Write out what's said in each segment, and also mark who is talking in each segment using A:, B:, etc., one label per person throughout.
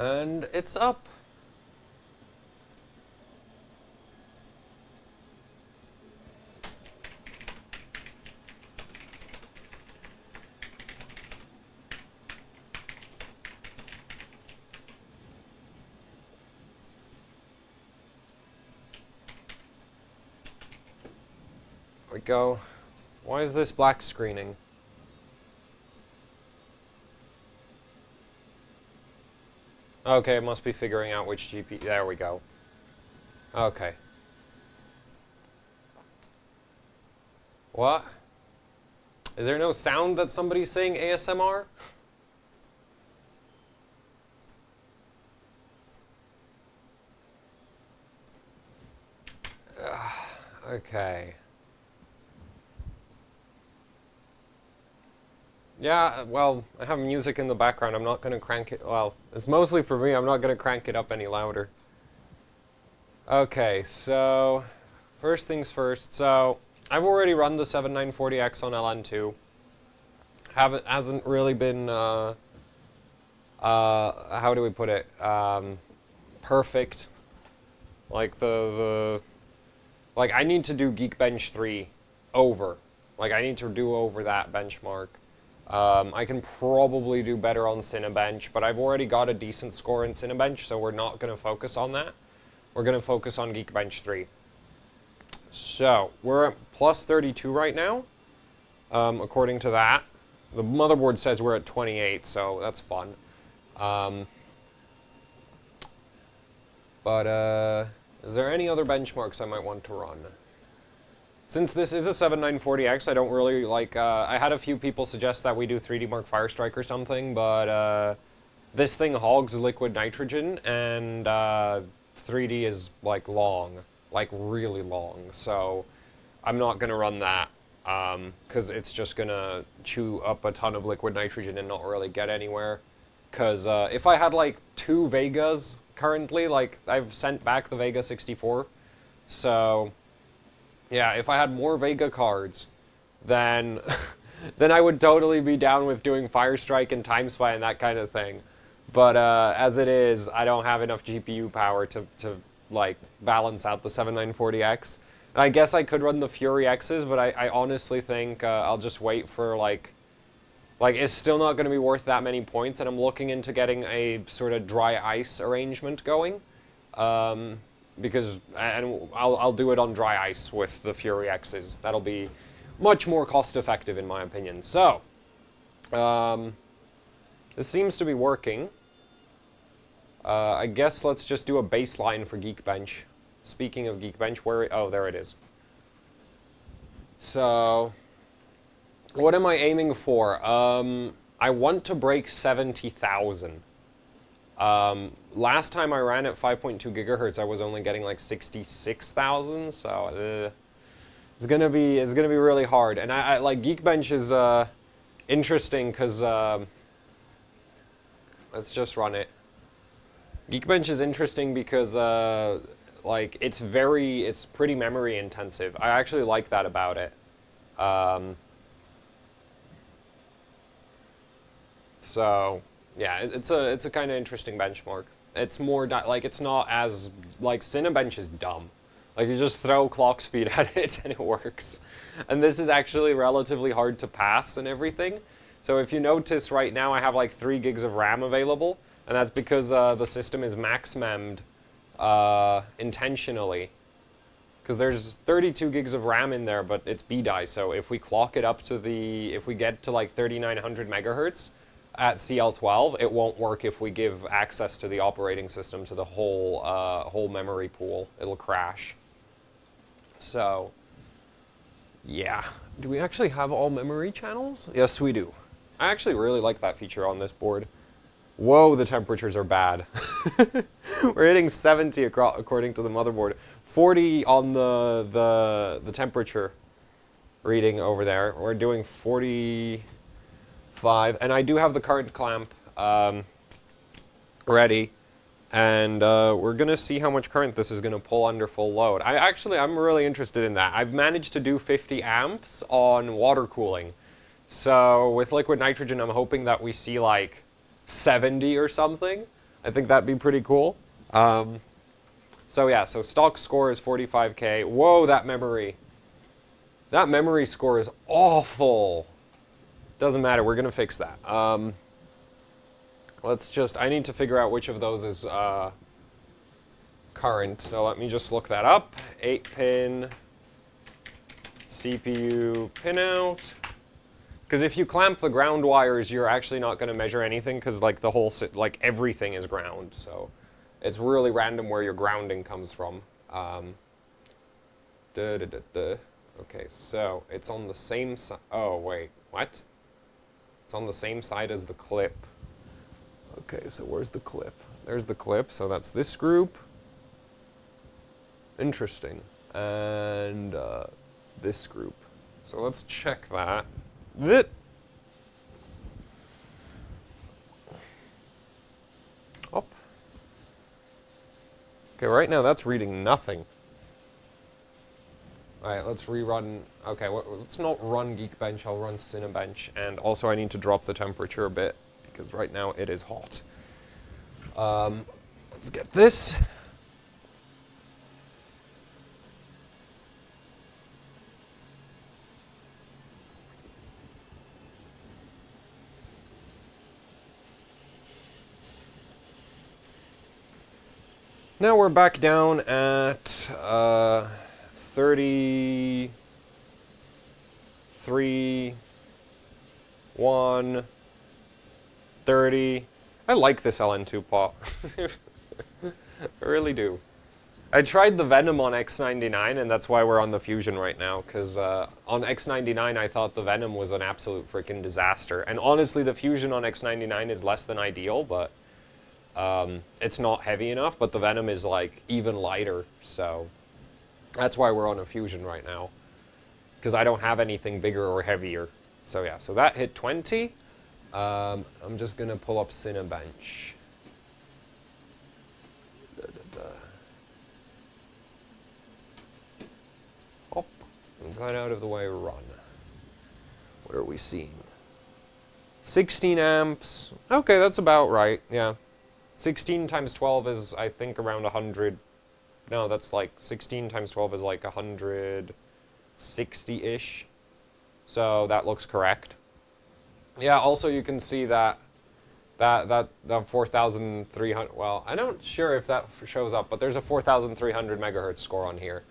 A: And it's up. There we go. Why is this black screening? Okay, it must be figuring out which GPU. There we go. Okay. What? Is there no sound that somebody's saying ASMR? Okay. Yeah, well, I have music in the background. I'm not going to crank it. Well, it's mostly for me. I'm not going to crank it up any louder. Okay, so first things first. So I've already run the 7940X on LN2. Hasn't really been how do we put it? Perfect. Like like I need to do Geekbench 3 over. Like I need to do over that benchmark. I can probably do better on Cinebench, but I've already got a decent score in Cinebench, so we're not going to focus on that. We're going to focus on Geekbench 3. So, we're at plus 32 right now, according to that. The motherboard says we're at 28, so that's fun. Is there any other benchmarks I might want to run? Since this is a 7940X, I don't really like, I had a few people suggest that we do 3D Mark Firestrike or something, but this thing hogs liquid nitrogen, and 3D is, like, long. Like, really long. So, I'm not going to run that, because it's just going to chew up a ton of liquid nitrogen and not really get anywhere. Because if I had, like, 2 Vegas currently, like, I've sent back the Vega 64, so... yeah, if I had more Vega cards, then then I would totally be down with doing Firestrike and Time Spy and that kind of thing. But as it is, I don't have enough GPU power to like, balance out the 7940X. And I guess I could run the Fury X's, but I honestly think I'll just wait for, like, it's still not going to be worth that many points, and I'm looking into getting a sort of dry ice arrangement going. Because, and I'll do it on dry ice with the Fury X's. That'll be much more cost-effective, in my opinion. So, this seems to be working. I guess let's just do a baseline for Geekbench. Speaking of Geekbench, oh, there it is. So, what am I aiming for? I want to break 70,000. Last time I ran at 5.2 gigahertz, I was only getting like 66,000, so it's gonna be really hard. And I like Geekbench is interesting because let's just run it. Geekbench is interesting because like it's pretty memory intensive. I actually like that about it. So. Yeah, it's a kind of interesting benchmark. It's more like it's not as like Cinebench is dumb. Like you just throw clock speed at it and it works. And this is actually relatively hard to pass and everything. So if you notice right now I have like 3 gigs of RAM available, and that's because the system is max-memmed intentionally. Because there's 32 gigs of RAM in there, but it's BDI. So if we clock it up to if we get to like 3900 megahertz. At CL12, it won't work if we give access to the operating system to the whole memory pool. It'll crash. So, yeah. Do we actually have all memory channels? Yes, we do. I actually really like that feature on this board. Whoa, the temperatures are bad. We're hitting 70 according to the motherboard. 40 on the temperature reading over there. We're doing 40... and I do have the current clamp ready, and we're gonna see how much current this is gonna pull under full load. I'm really interested in that. I've managed to do 50 amps on water cooling, so with liquid nitrogen I'm hoping that we see like 70 or something, I think that'd be pretty cool. So yeah, so stock score is 45k. Whoa, that memory. That memory score is awful. Doesn't matter, we're gonna fix that. I need to figure out which of those is current, so let me just look that up. 8-pin CPU pinout. Because if you clamp the ground wires, you're actually not going to measure anything, because like the whole, like everything is ground, so it's really random where your grounding comes from. Okay, so it's on the same side. Oh wait, what? It's on the same side as the clip. Okay, so where's the clip? There's the clip, so that's this group. Interesting. And this group. So let's check that. Up. Okay, right now that's reading nothing. Alright, let's rerun. Okay, let's not run Geekbench, I'll run Cinebench. And also I need to drop the temperature a bit, because right now it is hot. Let's get this. Now we're back down at 33, 1, 30. I like this LN2 pot. I really do. I tried the Venom on X99, and that's why we're on the Fusion right now, because on X99 I thought the Venom was an absolute freaking disaster. And honestly, the Fusion on X99 is less than ideal, but it's not heavy enough, but the Venom is like even lighter, so that's why we're on a Fusion right now, because I don't have anything bigger or heavier. So yeah, so that hit 20. I'm just gonna pull up Cinebench. Hop, and got out of the way, run. What are we seeing? 16 amps. Okay, that's about right, yeah. 16 times 12 is, I think, around 100. No, that's like, 16 times 12 is like 160-ish. So that looks correct. Yeah, also you can see that 4,300, well, I'm not sure if that shows up, but there's a 4,300 megahertz score on here.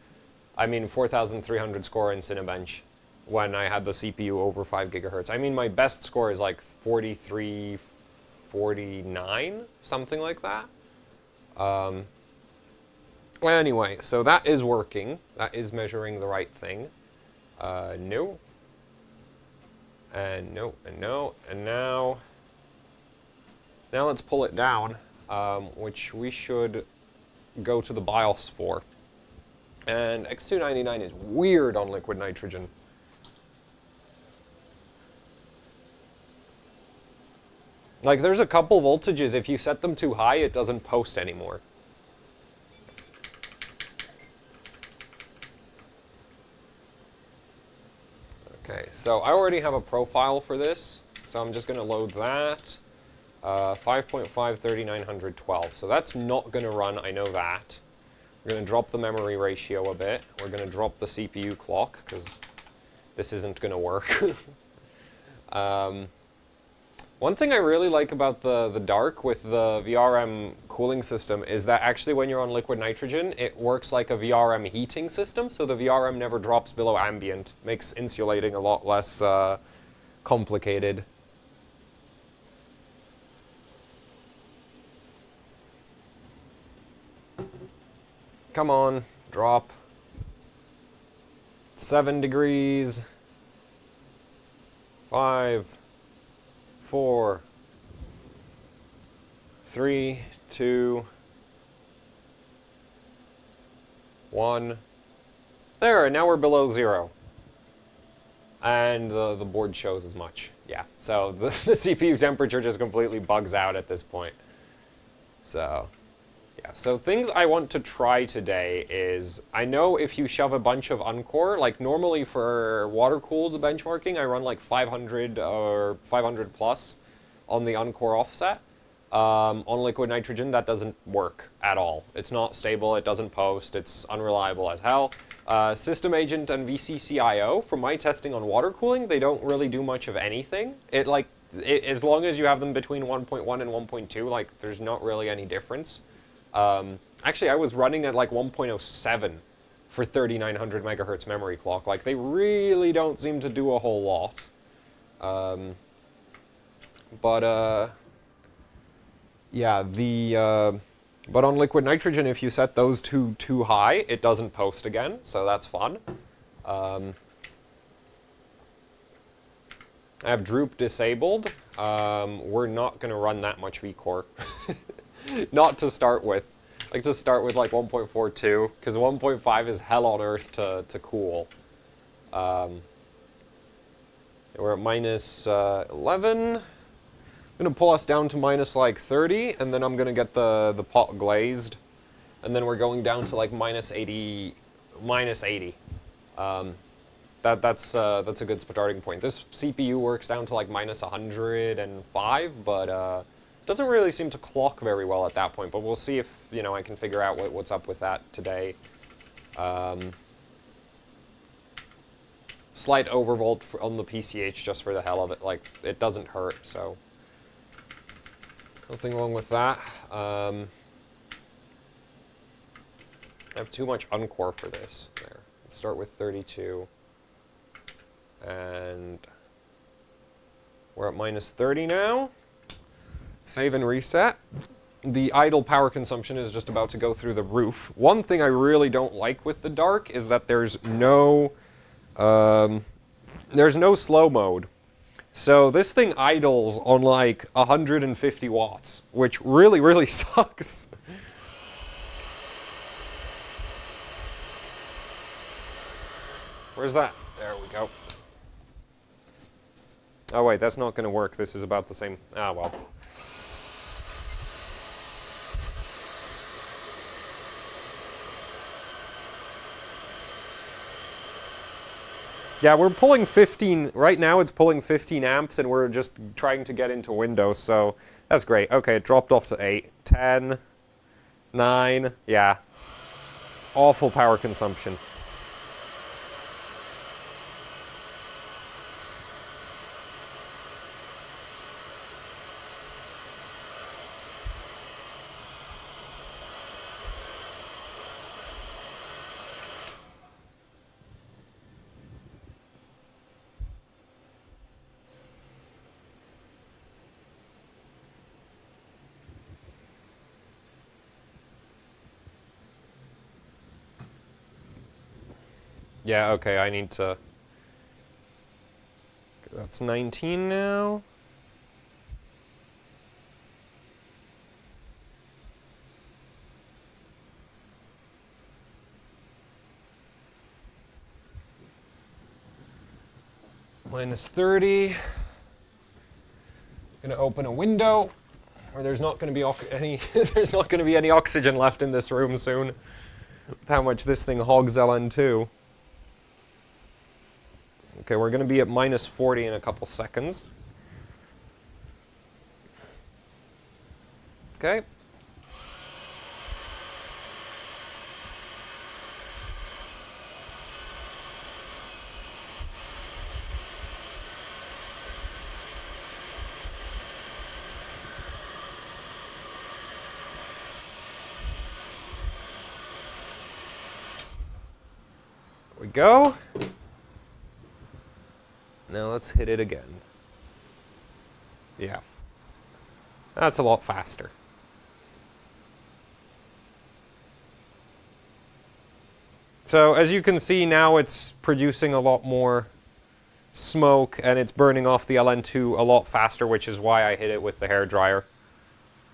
A: I mean, 4,300 score in Cinebench when I had the CPU over 5 gigahertz. I mean, my best score is like 43, 49, something like that. Well, anyway, so that is working. That is measuring the right thing. No. And no, and no, and now let's pull it down, which we should go to the BIOS for. And X299 is weird on liquid nitrogen. Like, there's a couple voltages, if you set them too high, it doesn't post anymore. Okay, so I already have a profile for this, so I'm just going to load that. 5.5 3912, so that's not going to run, I know that. We're going to drop the memory ratio a bit. We're going to drop the CPU clock, because this isn't going to work. One thing I really like about the Dark with the VRM cooling system is that actually when you're on liquid nitrogen, it works like a VRM heating system, so the VRM never drops below ambient. Makes insulating a lot less complicated. Come on, drop. 7 degrees. 5. 4, 3, 2, 1. There, and now we're below 0. And the board shows as much. Yeah, so the CPU temperature just completely bugs out at this point. So, yeah, so things I want to try today is, I know if you shove a bunch of Uncore, like normally for water-cooled benchmarking, I run like 500 or 500 plus on the Uncore offset. On liquid nitrogen, that doesn't work at all. It's not stable, it doesn't post, it's unreliable as hell. System agent and VCCIO, from my testing on water cooling, they don't really do much of anything. As long as you have them between 1.1 and 1.2, like, there's not really any difference. Actually, I was running at like 1.07 for 3900 megahertz memory clock. Like, they really don't seem to do a whole lot. Yeah, but on liquid nitrogen, if you set those two too high, it doesn't post again, so that's fun. I have droop disabled. We're not going to run that much vCore. Not to start with. Like, to start with like 1.42, because 1.5 is hell on earth to cool. We're at minus 11. I'm going to pull us down to minus like 30, and then I'm going to get the pot glazed. And then we're going down to like minus 80. That's a good starting point. This CPU works down to like minus 105, but doesn't really seem to clock very well at that point. But we'll see if, you know, I can figure out what's up with that today. Slight overvolt on the PCH just for the hell of it. Like, it doesn't hurt, so nothing wrong with that. I have too much uncore for this. There. Let's start with 32. And we're at minus 30 now. Save and reset. The idle power consumption is just about to go through the roof. One thing I really don't like with the dark is that there's no slow mode. So this thing idles on like 150 watts, which really, really sucks. Where's that? There we go. Oh wait, that's not going to work. This is about the same. Ah, well. Yeah, we're pulling 15, right now it's pulling 15 amps and we're just trying to get into Windows, so that's great. Okay, it dropped off to 8, 10, 9, yeah. Awful power consumption. Yeah, okay, I need to... That's 19 now. Minus 30. Gonna open a window, or there's not gonna be there's not gonna be any oxygen left in this room soon. With how much this thing hogs LN2. Okay, we're going to be at minus 40 in a couple seconds. Okay. There we go. Now let's hit it again. Yeah. That's a lot faster. So as you can see now, it's producing a lot more smoke and it's burning off the LN2 a lot faster, which is why I hit it with the hairdryer.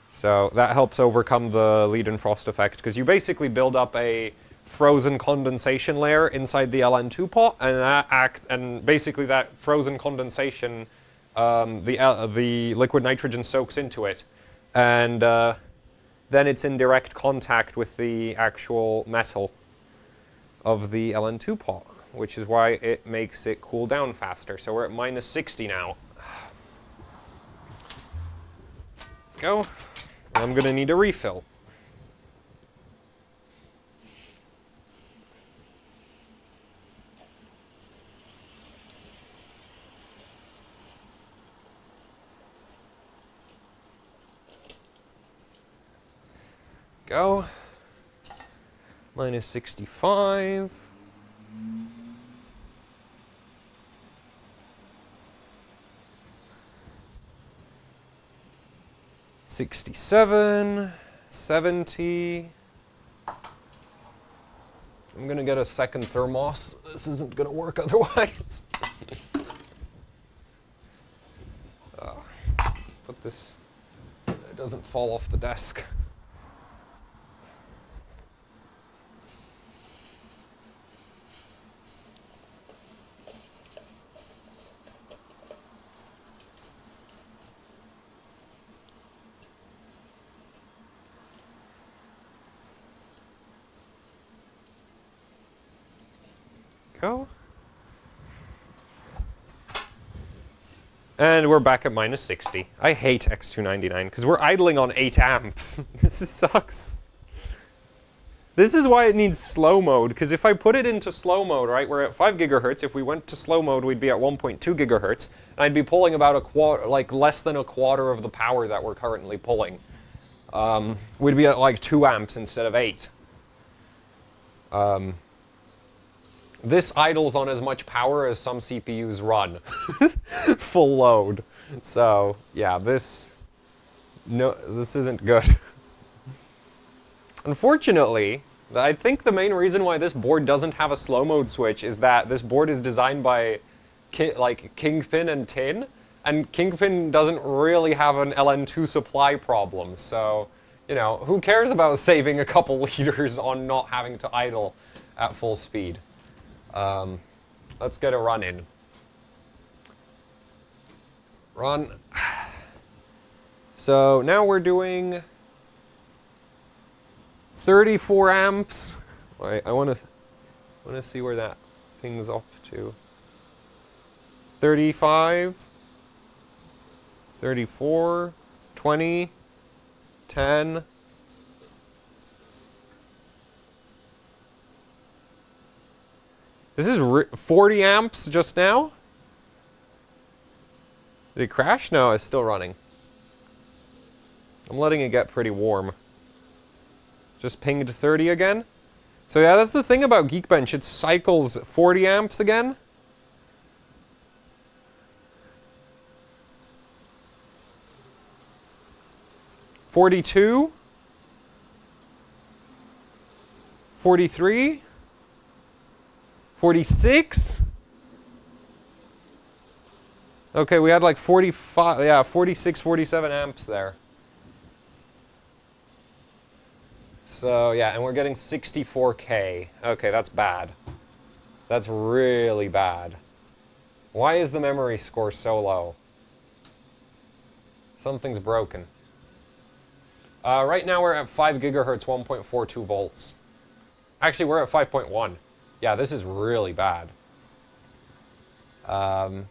A: So that helps overcome the lead and frost effect, because you basically build up a frozen condensation layer inside the LN2 pot, and basically that frozen condensation, the liquid nitrogen soaks into it, and then it's in direct contact with the actual metal of the LN2 pot, which is why it makes it cool down faster. So we're at minus 60 now. Go. I'm gonna need a refill. Go. Minus 65. $67, $70. I'm gonna get a second thermos. This isn't gonna work otherwise. Put this, it doesn't fall off the desk. Go. And we're back at minus 60. I hate X299 because we're idling on 8 amps. This sucks. This is why it needs slow mode, because if I put it into slow mode, right, we're at 5 gigahertz. If we went to slow mode, we'd be at 1.2 gigahertz. And I'd be pulling about a quarter, like less than a quarter of the power that we're currently pulling. We'd be at like 2 amps instead of 8. This idles on as much power as some CPUs run. Full load. So, yeah, this isn't good. Unfortunately, I think the main reason why this board doesn't have a slow mode switch is that this board is designed by Kingpin and Tin, and Kingpin doesn't really have an LN2 supply problem. So, you know, who cares about saving a couple liters on not having to idle at full speed? Let's get a run in. Run. So now we're doing 34 amps. Wait, I want to see where that pings up to. 35, 34, 20, 10. This is 40 amps just now? Did it crash? No, it's still running. I'm letting it get pretty warm. Just pinged 30 again. So yeah, that's the thing about Geekbench. It cycles 40 amps again. $42. 43. 46? Okay, we had like 45, yeah, 46, 47 amps there. So, yeah, and we're getting 64K. Okay, that's bad. That's really bad. Why is the memory score so low? Something's broken. Right now we're at 5 gigahertz, 1.42 volts. Actually, we're at 5.1. Yeah, this is really bad. Okay,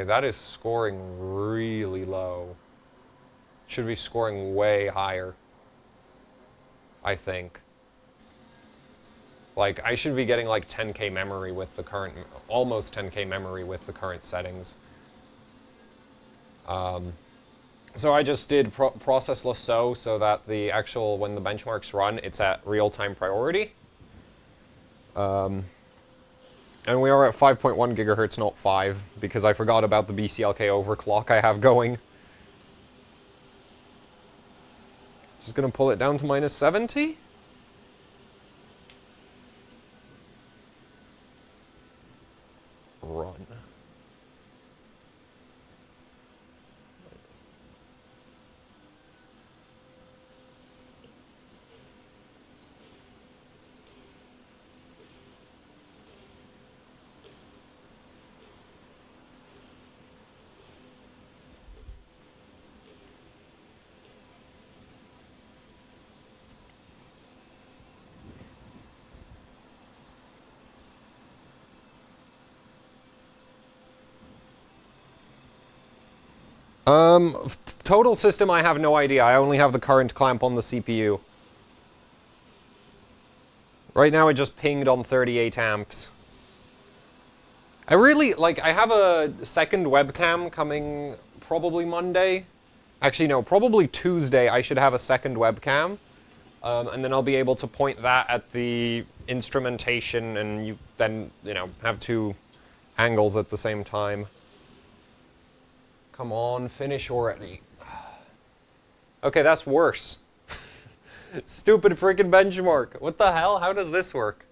A: that is scoring really low. Should be scoring way higher, I think. Like, I should be getting like 10K memory with the current, almost 10K memory with the current settings. So I just did processless so that the actual, when the benchmarks run, it's at real-time priority. And we are at 5.1 gigahertz, not 5, because I forgot about the BCLK overclock I have going. Just gonna pull it down to minus 70. Run. Total system, I have no idea. I only have the current clamp on the CPU. Right now it just pinged on 38 amps. I really, like, I have a second webcam coming probably Monday. Actually, no, probably Tuesday I should have a second webcam. And then I'll be able to point that at the instrumentation and you then, you know, have two angles at the same time. Come on, finish already. Okay, that's worse. Stupid freaking benchmark. What the hell? How does this work?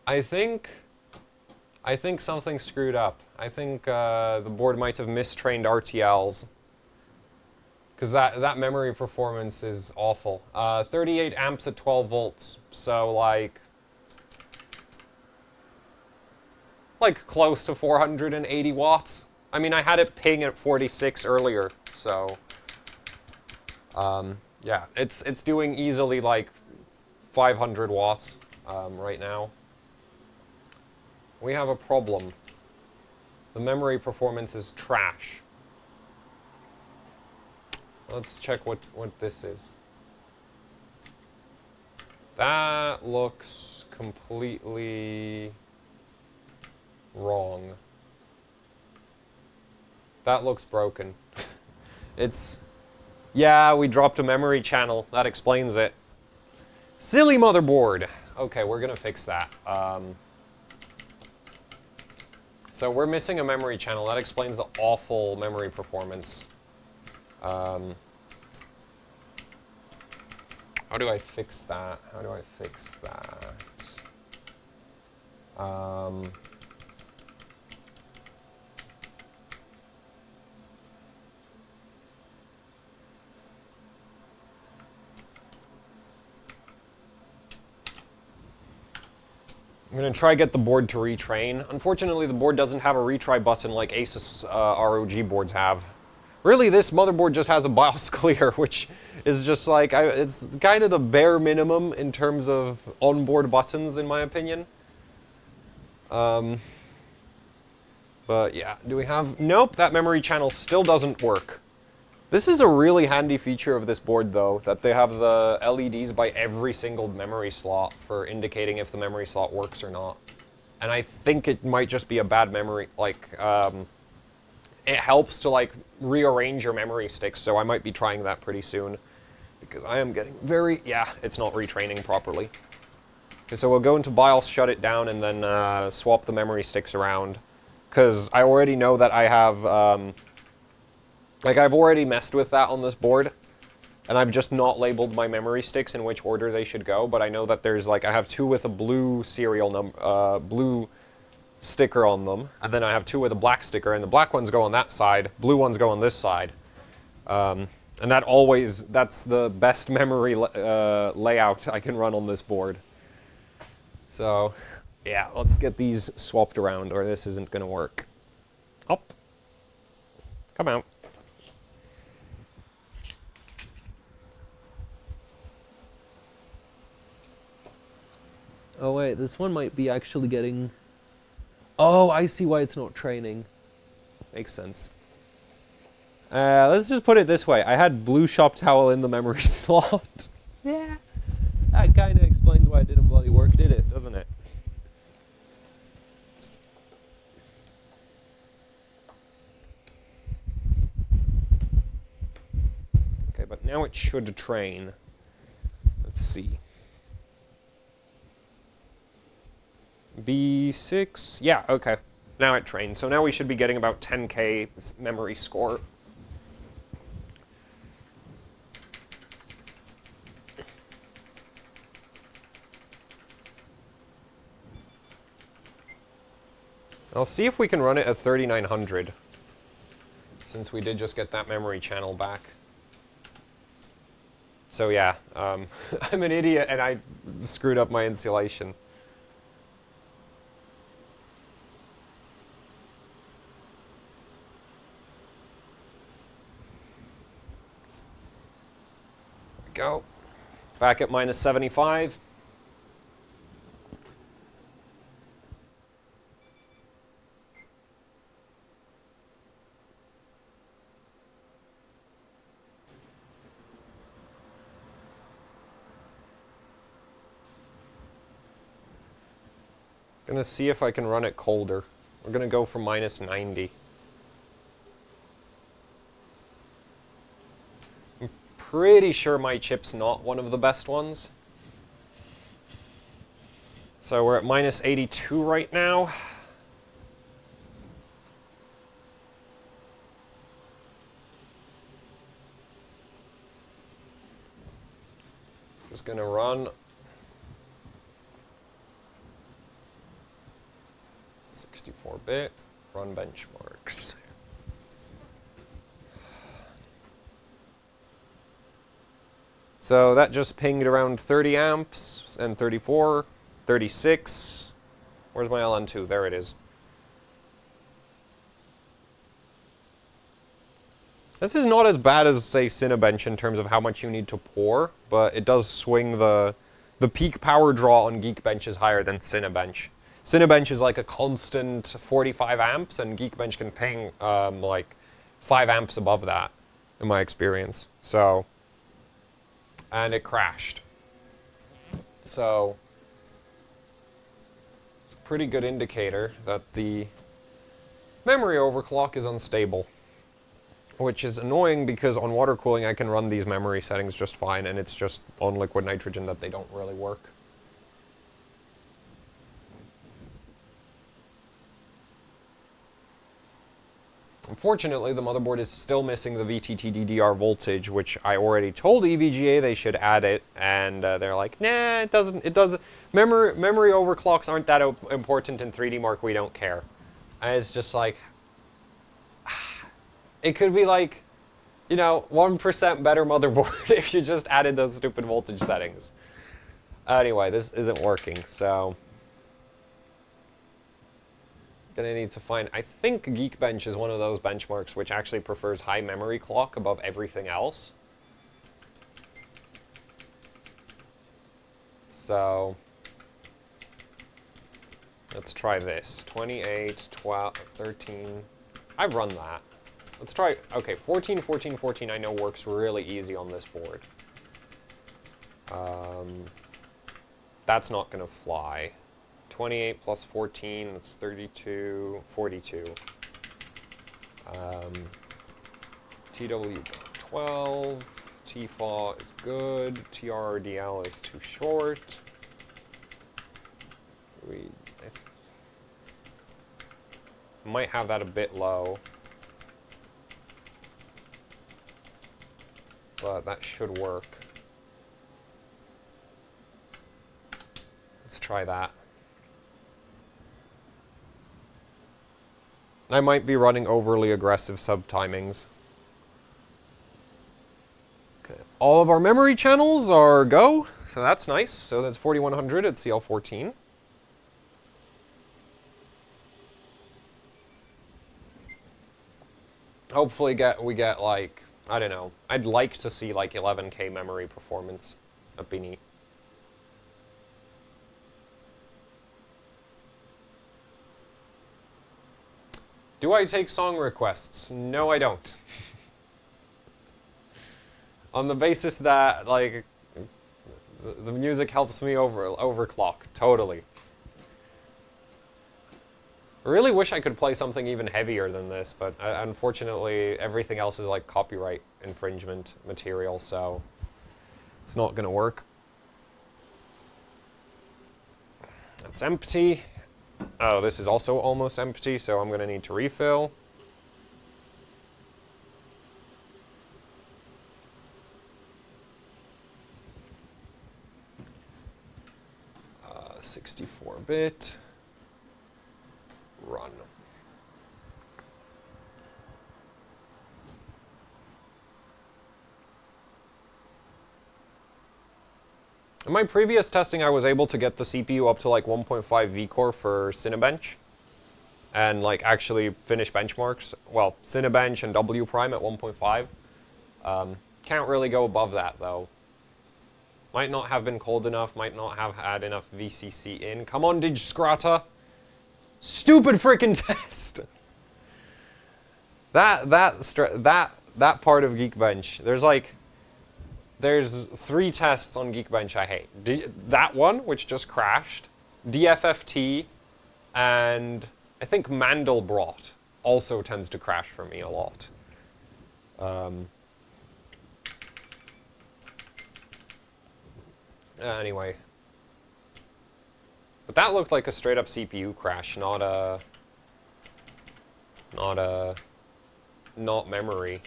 A: I think something screwed up. I think the board might have mistrained RTLs. Because that memory performance is awful. 38 amps at 12 volts. So like close to 480 watts. I mean, I had it ping at 46 earlier, so yeah, it's doing easily like 500 watts right now. We have a problem. The memory performance is trash. Let's check what this is. That looks completely wrong. That looks broken. Yeah, we dropped a memory channel. That explains it. Silly motherboard. Okay, we're gonna fix that. So we're missing a memory channel. That explains the awful memory performance. How do I fix that? How do I fix that? I'm going to try get the board to retrain. Unfortunately, the board doesn't have a retry button like Asus ROG boards have. Really, this motherboard just has a BIOS clear, which is just like, it's kind of the bare minimum in terms of onboard buttons, in my opinion. But yeah, do we have... Nope, that memory channel still doesn't work. This is a really handy feature of this board, though, that they have the LEDs by every single memory slot for indicating if the memory slot works or not. And I think it might just be a bad memory, like, it helps to, like, rearrange your memory sticks, so I might be trying that pretty soon. Because I am getting very... Yeah, it's not retraining properly. Okay, so we'll go into BIOS, shut it down, and then swap the memory sticks around. Because I already know that I have... like, I've already messed with that on this board, and I've just not labeled my memory sticks in which order they should go, but I know that there's, like, I have two with a blue serial number, blue sticker on them, and then I have two with a black sticker, and the black ones go on that side, blue ones go on this side. And that always, that's the best memory layout I can run on this board. So, yeah, let's get these swapped around, or this isn't going to work. Up. Come out. Oh wait, this one might be actually getting... Oh, I see why it's not training. Makes sense. Let's just put it this way. I had blue shop towel in the memory slot. Yeah. That kind of explains why it didn't bloody work, did it? Doesn't it? Okay, but now it should train. Let's see. B6, yeah, okay. Now it trained. So now we should be getting about 10K memory score. I'll see if we can run it at 3900, since we did just get that memory channel back. So yeah, I'm an idiot and I screwed up my insulation. Go. Back at minus 75. Gonna see if I can run it colder. We're gonna go for -90. I'm pretty sure my chip's not one of the best ones. So we're at -82 right now. Just gonna run 64-bit, run benchmarks. So that just pinged around 30 amps and 34, 36. Where's my LN2? There it is. This is not as bad as, say, Cinebench in terms of how much you need to pour, but it does swing the peak power draw on Geekbench is higher than Cinebench. Cinebench is like a constant 45 amps, and Geekbench can ping like 5 amps above that, in my experience. So, and it crashed. So, it's a pretty good indicator that the memory overclock is unstable. Which is annoying because on water cooling I can run these memory settings just fine, and it's just on liquid nitrogen that they don't really work. Unfortunately, the motherboard is still missing the VTT DDR voltage, which I already told EVGA they should add it, and they're like, nah, it doesn't. Memory overclocks aren't that important in 3D Mark, we don't care. And it's just like, it could be like, you know, 1% better motherboard if you just added those stupid voltage settings. Anyway, this isn't working, so gonna need to find, I think Geekbench is one of those benchmarks which actually prefers high memory clock above everything else. So let's try this. 28, 12, 13. I've run that. Let's try, okay, 14, 14, 14 I know works really easy on this board. That's not gonna fly. 28 plus 14, that's 32, 42. TW12, TFAW is good, TRRDL is too short. We might have that a bit low. But that should work. Let's try that. I might be running overly aggressive sub-timings. Okay. All of our memory channels are go, so that's nice. So that's 4100 at CL14. Hopefully we get like, I don't know, I'd like to see like 11K memory performance. That'd be neat. Do I take song requests? No, I don't. On the basis that, like, the music helps me overclock, totally. I really wish I could play something even heavier than this, but unfortunately everything else is like copyright infringement material, so it's not gonna work. That's empty. Oh, this is also almost empty, so I'm gonna need to refill. 64-bit. Run. In my previous testing, I was able to get the CPU up to like 1.5 vCore for Cinebench, and like actually finish benchmarks. Well, Cinebench and W Prime at 1.5. Can't really go above that though. Might not have been cold enough. Might not have had enough VCC in. Come on, DigScrata. Stupid freaking test. That part of Geekbench. There's 3 tests on Geekbench I hate. That one, which just crashed. DFFT, And I think Mandelbrot also tends to crash for me a lot. Anyway. But that looked like a straight up CPU crash, not memory.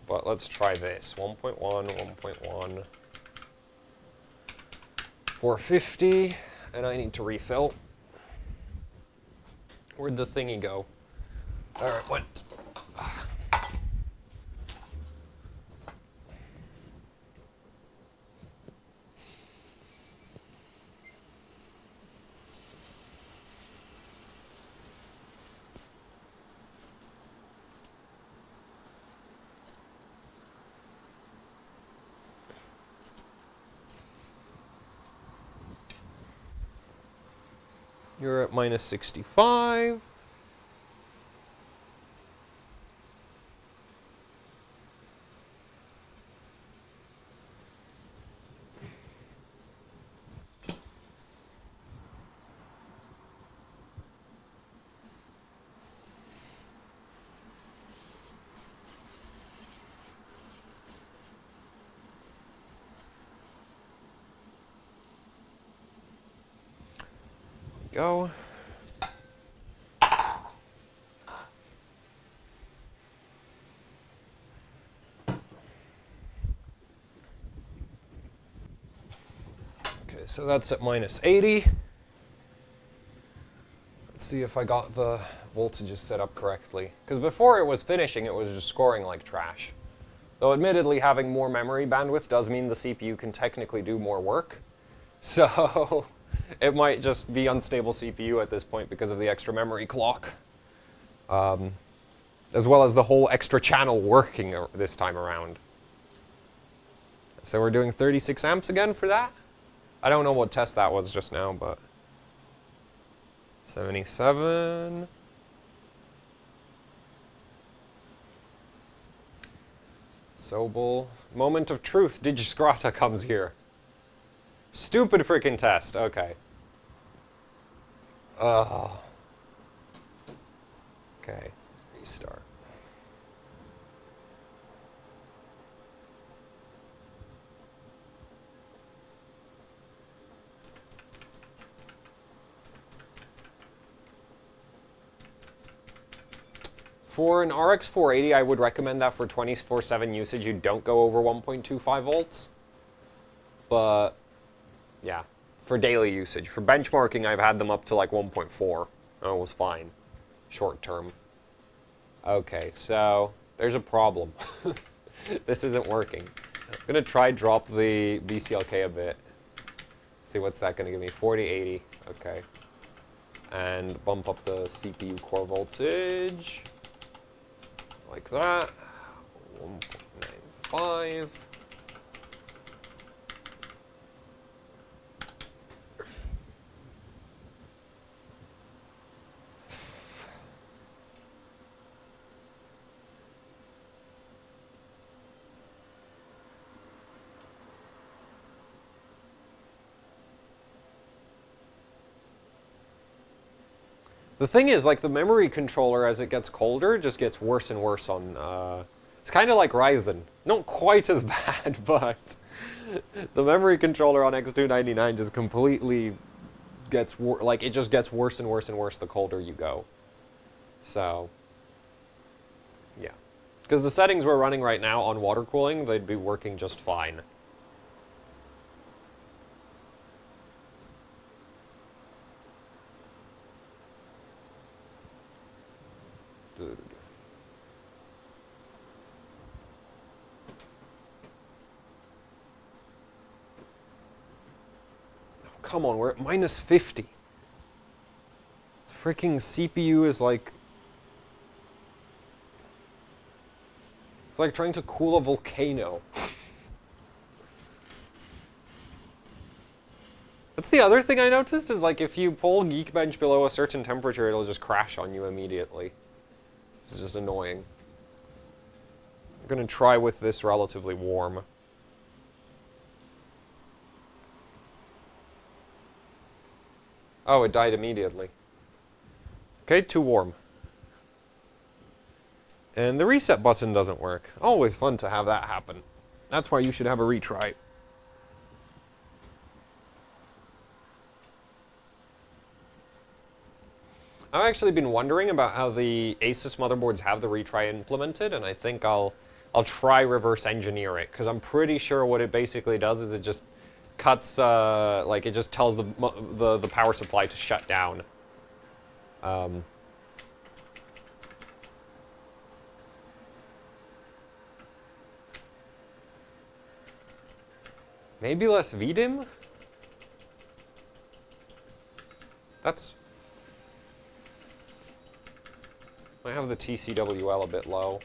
A: But let's try this. 1.1, 1.1. 450, and I need to refill. Where'd the thingy go? Alright, what? You're at minus 65. Go. Okay, so that's at minus 80. Let's see if I got the voltages set up correctly. Because before it was finishing, it was just scoring like trash. Though admittedly, having more memory bandwidth does mean the CPU can technically do more work. So it might just be unstable CPU at this point because of the extra memory clock. As well as the whole extra channel working this time around. So we're doing 36 amps again for that. I don't know what test that was just now, but 77. Sobel. Moment of truth. Digiscrata comes here. Stupid freaking test. Okay. Okay. Restart. For an RX 480, I would recommend that for 24/7 usage, you don't go over 1.25 volts. But, yeah, for daily usage. For benchmarking, I've had them up to like 1.4. Oh, it was fine. Short term. Okay, so there's a problem. This isn't working. I'm going to try drop the BCLK a bit. See what's that going to give me. 4080. Okay. And bump up the CPU core voltage. Like that. 1.95. The thing is, like, the memory controller, as it gets colder, just gets worse and worse on, it's kind of like Ryzen. Not quite as bad, but the memory controller on X299 just completely gets, like, it just gets worse and worse and worse the colder you go. So, yeah. Because the settings we're running right now on water cooling, they'd be working just fine. Come on, we're at minus 50. This freaking CPU is like... It's like trying to cool a volcano. That's the other thing I noticed, is like if you pull Geekbench below a certain temperature, it'll just crash on you immediately. It's just annoying. I'm gonna try with this relatively warm. Oh, it died immediately. Okay, too warm. And the reset button doesn't work. Always fun to have that happen. That's why you should have a retry. I've actually been wondering about how the Asus motherboards have the retry implemented, and I think I'll try reverse engineer it, because I'm pretty sure what it basically does is it just cuts, like it just tells the power supply to shut down. Maybe less VDIM? That's... I have the TCWL a bit low.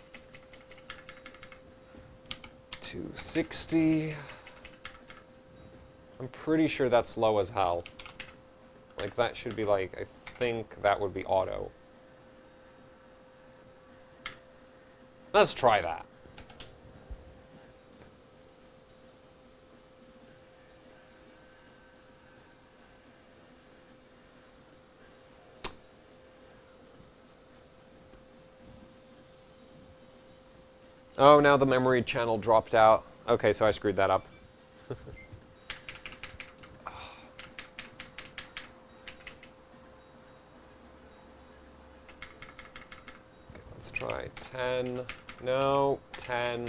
A: 260. I'm pretty sure that's low as hell. Like, that should be like, I think that would be auto. Let's try that. Oh, now the memory channel dropped out. Okay, so I screwed that up. Let's try 10. No, 10.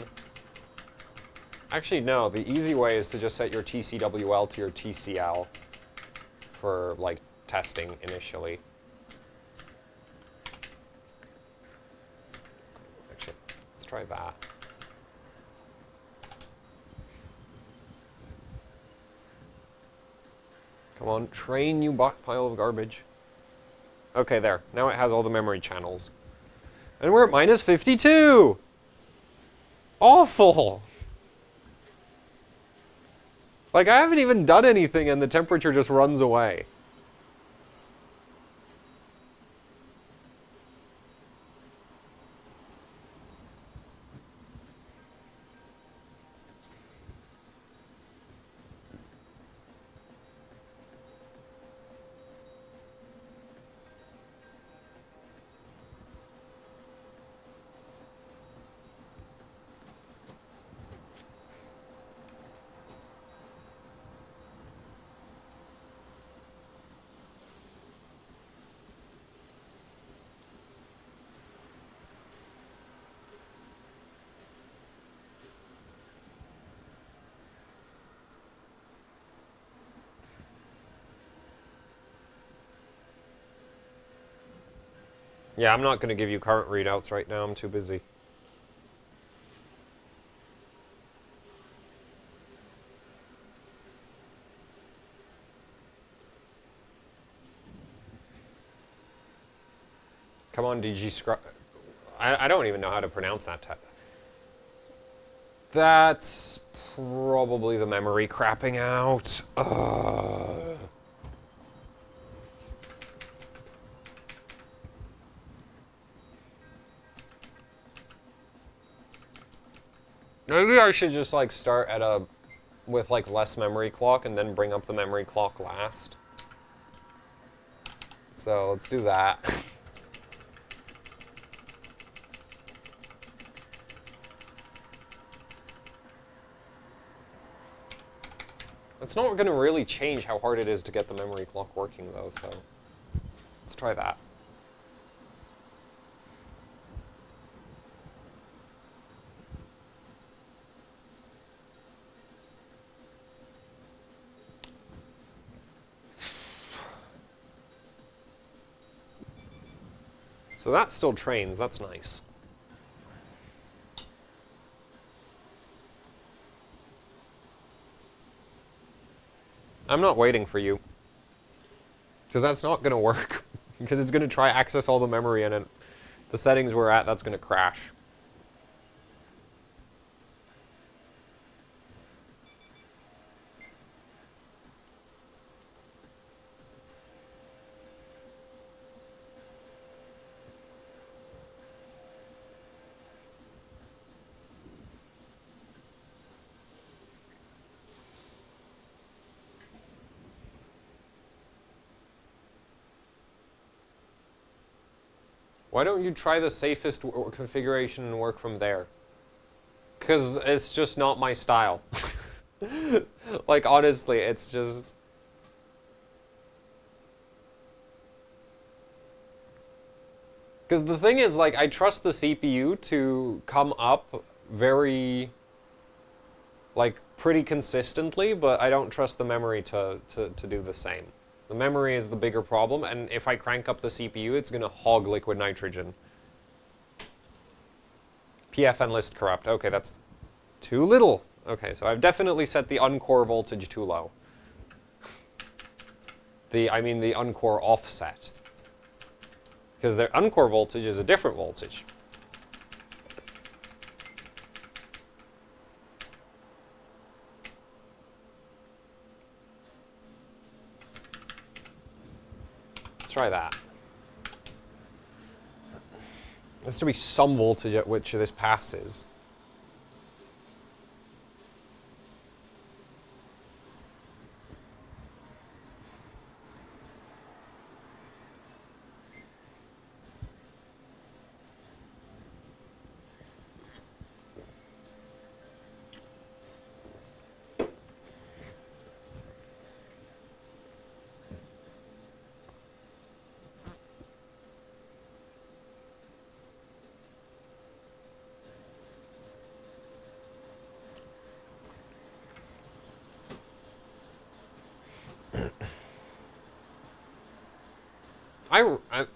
A: Actually, no. The easy way is to just set your TCWL to your TCL for, like, testing initially. Actually, let's try that. Come on, train, you pile of garbage. Okay, there. Now it has all the memory channels. And we're at minus 52! Awful! Like, I haven't even done anything and the temperature just runs away. Yeah, I'm not going to give you current readouts right now. I'm too busy. Come on, DG Scrub. I don't even know how to pronounce that. That's probably the memory crapping out. Ugh. Maybe I should just like start at with like less memory clock and then bring up the memory clock last. So let's do that. It's not going to really change how hard it is to get the memory clock working though, so let's try that. So that still trains, that's nice. I'm not waiting for you. Because that's not going to work. Because it's going to try access all the memory and the settings we're at, that's going to crash. Why don't you try the safest configuration and work from there? Because it's just not my style. Like, honestly, it's just... Because the thing is, like, I trust the CPU to come up very, like, pretty consistently, but I don't trust the memory to do the same. The memory is the bigger problem, and if I crank up the CPU, it's going to hog liquid nitrogen. PFN list corrupt. Okay, that's too little. Okay, so I've definitely set the uncore voltage too low. I mean the uncore offset. Because their uncore voltage is a different voltage. Let's try that. There has to be some voltage at which this passes.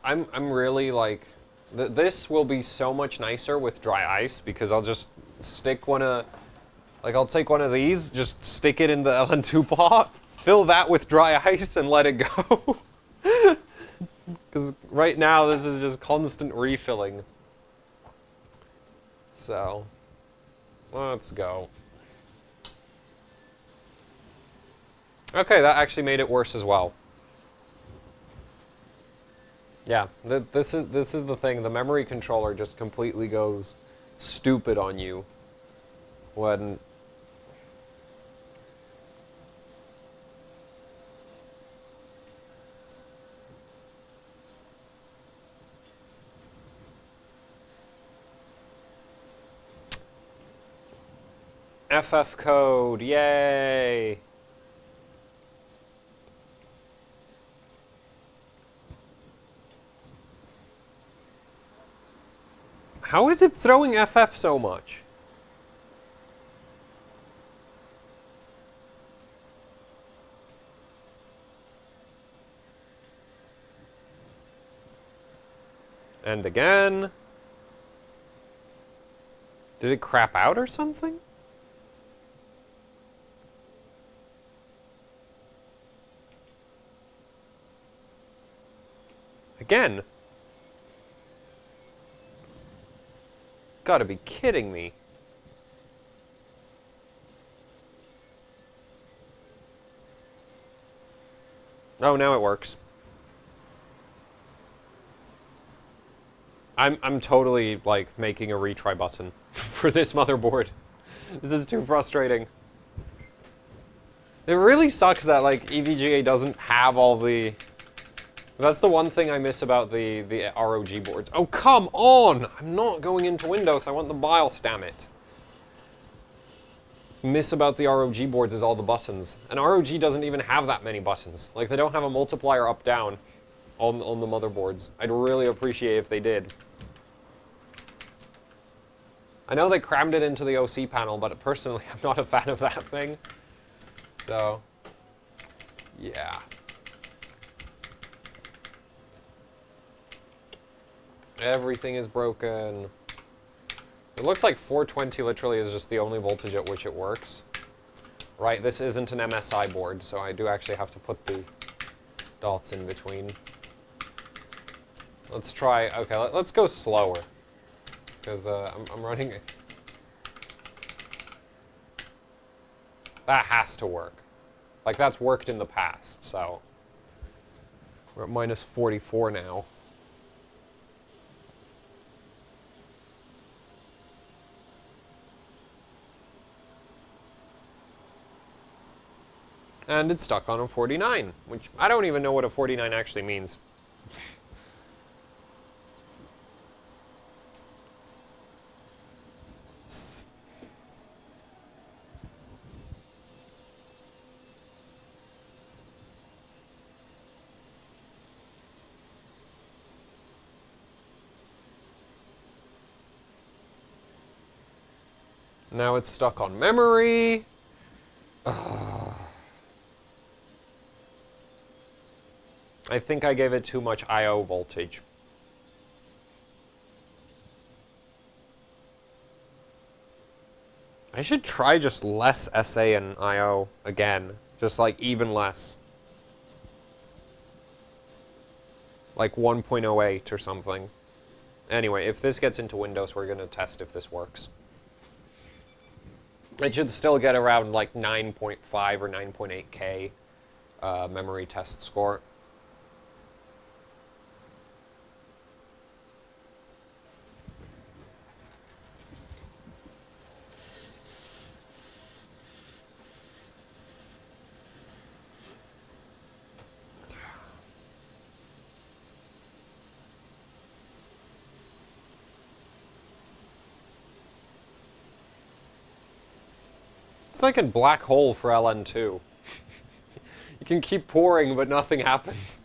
A: I'm really like, this will be so much nicer with dry ice because I'll just stick I'll take one of these, just stick it in the LN2 pot, fill that with dry ice and let it go. Because right now this is just constant refilling. So, let's go. Okay, that actually made it worse as well. Yeah, this is the thing. The memory controller just completely goes stupid on you when... FF code, yay! How is it throwing FF so much? And again. Did it crap out or something? Again. Gotta be kidding me. Oh, now it works. I'm totally, like, making a retry button for this motherboard. This is too frustrating. It really sucks that, like, EVGA doesn't have all the... That's the one thing I miss about the ROG boards. Oh, come on! I'm not going into Windows, I want the BIOS, damn it. Miss about the ROG boards is all the buttons. And ROG doesn't even have that many buttons. Like, they don't have a multiplier up-down on the motherboards. I'd really appreciate if they did. I know they crammed it into the OC panel, but personally, I'm not a fan of that thing. So, yeah. Everything is broken. It looks like 420 literally is just the only voltage at which it works. Right, this isn't an MSI board, so I do actually have to put the dots in between. Let's try, okay, let's go slower. Because I'm running... That has to work. Like, that's worked in the past, so... We're at minus 44 now. And it's stuck on a 49, which I don't even know what a 49 actually means. Now it's stuck on memory. I think I gave it too much I/O voltage. I should try just less SA and I/O again. Just like even less. Like 1.08 or something. Anyway, if this gets into Windows, we're going to test if this works. It should still get around like 9.5 or 9.8K memory test score. It's like a black hole for LN2. You can keep pouring, but nothing happens.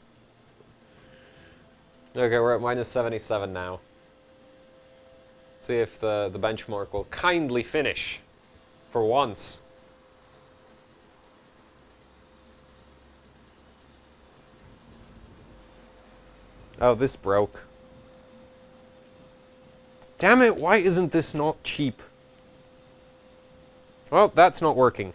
A: Okay, we're at minus 77 now. See if the benchmark will kindly finish. For once. Oh, this broke. Damn it, why isn't this not cheap? Well, that's not working.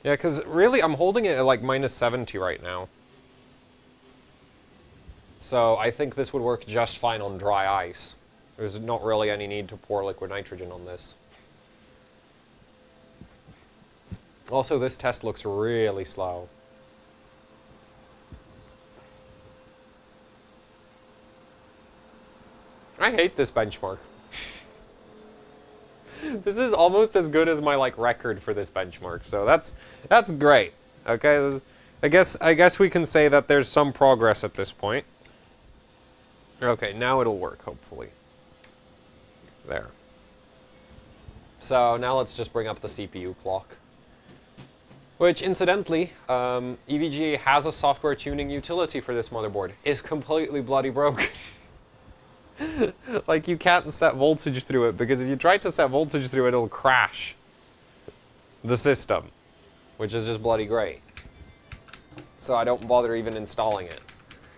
A: Yeah, because really I'm holding it at like minus 70 right now. So I think this would work just fine on dry ice. There's not really any need to pour liquid nitrogen on this. Also, this test looks really slow. I hate this benchmark. This is almost as good as my like record for this benchmark, so that's great. Okay, I guess we can say that there's some progress at this point. Okay, now it'll work, hopefully. There. So now let's just bring up the CPU clock. Which, incidentally, EVGA has a software tuning utility for this motherboard. It's completely bloody broken. Like, you can't set voltage through it, because if you try to set voltage through it, it'll crash the system. Which is just bloody great. So I don't bother even installing it.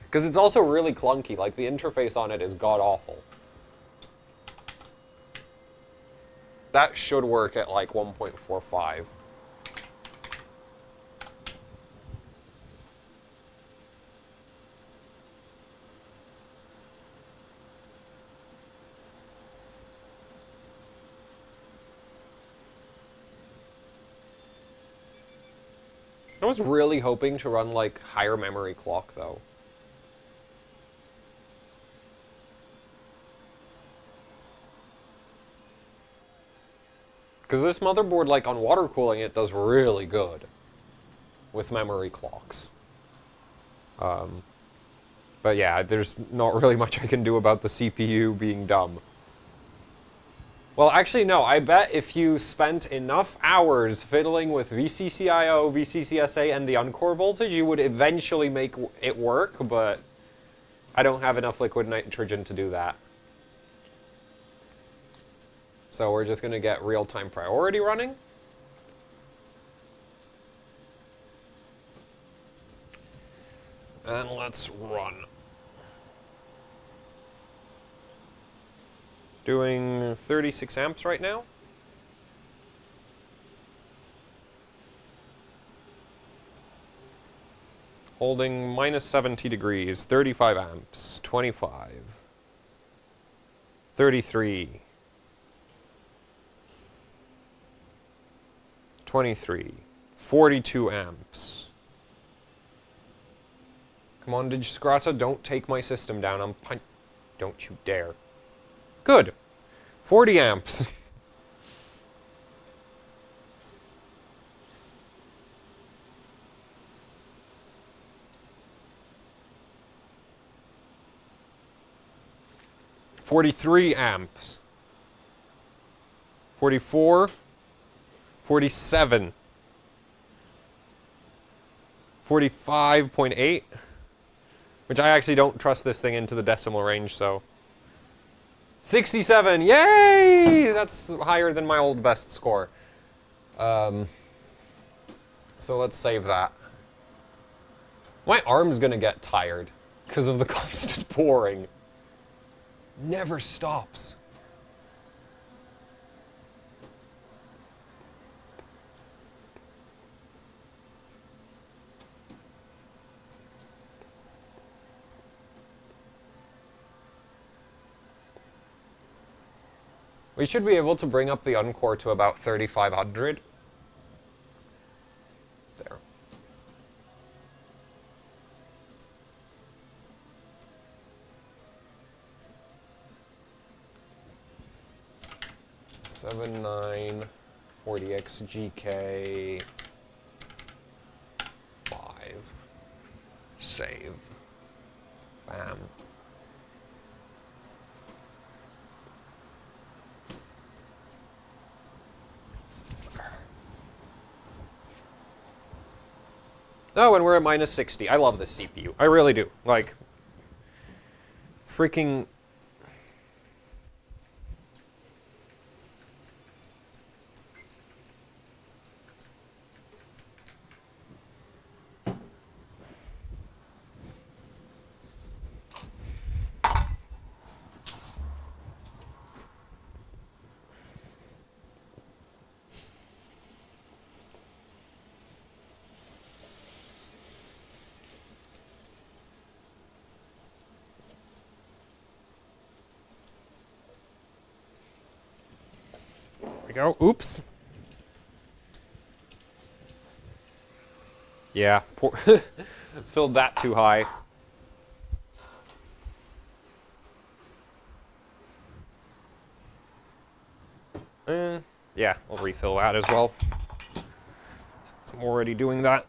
A: Because it's also really clunky, like the interface on it is god-awful. That should work at like 1.45. I was really hoping to run like higher memory clock though. Because this motherboard, like, on water cooling, it does really good with memory clocks. But yeah, there's not really much I can do about the CPU being dumb. Well, actually, no. I bet if you spent enough hours fiddling with VCCIO, VCCSA, and the Uncore voltage, you would eventually make it work, but I don't have enough liquid nitrogen to do that. So we're just going to get real-time priority running. And let's run. Doing 36 amps right now. Holding minus 70 degrees, 35 amps, 25, 33, 23, 42 amps. Come on, Digiscrata, don't take my system down. Don't you dare. Good. 40 amps. 43 amps. 44. 47. 45.8. Which I actually don't trust this thing into the decimal range, so. 67! Yay! That's higher than my old best score. So let's save that. My arm's gonna get tired because of the constant pouring. Never stops. We should be able to bring up the Encore to about 3,500. There. Seven 940X GK 5. Save. Bam. Oh, and we're at minus 60. I love this CPU. I really do. Like, freaking... we go. Oops. Yeah, poor filled that too high. Yeah, I'll refill that as well. So I'm already doing that.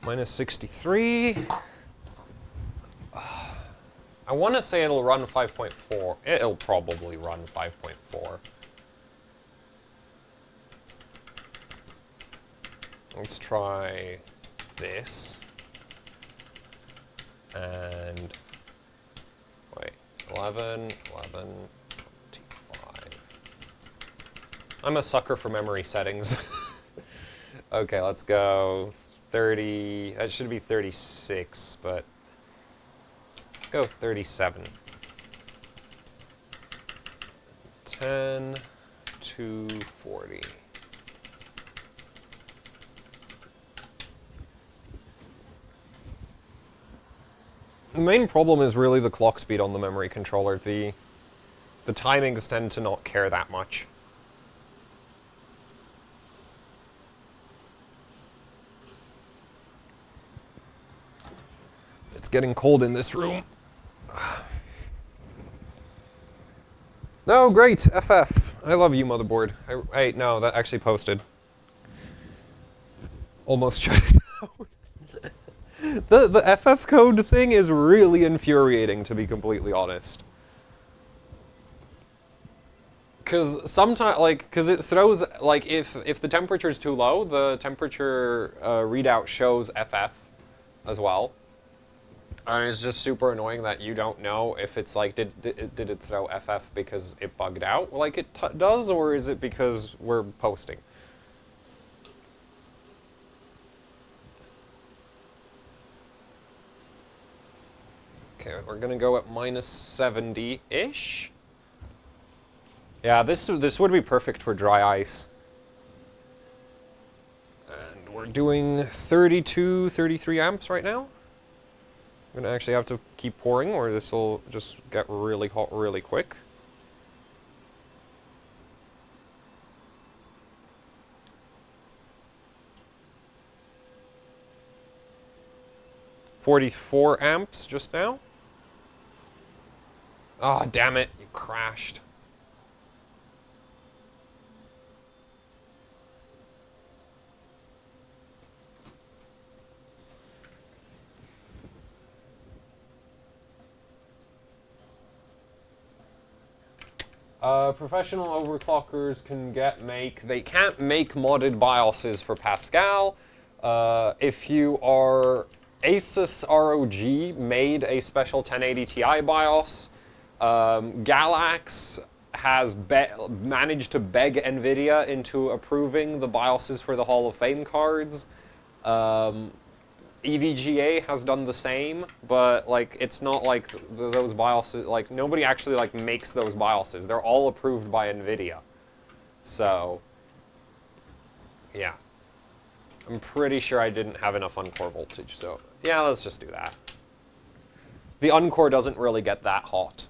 A: Minus 63. I want to say it'll run 5.4. It'll probably run 5.4. Let's try this. And wait, 11, 25. I'm a sucker for memory settings. Okay, let's go 30. That should be 36, but let's go 37. 10 to 40. The main problem is really the clock speed on the memory controller. The timings tend to not care that much. It's getting cold in this room. No, great, FF. I love you, motherboard. Hey, no, that actually posted. Almost shut it out. The FF code thing is really infuriating, to be completely honest. Because sometimes, like, because it throws, like, if the temperature's too low, the temperature readout shows FF as well. And it's just super annoying that you don't know if it's like, did it throw FF because it bugged out like it does, or is it because we're posting? Okay, we're gonna go at minus 70-ish. Yeah, this would be perfect for dry ice. And we're doing 32, 33 amps right now. I'm gonna actually have to keep pouring, or this will just get really hot really quick. $44 amps just now. Ah, oh, damn it, you crashed. Professional overclockers can they can't make modded BIOSes for Pascal. If you are Asus ROG made a special 1080 Ti BIOS. Galax has managed to beg NVIDIA into approving the BIOSes for the Hall of Fame cards. EVGA has done the same, but like it's not like those BIOSes, like nobody actually like makes those BIOSes. They're all approved by NVIDIA. So, yeah. I'm pretty sure I didn't have enough uncore voltage, so yeah, let's just do that. The uncore doesn't really get that hot.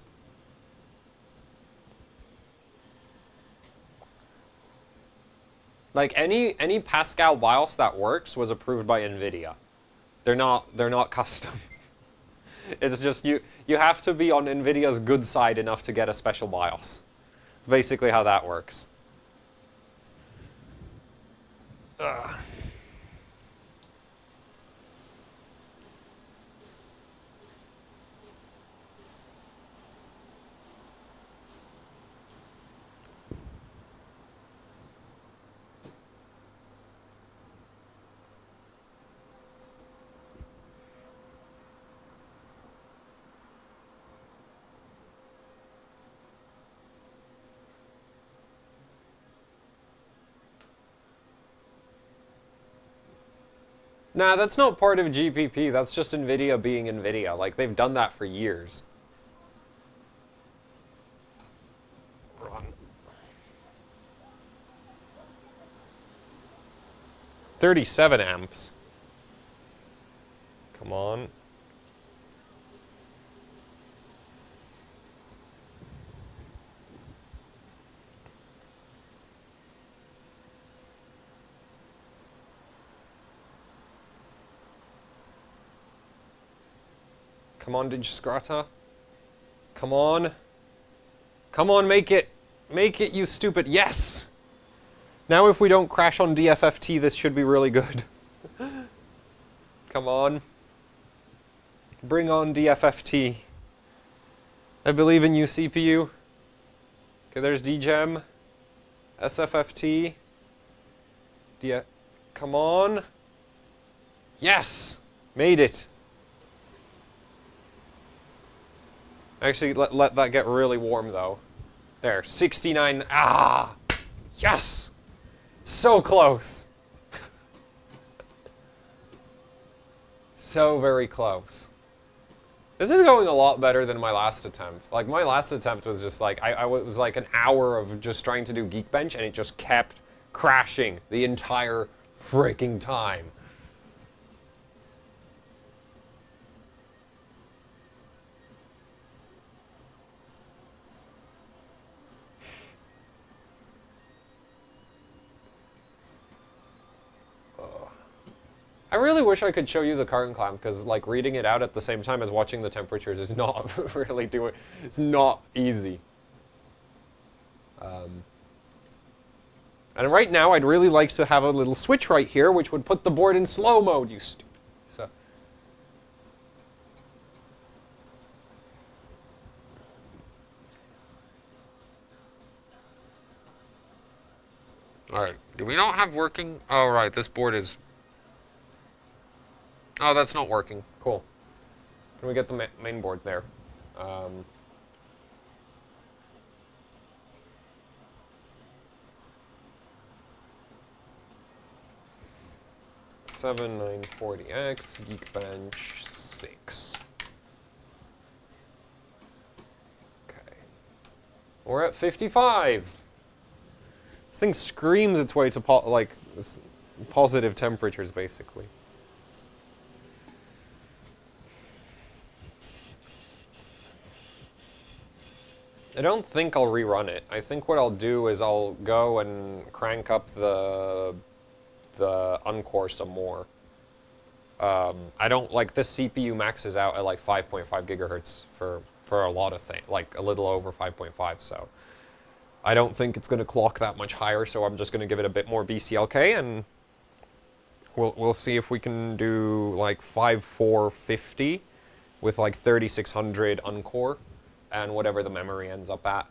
A: Like any Pascal BIOS that works was approved by NVIDIA. They're not custom. It's just you have to be on NVIDIA's good side enough to get a special BIOS. It's basically how that works. Ugh. Nah, that's not part of GPP. That's just NVIDIA being NVIDIA. Like, they've done that for years. Run. 37 amps. Come on. Come on, Digiscrata. Come on. Come on, make it. Make it, you stupid. Yes! Now if we don't crash on DFFT, this should be really good. Come on. Bring on DFFT. I believe in you, CPU. Okay, there's DGEM. SFFT. Come on. Yes! Made it. Actually, let that get really warm, though. There, 69. Ah! Yes! So close! So very close. This is going a lot better than my last attempt. Like, my last attempt was just like, I was like an hour of just trying to do Geekbench, and it just kept crashing the entire freaking time. I really wish I could show you the current clamp, because like reading it out at the same time as watching the temperatures is not really it's not easy. And right now I'd really like to have a little switch right here, which would put the board in slow mode, you stupid. So. Alright, do we not have working? Oh right, this board is... Oh, that's not working. Cool. Can we get the main board there? 7940X, Geekbench 6. Okay. We're at 55! This thing screams its way to positive temperatures, basically. I don't think I'll rerun it. I think what I'll do is I'll go and crank up the uncore some more. I don't, like, this CPU maxes out at like 5.5 gigahertz for a lot of things, like a little over 5.5, so I don't think it's going to clock that much higher, so I'm just going to give it a bit more BCLK, and we'll see if we can do like 5450 with like 3600 uncore and whatever the memory ends up at.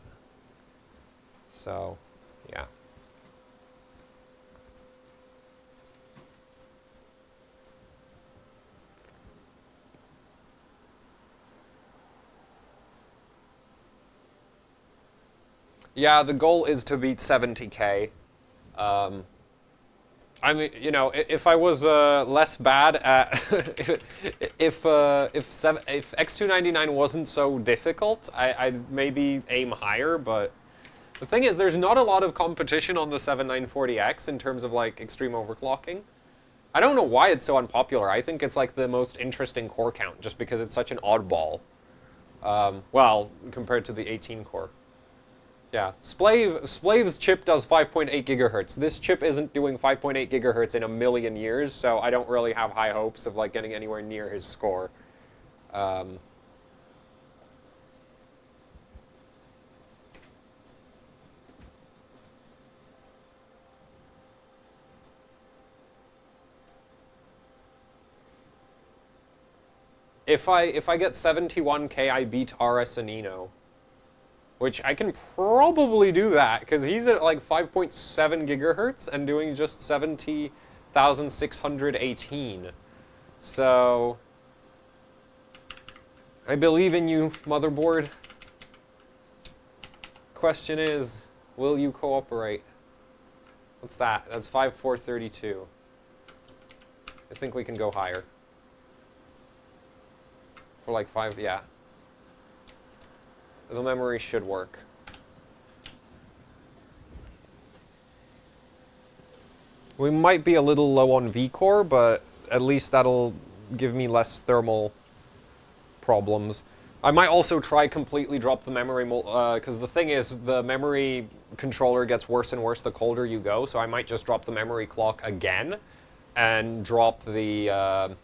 A: So, yeah. Yeah, the goal is to beat 70K. I mean, you know, if I was less bad at if X299 wasn't so difficult, I'd maybe aim higher. But the thing is, there's not a lot of competition on the 7940X in terms of like extreme overclocking. I don't know why it's so unpopular. I think it's like the most interesting core count, just because it's such an oddball. Well, compared to the 18 core. Yeah, Splav's chip does 5.8 gigahertz. This chip isn't doing 5.8 gigahertz in a million years, so I don't really have high hopes of like getting anywhere near his score. If I get 71K, I beat RS Anino. Which I can probably do that, because he's at like 5.7 gigahertz and doing just 70,618. So, I believe in you, motherboard. Question is, will you cooperate? What's that? That's 5432. I think we can go higher. For like 5, yeah. The memory should work. We might be a little low on V-core, but at least that'll give me less thermal problems. I might also try completely drop the memory, because the thing is, the memory controller gets worse and worse the colder you go, so I might just drop the memory clock again, and drop the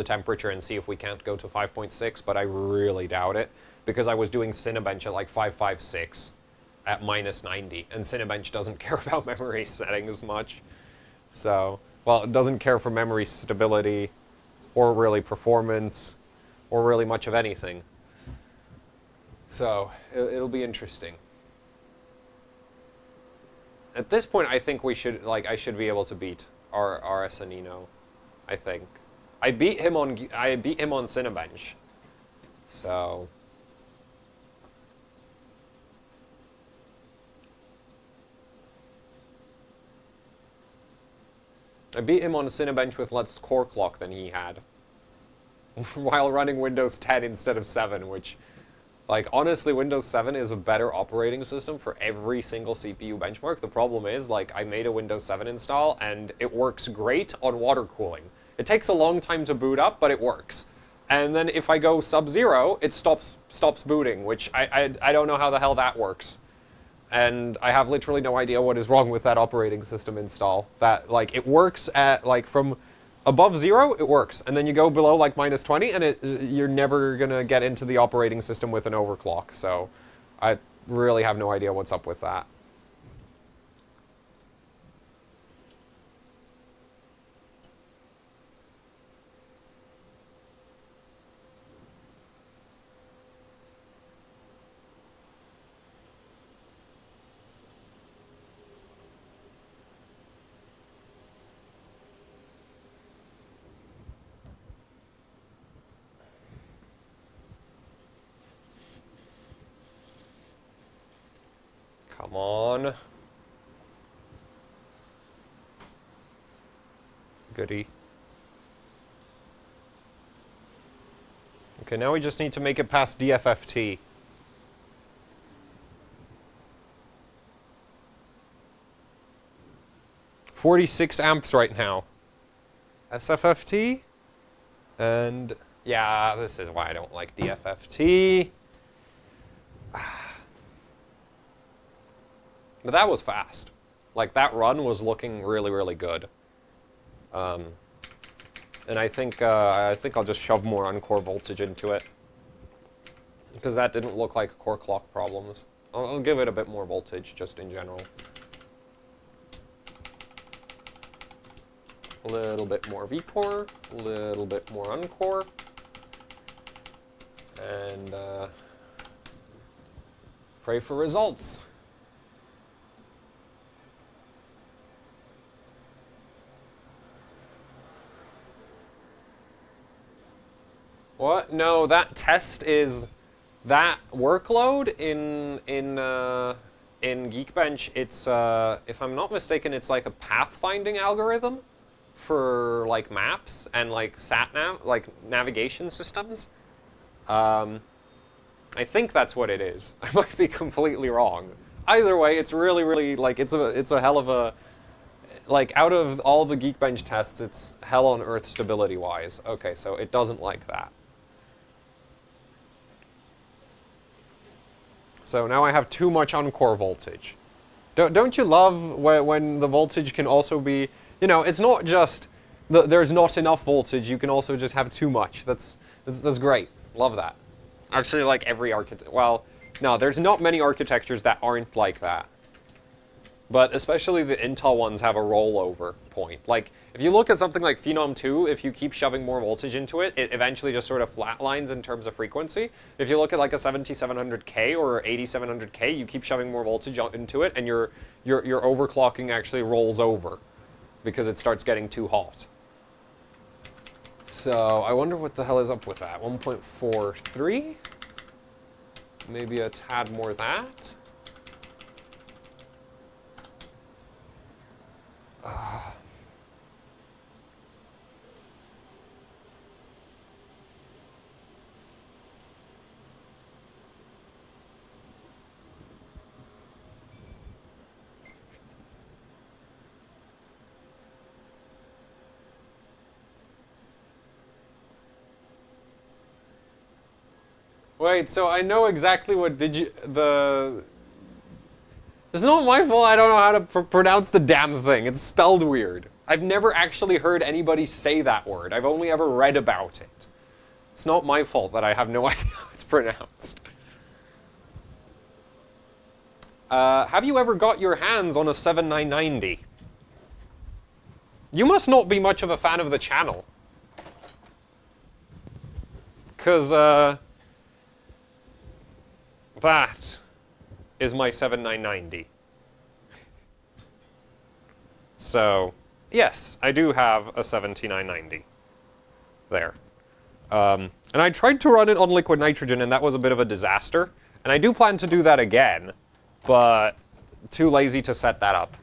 A: temperature and see if we can't go to 5.6, but I really doubt it, because I was doing Cinebench at like 556 at minus 90, and Cinebench doesn't care about memory settings much. So, well, it doesn't care for memory stability, or really performance, or really much of anything. So, it'll be interesting. At this point, I think we should, like, I should be able to beat RS Anino. I think. I beat him on Cinebench. So I beat him on Cinebench with less core clock than he had. While running Windows 10 instead of 7, which, like, honestly, Windows 7 is a better operating system for every single CPU benchmark. The problem is, like, I made a Windows 7 install, and it works great on water cooling. It takes a long time to boot up, but it works. And then if I go sub-zero, it stops booting, which I don't know how the hell that works. And I have literally no idea what is wrong with that operating system install. That, like, it works at, like, from above 0, it works. And then you go below, like, minus 20, and you're never gonna get into the operating system with an overclock. So I really have no idea what's up with that. Come on. Goody. Okay, now we just need to make it past DFFT. $46 amps right now. SFFT? And yeah, this is why I don't like DFFT. But that was fast. Like, that run was looking really, really good. And I think I'll just shove more on-core voltage into it, because that didn't look like core clock problems. I'll give it a bit more voltage, just in general. A little bit more V-core, a little bit more on-core, and Pray for results. What? No, that test is that workload in Geekbench. It's if I'm not mistaken, it's like a pathfinding algorithm for like maps and like sat nav, like navigation systems. I think that's what it is. I might be completely wrong. Either way, it's really like it's a hell of a, like, out of all the Geekbench tests, it's hell on earth stability wise. Okay, so it doesn't like that. So now I have too much on core voltage. Don't you love when the voltage can also be, you know, it's not just there's not enough voltage, you can also just have too much. That's great. Love that. Actually, like every architect, well, no, there's not many architectures that aren't like that. But especially the Intel ones have a rollover point. Like, if you look at something like Phenom 2, if you keep shoving more voltage into it, it eventually just sort of flatlines in terms of frequency. If you look at like a 7700K or 8700K, you keep shoving more voltage into it, and your overclocking actually rolls over because it starts getting too hot. So, I wonder what the hell is up with that. 1.43? Maybe a tad more that? Wait, so I know exactly what It's not my fault I don't know how to pronounce the damn thing. It's spelled weird. I've never actually heard anybody say that word. I've only ever read about it. It's not my fault that I have no idea how it's pronounced. Have you ever got your hands on a 7990? You must not be much of a fan of the channel. 'Cause, that is my 7990. So, yes, I do have a 7990 there. And I tried to run it on liquid nitrogen, and that was a bit of a disaster. And I do plan to do that again, but too lazy to set that up.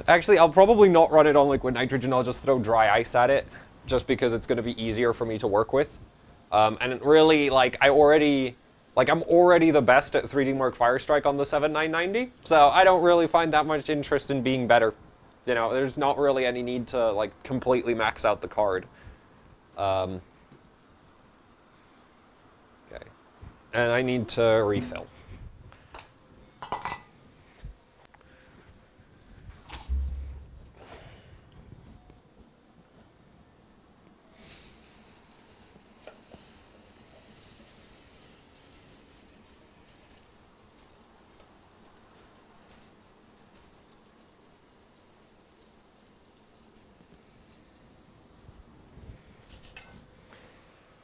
A: Actually, I'll probably not run it on liquid nitrogen. I'll just throw dry ice at it, just because it's going to be easier for me to work with. And it really, like, I'm already the best at 3D Mark Firestrike on the 7990, so I don't really find that much interest in being better. You know, there's not really any need to, like, completely max out the card. Okay. And I need to refill.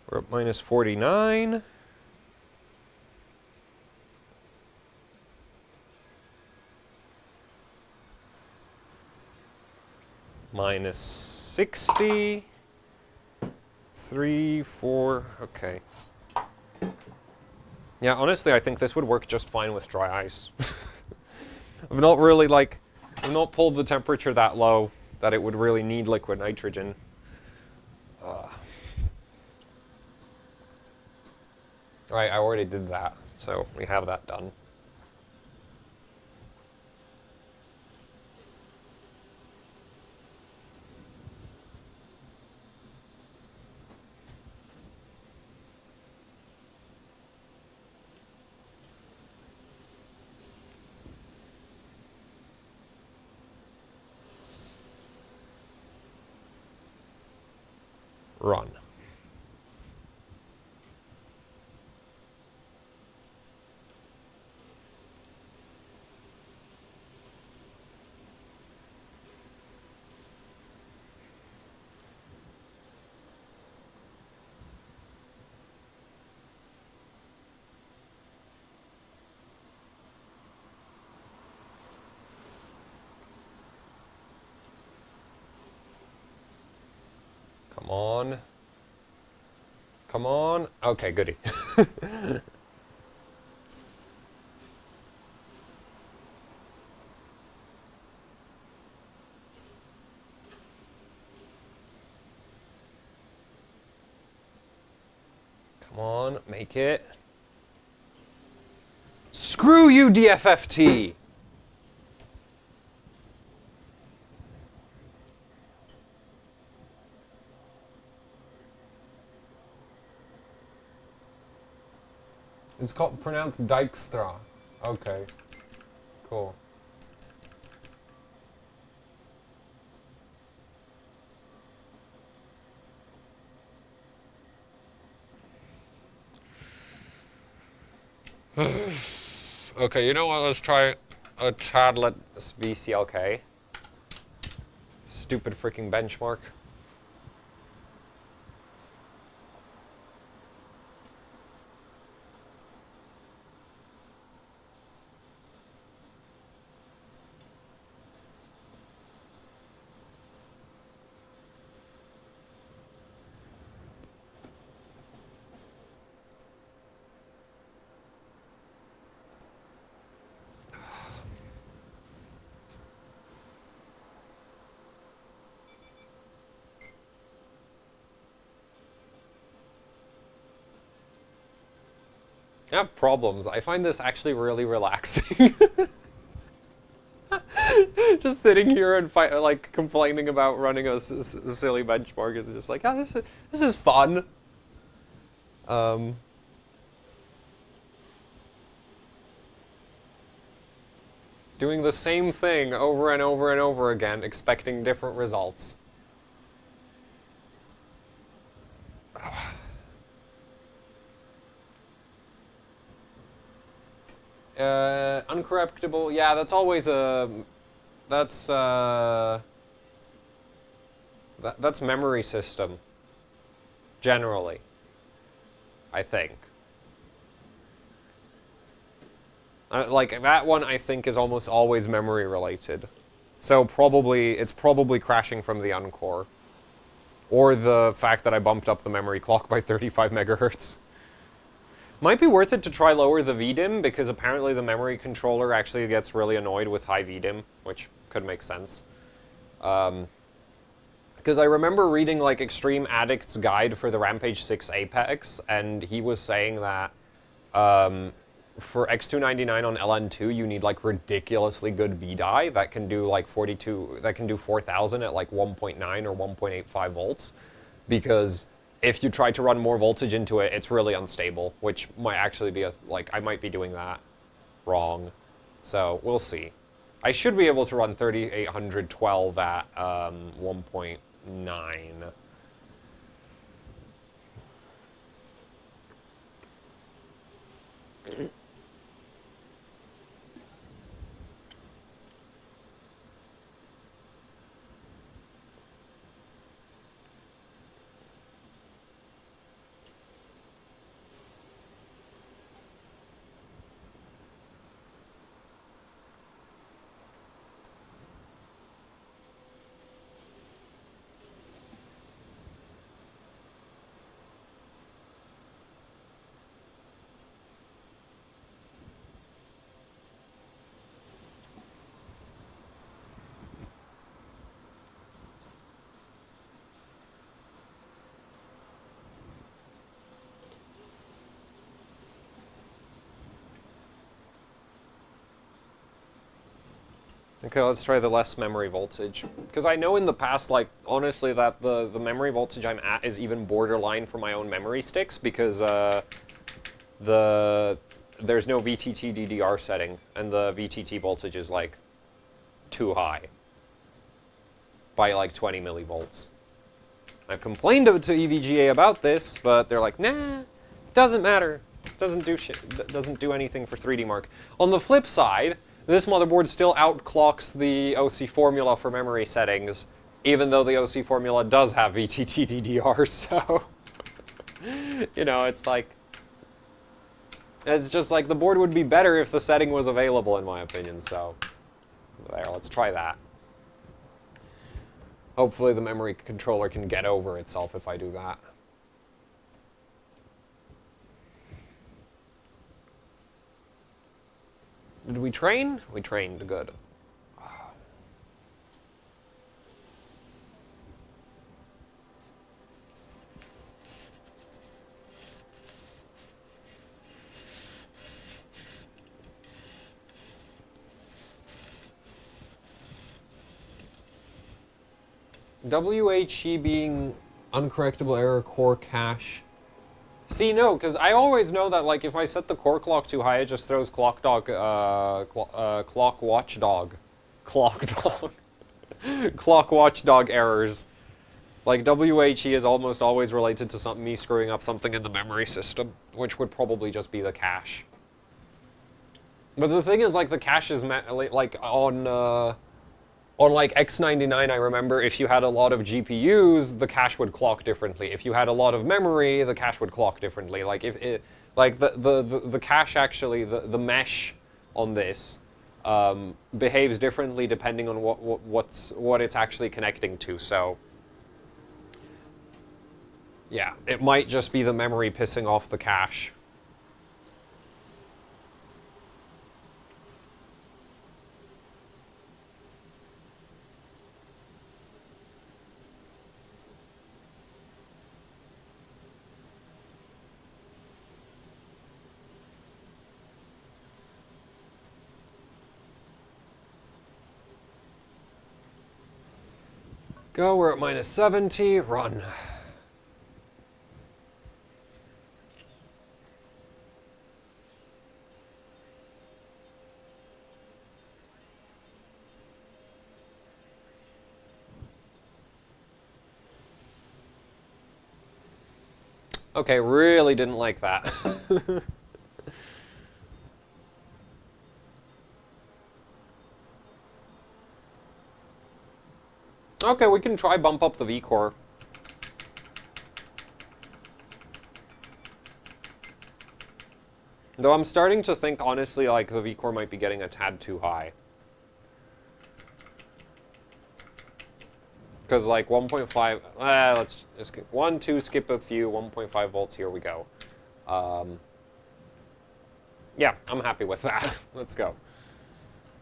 A: We're at minus 49. Minus 60. 3, 4, okay. Yeah, honestly, I think this would work just fine with dry ice. I've not really, like, I've not pulled the temperature that low that it would really need liquid nitrogen. Right, I already did that, so we have that done. Run. on. Come on. Okay, goody. Come on, make it. Screw you, DFFT! It's called pronounced Dijkstra. Okay. Cool. Okay, you know what? Let's try a Chadlet VCLK. Stupid freaking benchmark. I have problems. I find this actually really relaxing. Just sitting here and like complaining about running a silly benchmark is just like, oh, this is fun. Doing the same thing over and over and over again, expecting different results. Uncorruptible, yeah, that's always a... That's memory system. Generally. I think. Like, that one, I think, is almost always memory related. So it's probably crashing from the uncore. Or the fact that I bumped up the memory clock by 35 megahertz. Might be worth it to try lower the VDIM, because apparently the memory controller actually gets really annoyed with high VDIM, which could make sense. Because I remember reading, like, Extreme Addict's guide for the Rampage 6 Apex, and he was saying that for X299 on LN2, you need, like, ridiculously good VDI that can do, like, 4,000 at, like, 1.9 or 1.85 volts, because if you try to run more voltage into it, it's really unstable, which might actually be I might be doing that wrong. So, we'll see. I should be able to run 3812 at 1.9. Okay, let's try the less memory voltage. Because I know in the past, like, honestly, that the memory voltage I'm at is even borderline for my own memory sticks, because there's no VTT DDR setting, and the VTT voltage is, like, too high. By, like, 20 millivolts. I've complained to EVGA about this, but they're like, nah, doesn't matter. Doesn't do shit. Doesn't do anything for 3D Mark. On the flip side, this motherboard still outclocks the OC formula for memory settings, even though the OC formula does have VTT DDR, so... you know, it's like... It's just like, the board would be better if the setting was available, in my opinion, so... There, let's try that. Hopefully the memory controller can get over itself if I do that. Did we train? We trained, good. WHE being uncorrectable error core cache. See, no, because I always know that, like, if I set the core clock too high, it just throws clock watchdog errors. Like, WHE is almost always related to me screwing up something in the memory system, which would probably just be the cache. But the thing is, like, the cache is, like, on like X99, I remember if you had a lot of GPUs, the cache would clock differently. If you had a lot of memory, the cache would clock differently. Like if it, like the cache actually, the mesh on this behaves differently depending on what it's actually connecting to. So yeah, it might just be the memory pissing off the cache. Go, we're at -70, run. Okay, really didn't like that. Okay, we can try bump up the V-core. Though I'm starting to think, honestly, like, the V-core might be getting a tad too high. Because, like, 1.5... let's just... 1, 2, skip a few, 1.5 volts, here we go. Yeah, I'm happy with that. Let's go.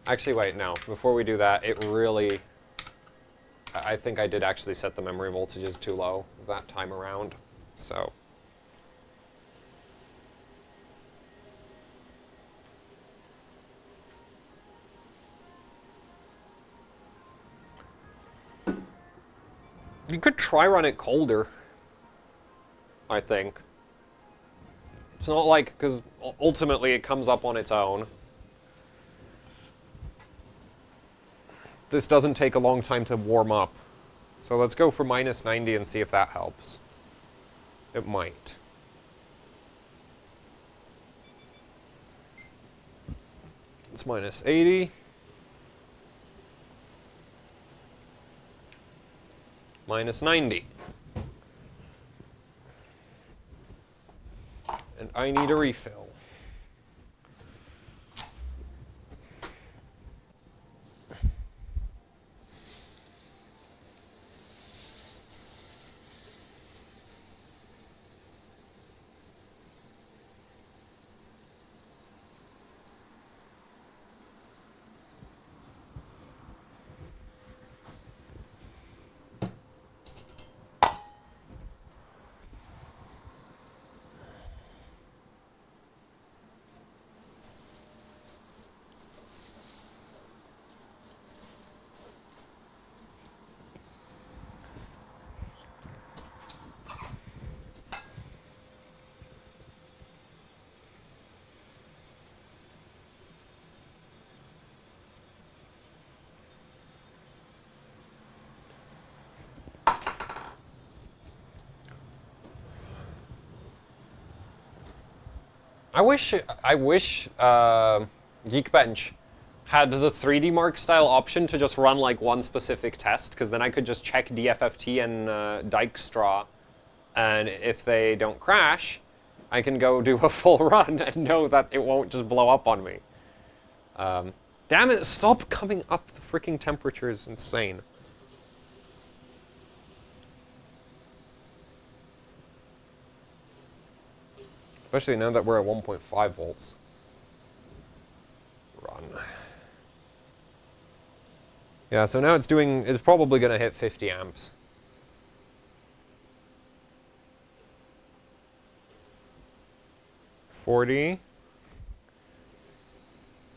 A: Actually, wait, no. Before we do that, it really... I think I did actually set the memory voltages too low that time around, so... You could try run it colder, I think. It's not like, because ultimately it comes up on its own. This doesn't take a long time to warm up. So let's go for -90 and see if that helps. It might. It's -80. -90. And I need a refill. I wish Geekbench had the 3D Mark style option to just run like one specific test, because then I could just check DFFT and Dijkstra, and if they don't crash, I can go do a full run and know that it won't just blow up on me. Damn it, stop coming up, the freaking temperature is insane. Especially now that we're at 1.5 volts. Run. Yeah, so now it's probably going to hit 50 amps. It's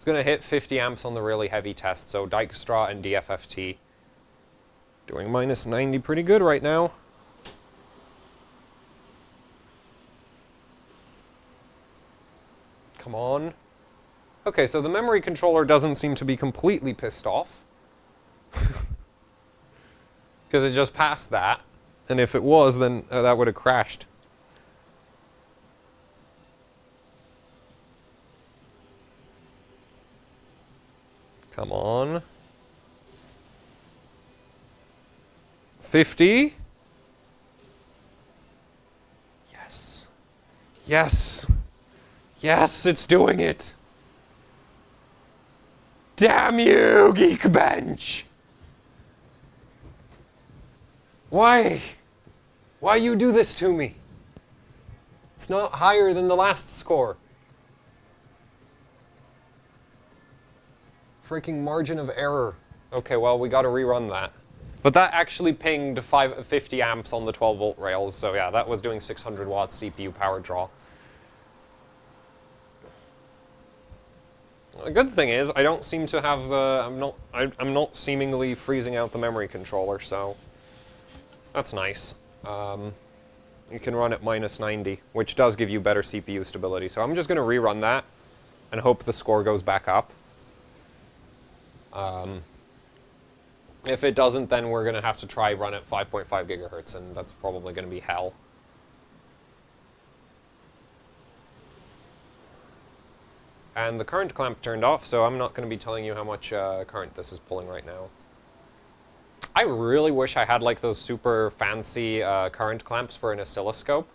A: going to hit 50 amps on the really heavy test, so Dijkstra and DFFT. Doing minus 90 pretty good right now. Come on. Okay, so the memory controller doesn't seem to be completely pissed off. Because it just passed that. And if it was, then that would have crashed. Come on. 50? Yes. Yes. Yes, it's doing it. Damn you, Geekbench! Why? Why you do this to me? It's not higher than the last score. Freaking margin of error. Okay, well, we gotta rerun that. But that actually pinged 50 amps on the 12 volt rails, so yeah, that was doing 600 watts CPU power draw. The good thing is, I don't seem to have the, I'm not seemingly freezing out the memory controller, so that's nice. You can run at minus 90, which does give you better CPU stability. So I'm just going to rerun that and hope the score goes back up. If it doesn't, then we're going to have to try run at 5.5 gigahertz, and that's probably going to be hell. And the current clamp turned off, so I'm not going to be telling you how much current this is pulling right now. I really wish I had like those super fancy current clamps for an oscilloscope.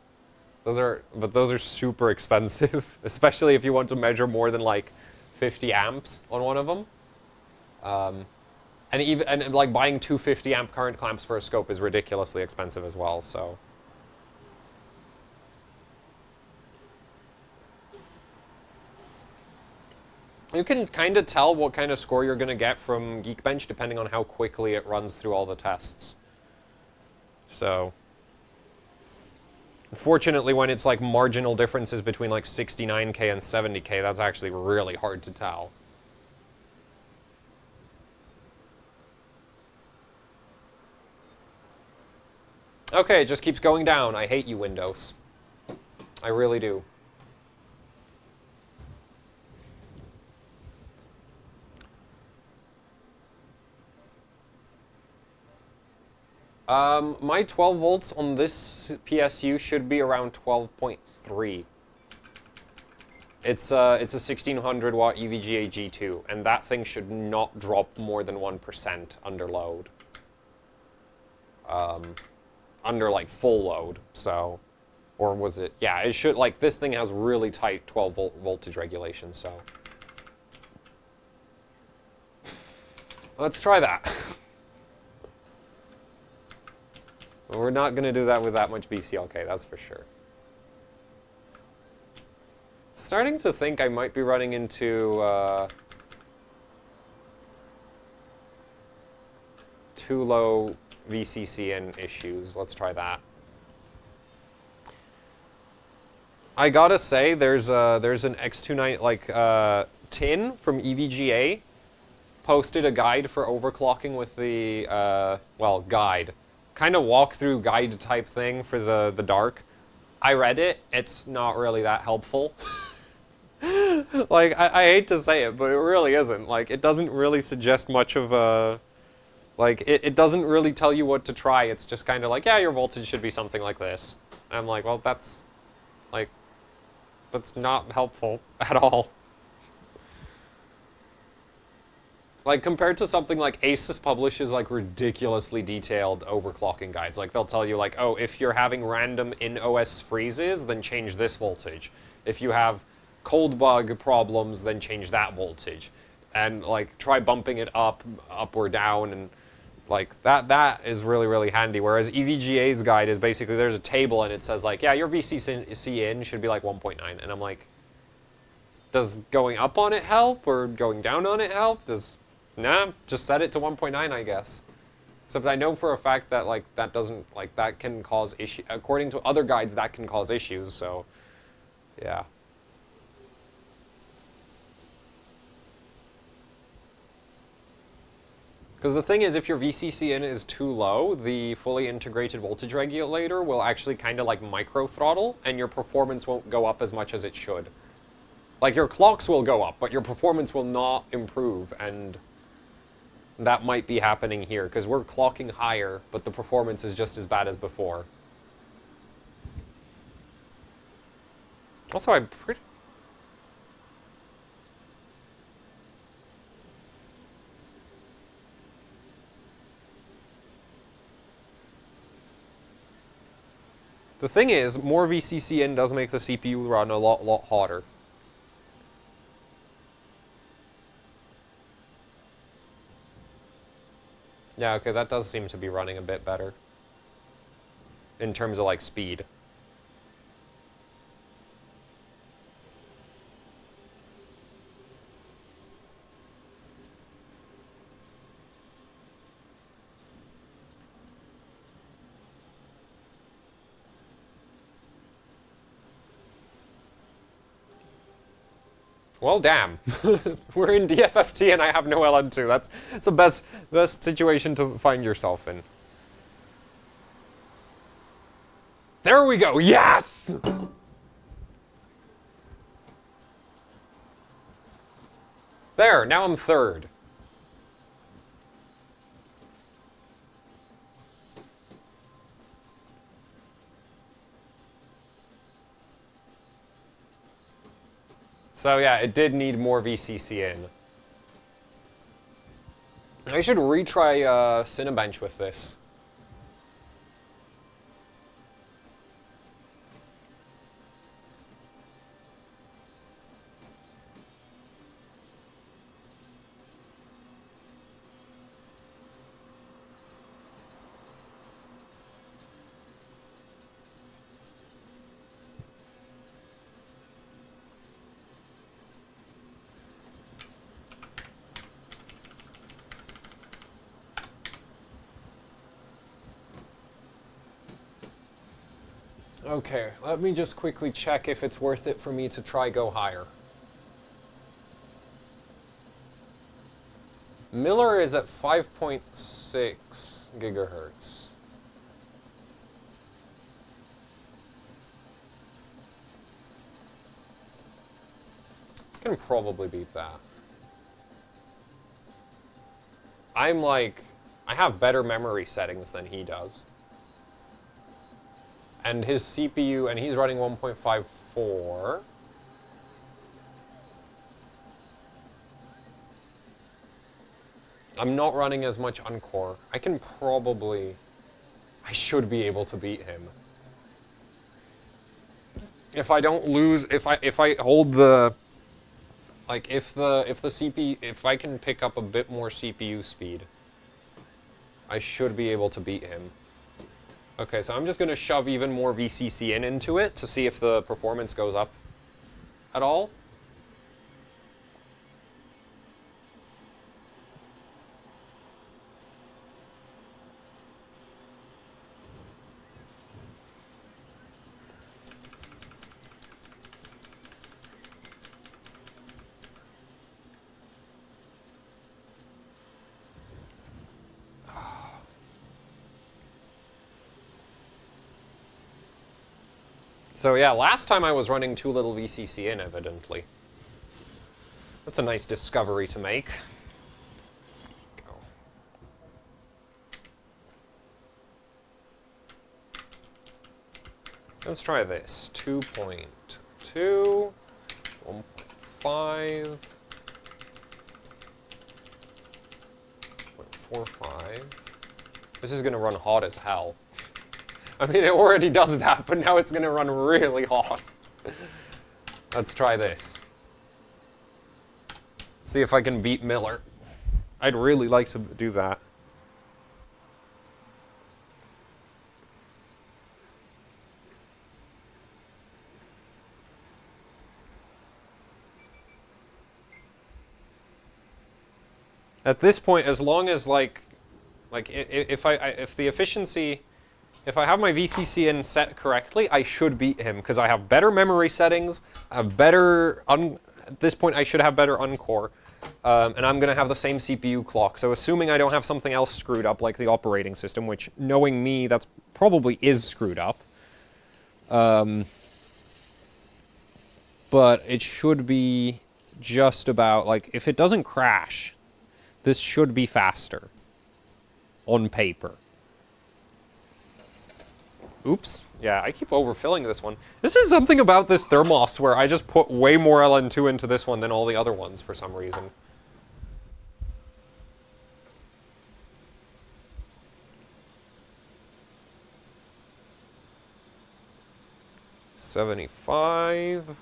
A: Those are super expensive, especially if you want to measure more than like 50 amps on one of them. And like buying 250 amp current clamps for a scope is ridiculously expensive as well, so. You can kind of tell what kind of score you're going to get from Geekbench depending on how quickly it runs through all the tests. So, unfortunately, when it's like marginal differences between like 69K and 70K, that's actually really hard to tell. Okay, it just keeps going down. I hate you, Windows. I really do. My 12 volts on this PSU should be around 12.3. It's a 1600 watt EVGA G2, and that thing should not drop more than 1% under load. Under like full load, so, or was it, yeah, it should, like, this thing has really tight 12 volt voltage regulation, so. Let's try that. We're not going to do that with that much BCLK, that's for sure. Starting to think I might be running into too low VCCN issues. Let's try that. I gotta say, there's an X29 like tin from EVGA posted a guide for overclocking with the well, guide. Kind of walkthrough guide type thing for the dark. I read it. It's not really that helpful. Like, I hate to say it, but it really isn't. Like, it doesn't really suggest much of a... Like, it doesn't really tell you what to try. It's just kind of like, yeah, your voltage should be something like this. And I'm like, well, that's... Like, that's not helpful at all. Like, compared to something like ASUS publishes, like, ridiculously detailed overclocking guides. Like, they'll tell you, like, oh, if you're having random in-OS freezes, then change this voltage. If you have cold bug problems, then change that voltage. And, like, try bumping it up or down, and Like, that is really, really handy. Whereas EVGA's guide is basically, there's a table and it says, like, yeah, your VCC in should be, like, 1.9. And I'm like, does going up on it help or going down on it help? Nah, just set it to 1.9, I guess. Except I know for a fact that, like, that doesn't, like, that can cause issue. According to other guides, that can cause issues, so, yeah. Because the thing is, if your VCC in is too low, the fully integrated voltage regulator will actually kind of like micro throttle, and your performance won't go up as much as it should. Like, your clocks will go up, but your performance will not improve, and that might be happening here, because we're clocking higher, but the performance is just as bad as before. Also, I'm pretty... The thing is, more VCC in does make the CPU run a lot hotter. Yeah, okay, that does seem to be running a bit better. In terms of, like, speed. Well, damn. We're in DFFT and I have no LN2. That's the best situation to find yourself in. There we go. Yes! There, now I'm third. So yeah, it did need more VCC in. I should retry Cinebench with this. Okay, let me just quickly check if it's worth it for me to try go higher. Miller is at 5.6 gigahertz. Can probably beat that. I'm like, I have better memory settings than he does. And his CPU, and he's running 1.54. I'm not running as much Encore. I should be able to beat him. If I don't lose, if I hold the, like, if I can pick up a bit more CPU speed, I should be able to beat him. Okay, so I'm just going to shove even more VCC into it to see if the performance goes up at all. So yeah, last time I was running too little VCC in, evidently. That's a nice discovery to make. Go. Let's try this. 2.2, 1.5, 0.45. This is gonna run hot as hell. I mean, it already does that, but now it's gonna run really hot. Let's try this. See if I can beat Miller. I'd really like to do that. At this point, as long as like if the efficiency, if I have my VCC in set correctly, I should beat him because I have better memory settings. I have better at this point I should have better uncore, and I'm gonna have the same CPU clock. So assuming I don't have something else screwed up like the operating system, which knowing me, that's probably is screwed up. But it should be just about like if it doesn't crash, this should be faster. On paper. Oops. Yeah, I keep overfilling this one. This is something about this thermos where I just put way more LN2 into this one than all the other ones for some reason. $75.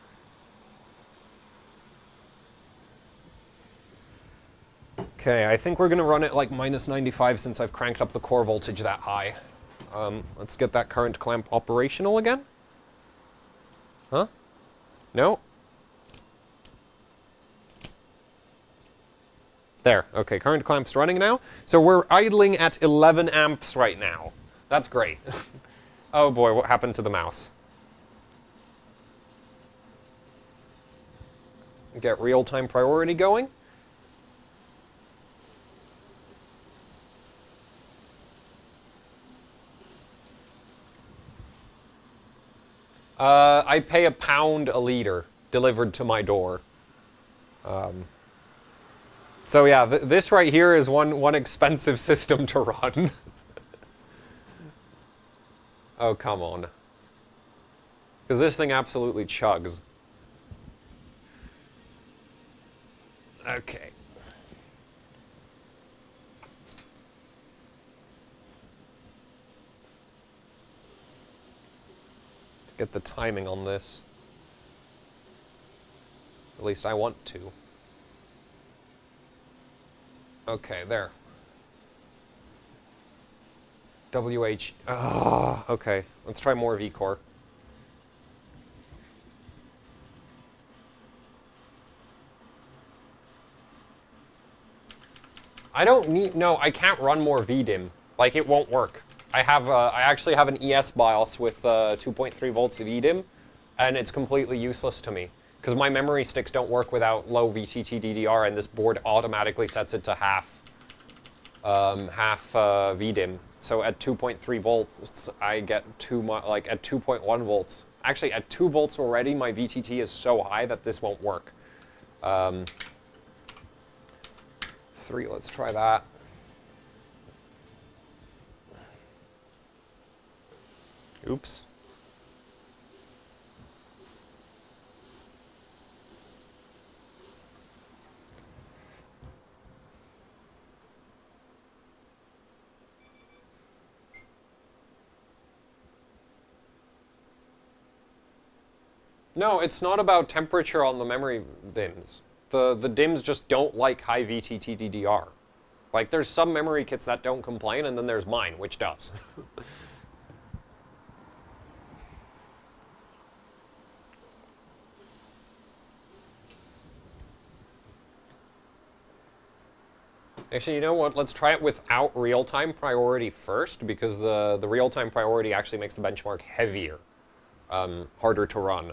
A: Okay, I think we're going to run it like -95 since I've cranked up the core voltage that high. Let's get that current clamp operational again. Huh? No? There. Okay, current clamp's running now. So we're idling at 11 amps right now. That's great. Oh boy, what happened to the mouse? Get real-time priority going. I pay £1 a liter delivered to my door. So yeah, this right here is one expensive system to run. Oh, come on. Because this thing absolutely chugs. Okay. Get the timing on this. At least I want to. Okay, there. WH. Ah, okay. Let's try more V-core. I don't need. No, I can't run more VDIM. Like, it won't work. I actually have an ES BIOS with 2.3 volts of VDIM, and it's completely useless to me because my memory sticks don't work without low VTT DDR, and this board automatically sets it to half VDIM. So at 2.3 volts, I get too much. Like at 2.1 volts, actually at 2 volts already, my VTT is so high that this won't work. 3. Let's try that. Oops. No, it's not about temperature on the memory DIMMs. The DIMMs just don't like high VTT DDR. Like, there's some memory kits that don't complain, and then there's mine, which does. Actually, you know what? Let's try it without real-time priority first, because the real-time priority actually makes the benchmark heavier, harder to run.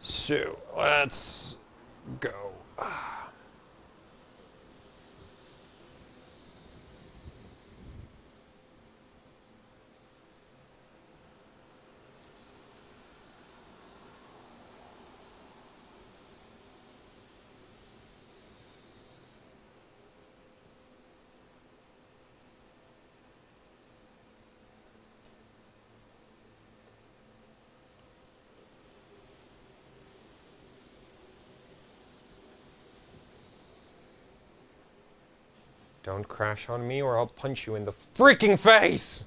A: So, let's go. Don't crash on me or I'll punch you in the freaking face!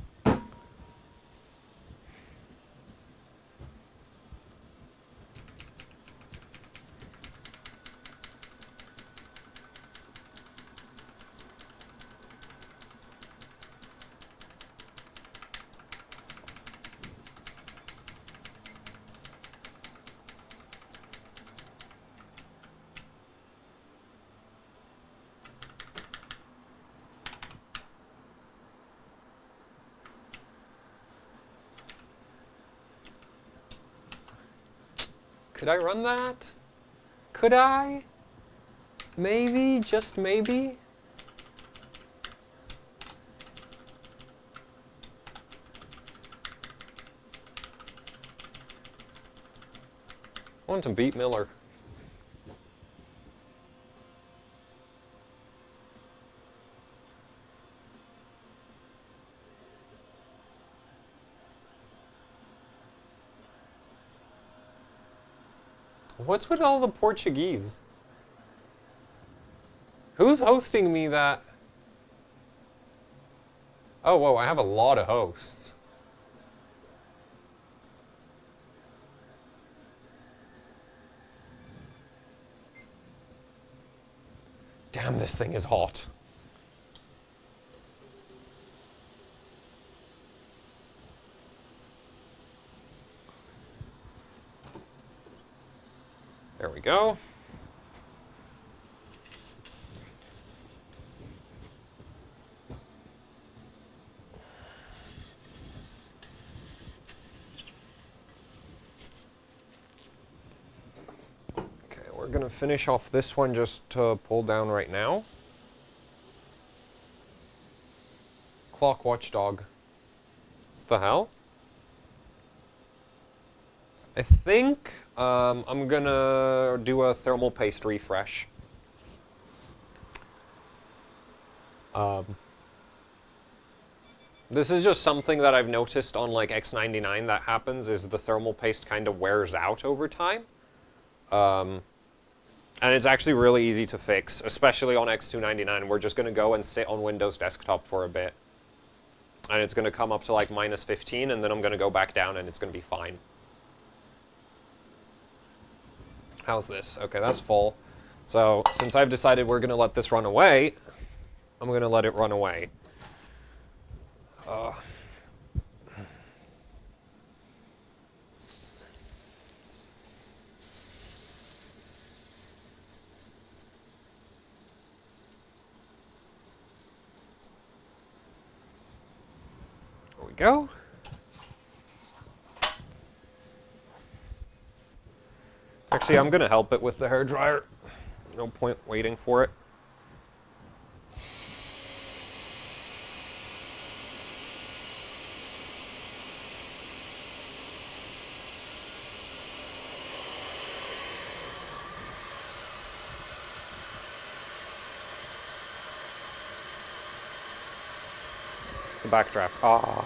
A: Could I run that? Could I? Maybe, just maybe? I want to beat Miller. What's with all the Portuguese? Who's hosting me that? Oh, whoa, I have a lot of hosts. Damn, this thing is hot. There we go. Okay, we're gonna finish off this one just to pull down right now. Clock watchdog. The hell? I think I'm gonna do a thermal paste refresh. This is just something that I've noticed on like X99 that happens, is the thermal paste kind of wears out over time. And it's actually really easy to fix, especially on X299. We're just gonna go and sit on Windows desktop for a bit. And it's gonna come up to like -15, and then I'm gonna go back down and it's gonna be fine. How's this? Okay, that's full. So, since I've decided we're going to let this run away, I'm going to let it run away. There we go. Actually, I'm going to help it with the hairdryer. No point waiting for it. It's a backdraft. Ah.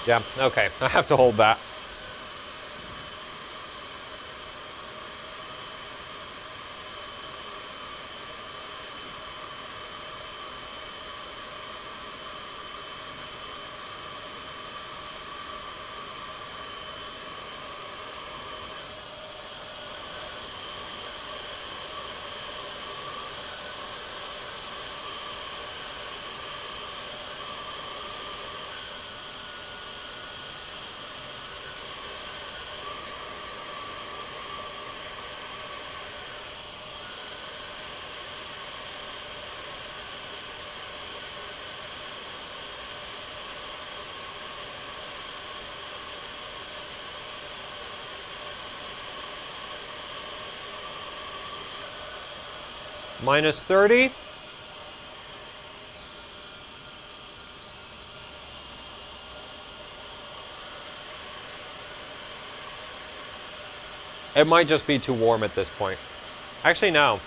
A: Yeah, okay, I have to hold that. -30. It might just be too warm at this point. Actually, no.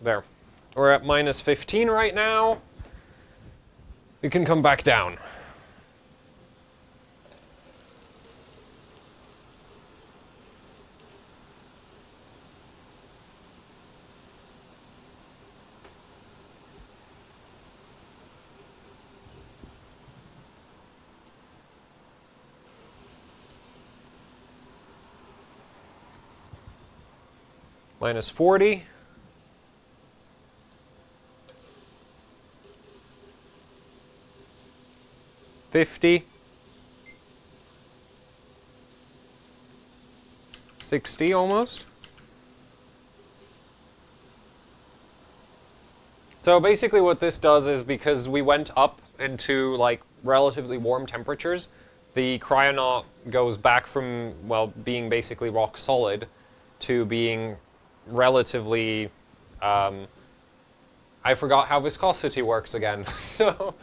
A: There. We're at minus 15 right now. We can come back down. Minus 40. 50, 60 almost. So basically what this does is, because we went up into like relatively warm temperatures, the cryonaut goes back from, well, being basically rock solid to being relatively, I forgot how viscosity works again. So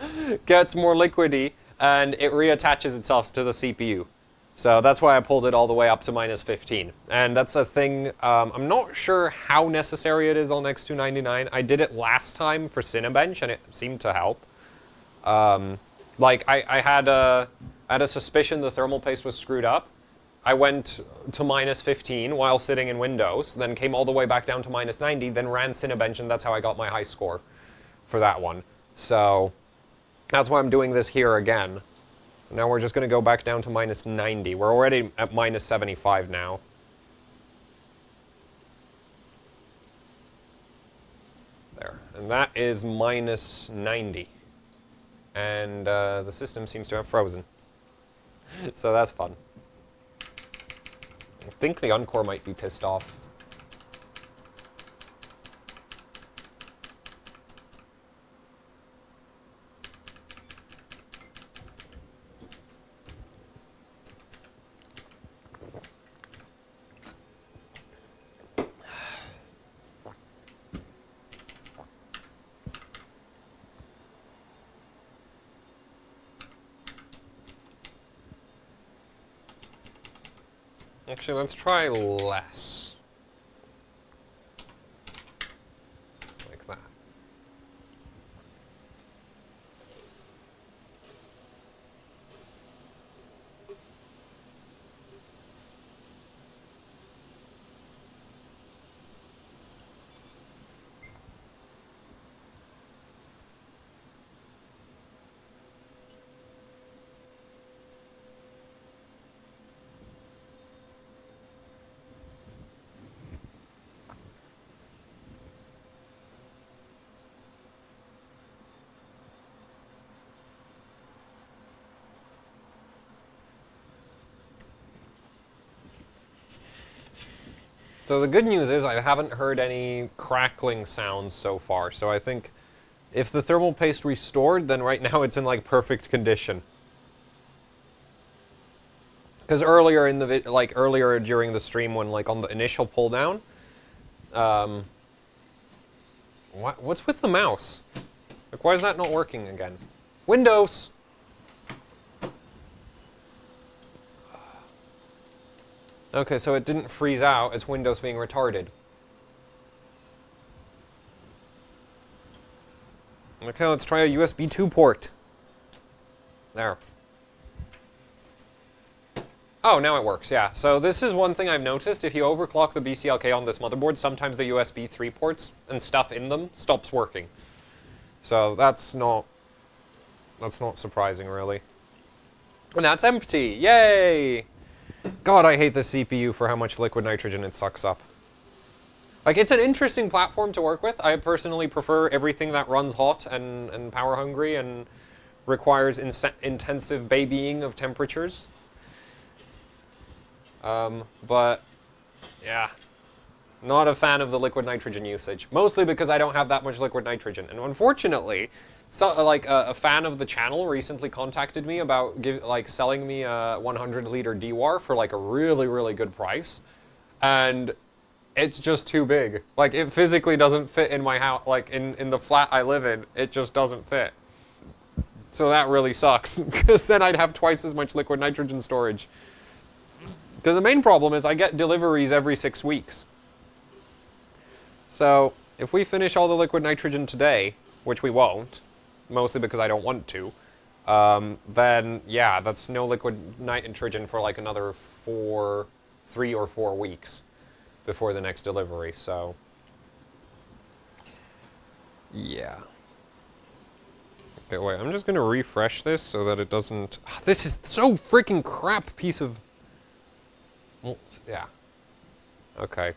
A: gets more liquidy, and it reattaches itself to the CPU. So that's why I pulled it all the way up to minus 15. And that's a thing, I'm not sure how necessary it is on X299. I did it last time for Cinebench, and it seemed to help. Like, I had a suspicion the thermal paste was screwed up. I went to minus 15 while sitting in Windows, then came all the way back down to minus 90, then ran Cinebench, and that's how I got my high score for that one. So that's why I'm doing this here again. Now we're just going to go back down to minus 90. We're already at minus 75 now. There. And that is minus 90. And the system seems to have frozen. So that's fun. I think the Encore might be pissed off. Actually, let's try less. Like that. So the good news is I haven't heard any crackling sounds so far, so I think if the thermal paste restored, then right now it's in like perfect condition. Because earlier in the earlier during the stream, when like on the initial pull down, what's with the mouse? Like, why is that not working again? Windows. Okay, so it didn't freeze out, it's Windows being retarded. Okay, let's try a USB 2 port. There. Oh, now it works, yeah. So this is one thing I've noticed. If you overclock the BCLK on this motherboard, sometimes the USB 3 ports and stuff in them stops working. So that's not That's not surprising, really. And that's empty! Yay! God, I hate the CPU for how much liquid nitrogen it sucks up. Like, it's an interesting platform to work with. I personally prefer everything that runs hot and power hungry and requires intensive babying of temperatures. But, yeah. Not a fan of the liquid nitrogen usage. Mostly because I don't have that much liquid nitrogen. And unfortunately, a fan of the channel recently contacted me about selling me a 100-liter DWAR for like a really, really good price. And it's just too big. Like, it physically doesn't fit in my house. Like, in the flat I live in, it just doesn't fit. So that really sucks, because then I'd have twice as much liquid nitrogen storage. Because the main problem is I get deliveries every 6 weeks. So, if we finish all the liquid nitrogen today, which we won't, mostly because I don't want to, then, yeah, that's no liquid nitrogen for like another 3 or 4 weeks before the next delivery, so... yeah. Okay, wait, I'm just gonna refresh this so that it doesn't... This is so freaking crap piece of... Well, yeah. Okay.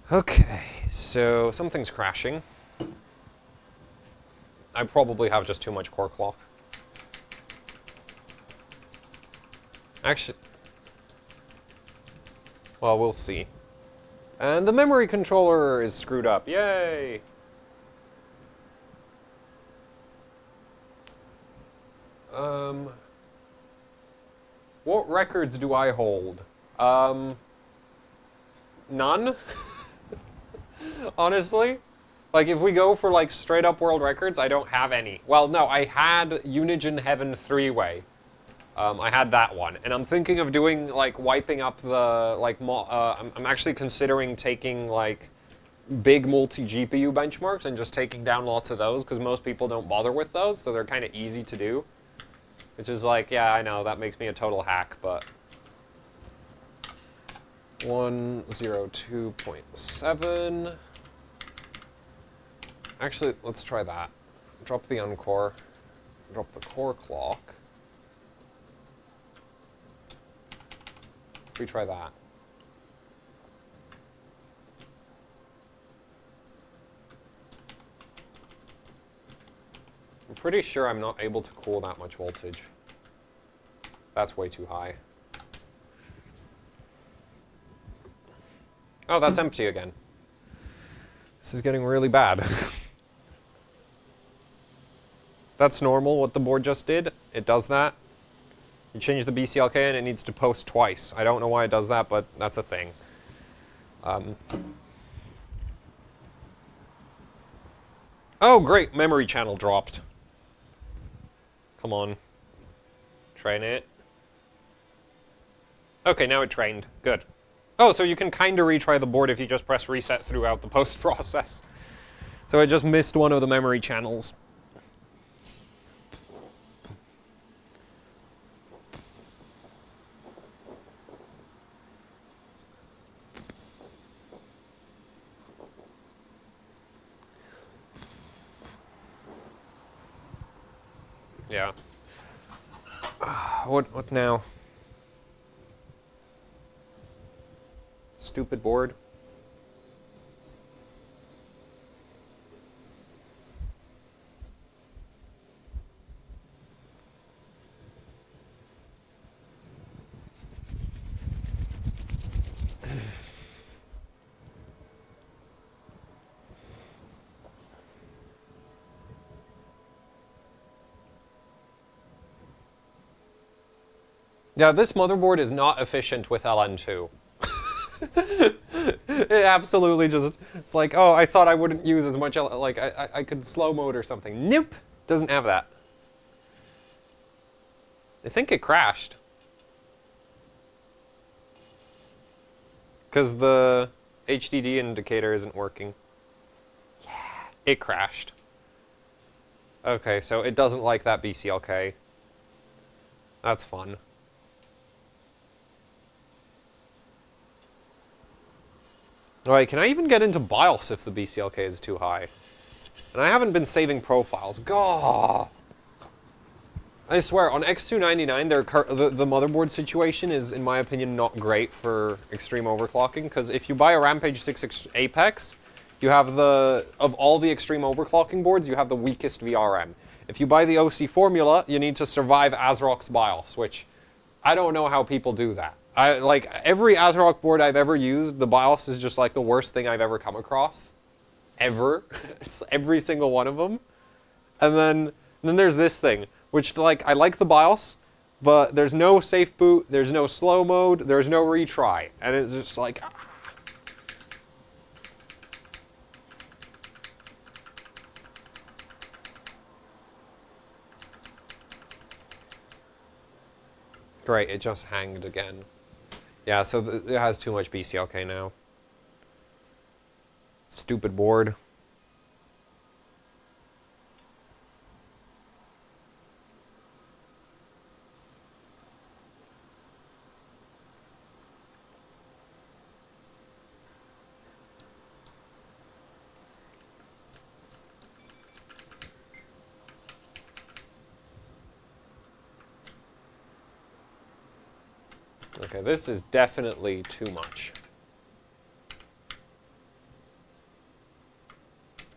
A: Okay, so something's crashing. I probably have just too much core clock. Actually, well, we'll see. And the memory controller is screwed up. Yay! What records do I hold? None? Honestly? Like, if we go for, like, straight-up world records, I don't have any. Well, no, I had Unigine Heaven 3-way. I had that one. And I'm thinking of doing, like, wiping up the, like, I'm actually considering taking, like, big multi-GPU benchmarks and just taking down lots of those, because most people don't bother with those, so they're kind of easy to do. Which is like, yeah, I know, that makes me a total hack, but... 102.7... Actually, let's try that. Drop the uncore. Drop the core clock. Retry that. I'm pretty sure I'm not able to cool that much voltage. That's way too high. Oh, that's empty again. This is getting really bad. That's normal, what the board just did. It does that. You change the BCLK and it needs to post twice. I don't know why it does that, but that's a thing. Oh, great! Memory channel dropped. Come on. Train it. Okay, now it trained. Good. Oh, so you can kind of retry the board if you just press reset throughout the post process. So it just missed one of the memory channels. Yeah. What now? Stupid board. Yeah, this motherboard is not efficient with LN2. It absolutely just, it's like, oh, I thought I wouldn't use as much, like, I could slow mode or something. Nope, doesn't have that. I think it crashed. Because the HDD indicator isn't working. Yeah, it crashed. Okay, so it doesn't like that BCLK. That's fun. Alright, can I even get into BIOS if the BCLK is too high? And I haven't been saving profiles. Gah! I swear, on X299, the motherboard situation is, in my opinion, not great for extreme overclocking, because if you buy a Rampage 6 Apex, you have of all the extreme overclocking boards, you have the weakest VRM. If you buy the OC formula, you need to survive ASRock's BIOS, which I don't know how people do that. Like, every ASRock board I've ever used, the BIOS is just like the worst thing I've ever come across. Ever. It's every single one of them. And then there's this thing, which, like, I like the BIOS, but there's no safe boot, there's no slow mode, there's no retry. And it's just like... Great, it just hanged again. Yeah, so it has too much BCLK now. Stupid board. Okay, this is definitely too much.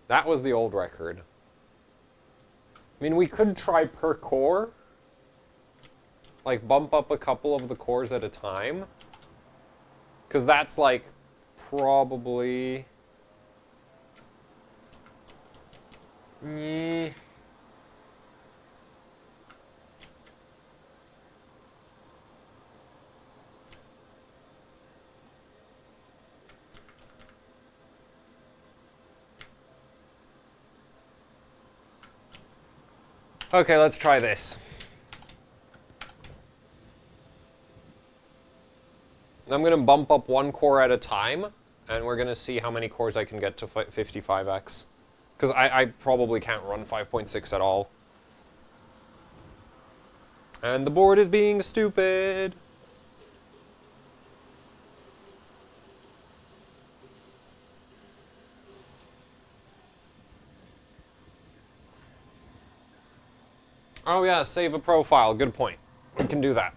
A: That was the old record. I mean, we could try per core. Like, bump up a couple of the cores at a time. Because that's, like, probably... Okay, let's try this. I'm going to bump up one core at a time, and we're going to see how many cores I can get to 55x. Because I probably can't run 5.6 at all. And the board is being stupid. Oh yeah, save a profile. Good point. We can do that.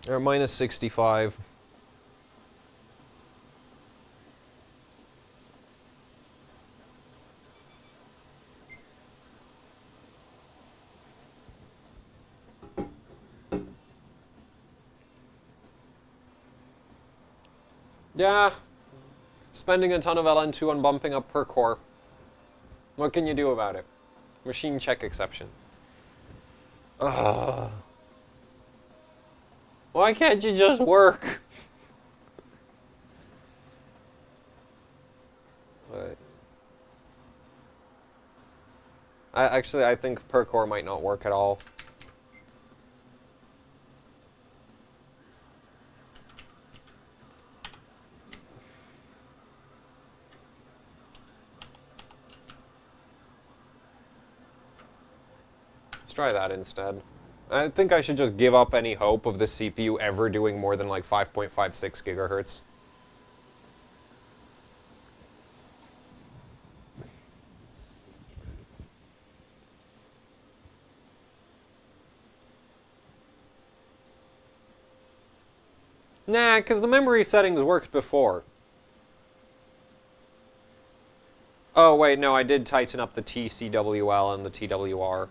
A: Or minus 65. Yeah, spending a ton of LN2 on bumping up per core. What can you do about it? Machine check exception. Ugh. Why can't you just work? Wait. I think per core might not work at all. Let's try that instead. I think I should just give up any hope of this CPU ever doing more than like 5.56 gigahertz. Nah, because the memory settings worked before. Oh, wait, no, I did tighten up the TCWL and the TWR.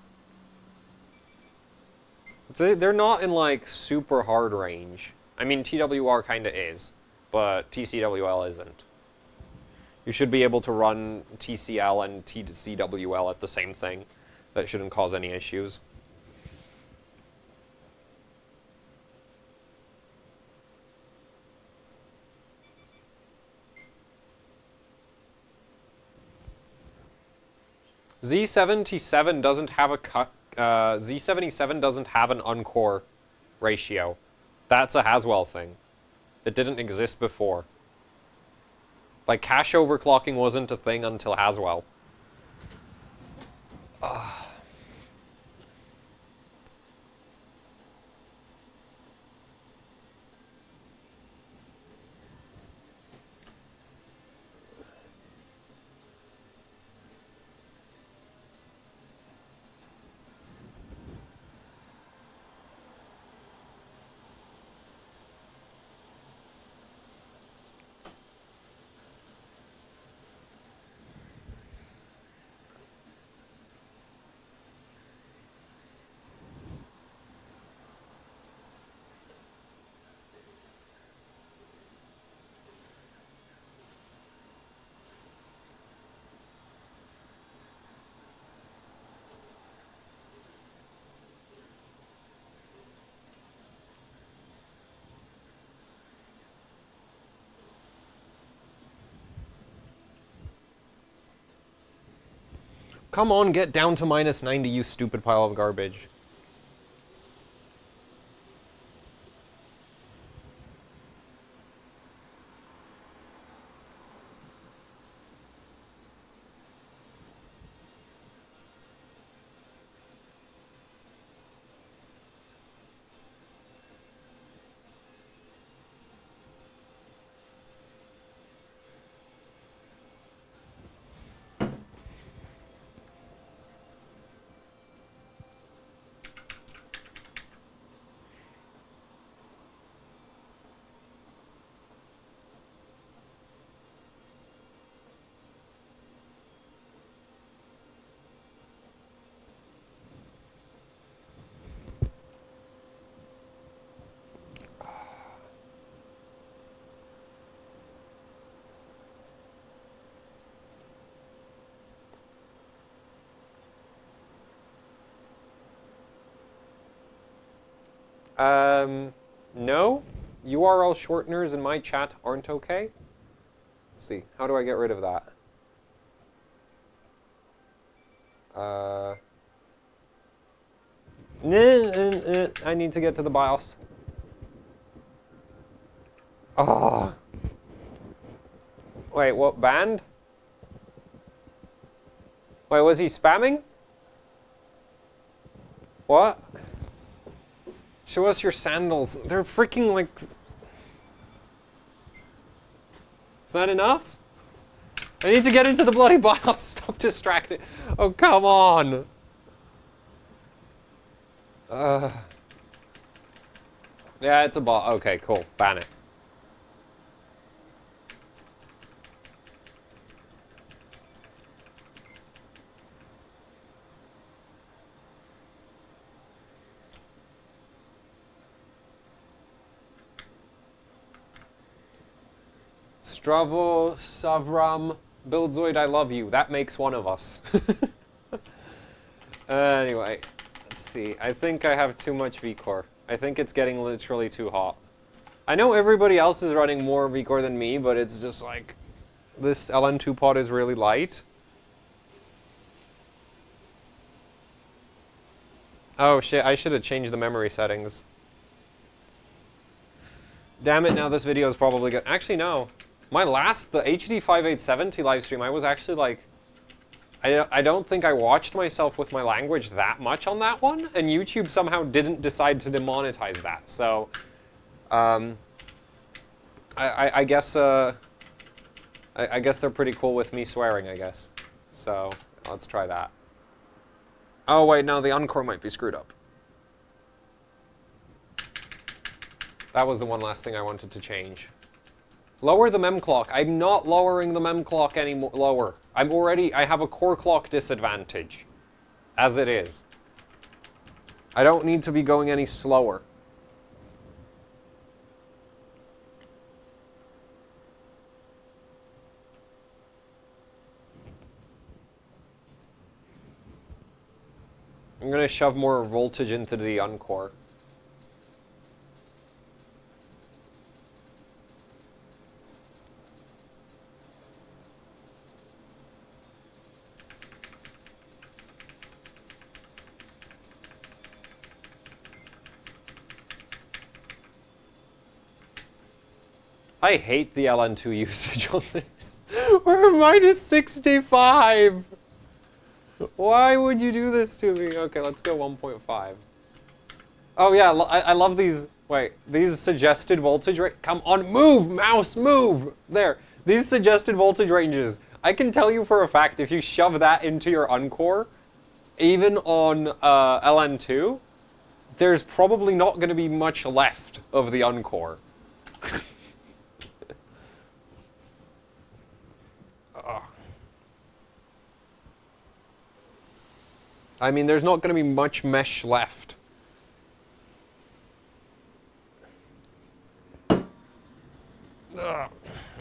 A: They're not in, like, super hard range. I mean, TWR kind of is, but TCWL isn't. You should be able to run TCL and TCWL at the same thing. That shouldn't cause any issues. Z77 doesn't have a Z77 doesn't have an uncore ratio. That's a Haswell thing. It didn't exist before. Like, cache overclocking wasn't a thing until Haswell. Come on, get down to -90, you stupid pile of garbage. No. URL shorteners in my chat aren't okay. Let's see. How do I get rid of that? I need to get to the BIOS. Oh. Wait, what? Banned? Wait, was he spamming? What? Show us your sandals. They're freaking like... Is that enough? I need to get into the bloody BIOS. Stop distracting. Oh, come on. Yeah, it's a bot. Okay, cool. Ban it. Stravo, Savram, Buildzoid, I love you. That makes one of us. Anyway, let's see. I think I have too much vCore. I think it's getting literally too hot. I know everybody else is running more vCore than me, but it's just like, this LN2 pod is really light. Oh shit, I should have changed the memory settings. Damn it, now this video is probably good. Actually, no. My last, the HD 5870 livestream, I was actually like, I don't think I watched myself with my language that much on that one, and YouTube somehow didn't decide to demonetize that. So, I guess I guess they're pretty cool with me swearing, I guess. So, let's try that. Oh wait, no, the encore might be screwed up. That was the one last thing I wanted to change. Lower the mem clock. I'm not lowering the mem clock any lower. I have a core clock disadvantage. As it is. I don't need to be going any slower. I'm gonna shove more voltage into the uncore. I hate the LN2 usage on this. We're minus 65! Why would you do this to me? Okay, let's go 1.5. Oh yeah, I love these, wait, these suggested voltage come on, move, mouse, move! There, these suggested voltage ranges. I can tell you for a fact, if you shove that into your uncore, even on LN2, there's probably not going to be much left of the uncore. I mean, there's not going to be much mesh left.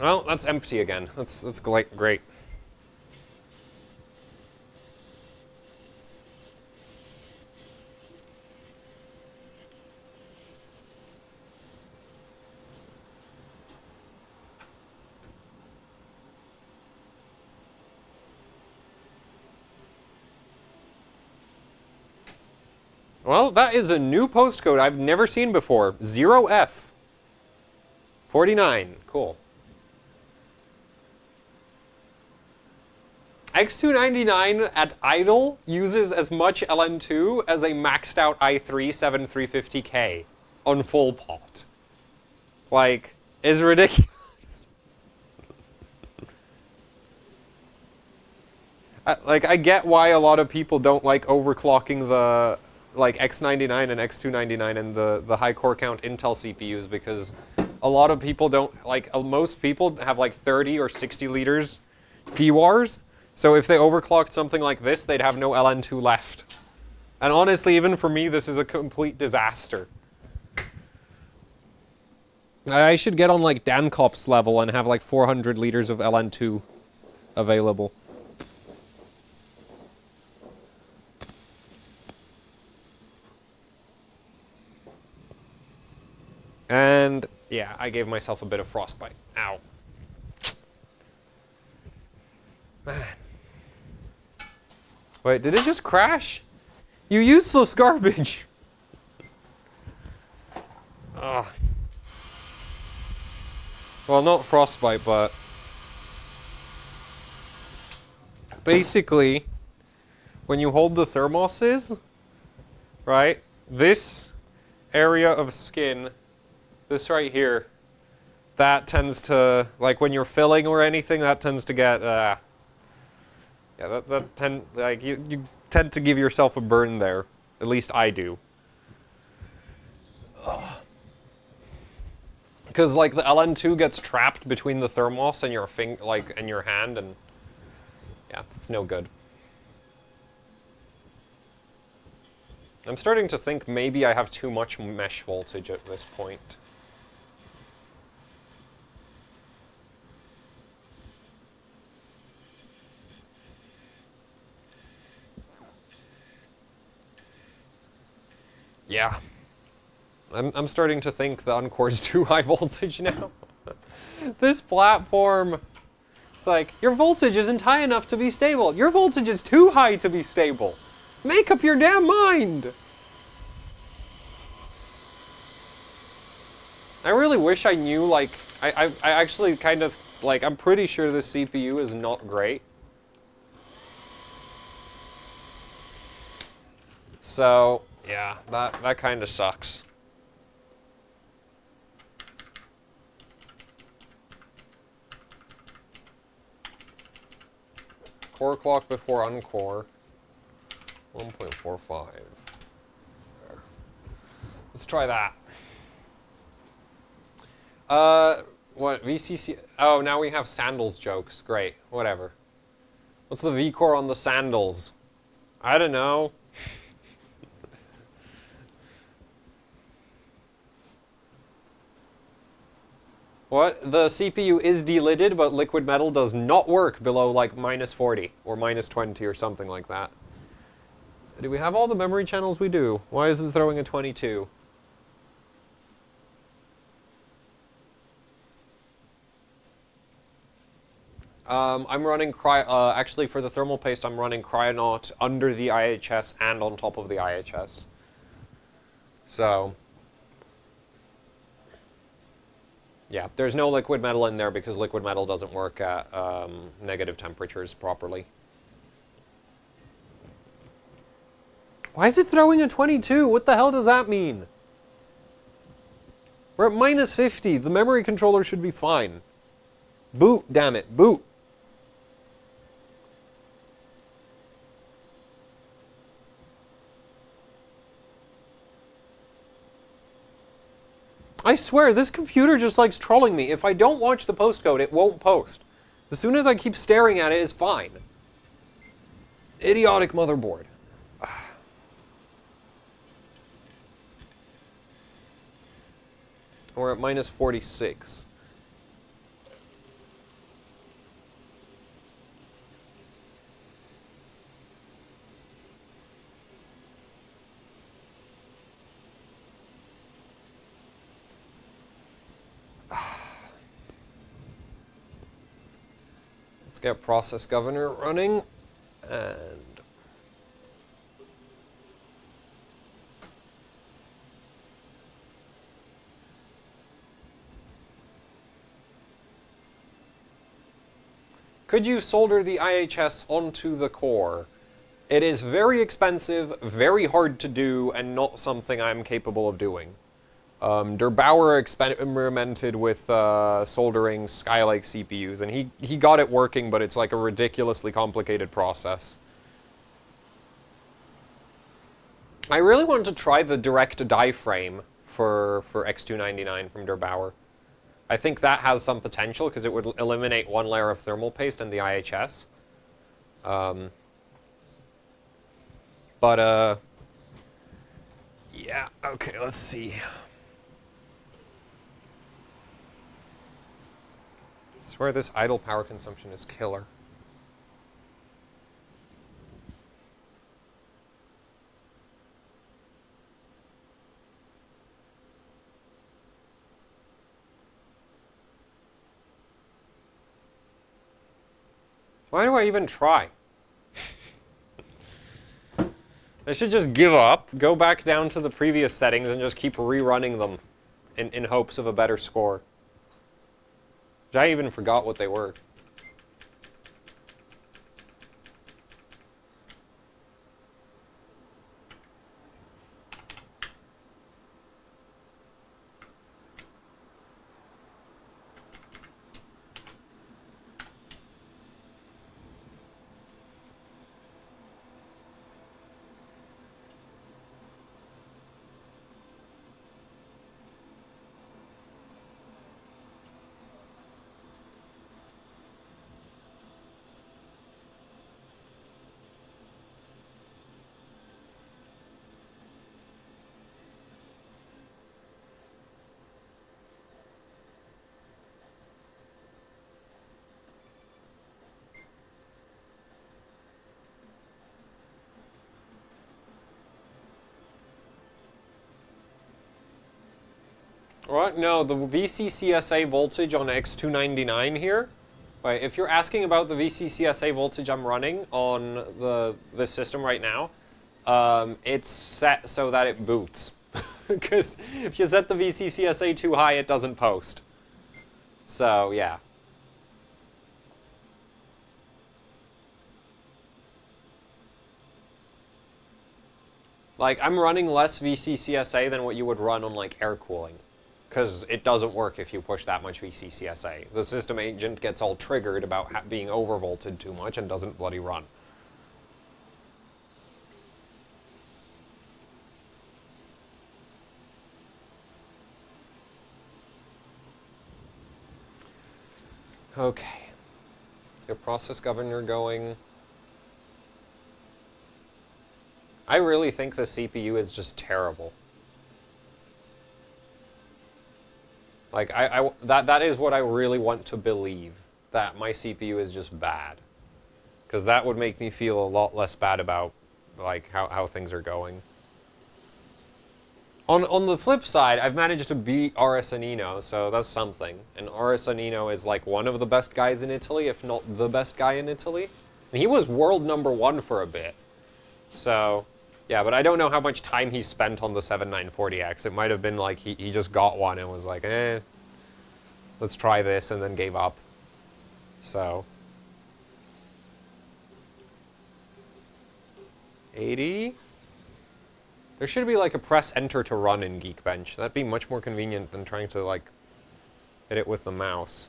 A: Well, that's empty again. That's great. Well, that is a new postcode I've never seen before. 0F. 49. Cool. X299 at idle uses as much LN2 as a maxed out i3 7350K on full pot. Like, is ridiculous. I get why a lot of people don't like overclocking the like X99 and X299 and the high core count Intel CPUs, because a lot of people don't, like, most people have like 30 or 60 liters DWARs, so if they overclocked something like this, they'd have no LN2 left. And honestly, even for me, this is a complete disaster. I should get on like Dancop's level and have like 400 liters of LN2 available. And yeah, I gave myself a bit of frostbite. Ow. Man. Wait, did it just crash? You useless garbage! Ugh. Well, not frostbite, but basically, when you hold the thermoses, right, this area of skin, this right here, that tends to, like when you're filling or anything, that tends to get, yeah, you tend to give yourself a burn there. At least I do. Because like the LN2 gets trapped between the thermos and your and your hand, and yeah, it's no good. I'm starting to think maybe I have too much mesh voltage at this point. Yeah. I'm starting to think the Uncore's too high voltage now. This platform, it's like, your voltage isn't high enough to be stable. Your voltage is too high to be stable. Make up your damn mind! I really wish I knew, like, I actually kind of, like, I'm pretty sure this CPU is not great. So, yeah, that kind of sucks. Core clock before uncore. 1.45. Let's try that. What, VCC? Oh, now we have sandals jokes. Great, whatever. What's the V-core on the sandals? I don't know. What? The CPU is delidded, but liquid metal does not work below like -40 or -20 or something like that. Do we have all the memory channels? We do. Why is it throwing a 22? I'm running actually for the thermal paste, I'm running Cryonaut under the IHS and on top of the IHS. So, yeah, there's no liquid metal in there because liquid metal doesn't work at negative temperatures properly. Why is it throwing a 22? What the hell does that mean? We're at minus 50. The memory controller should be fine. Boot, damn it, boot. I swear, this computer just likes trolling me. If I don't watch the postcode, it won't post. As soon as I keep staring at it, it's fine. Idiotic motherboard. We're at minus 46. Let's get process governor running, and could you solder the IHS onto the core? It is very expensive, very hard to do, and not something I'm capable of doing. Der Bauer experimented with soldering Skylake CPUs, and he got it working, but it's like a ridiculously complicated process. I really want to try the direct die frame for X299 from Der Bauer. I think that has some potential, because it would eliminate one layer of thermal paste and the IHS. Yeah, okay, let's see. I swear this idle power consumption is killer. Why do I even try? I should just give up, go back down to the previous settings, and just keep rerunning them in hopes of a better score. Which I even forgot what they were. What? No, the VCCSA voltage on X299 here. Right, if you're asking about the VCCSA voltage I'm running on this system right now, it's set so that it boots. Because if you set the VCCSA too high, it doesn't post. So, yeah. Like, I'm running less VCCSA than what you would run on, like, air cooling. Because it doesn't work if you push that much VCCSA. The system agent gets all triggered about being overvolted too much and doesn't bloody run. Okay. Let's get process governor going. I really think the CPU is just terrible. Like, that is what I really want to believe, that my CPU is just bad. Because that would make me feel a lot less bad about like, how things are going. On the flip side, I've managed to beat Arsenino, so that's something. And Arsenino is like one of the best guys in Italy, if not the best guy in Italy. And he was world #1 for a bit. So, yeah, but I don't know how much time he spent on the 7940X. It might have been like he just got one and was like, let's try this, and then gave up. So. 80? There should be like a press enter to run in Geekbench. That'd be much more convenient than trying to like hit it with the mouse.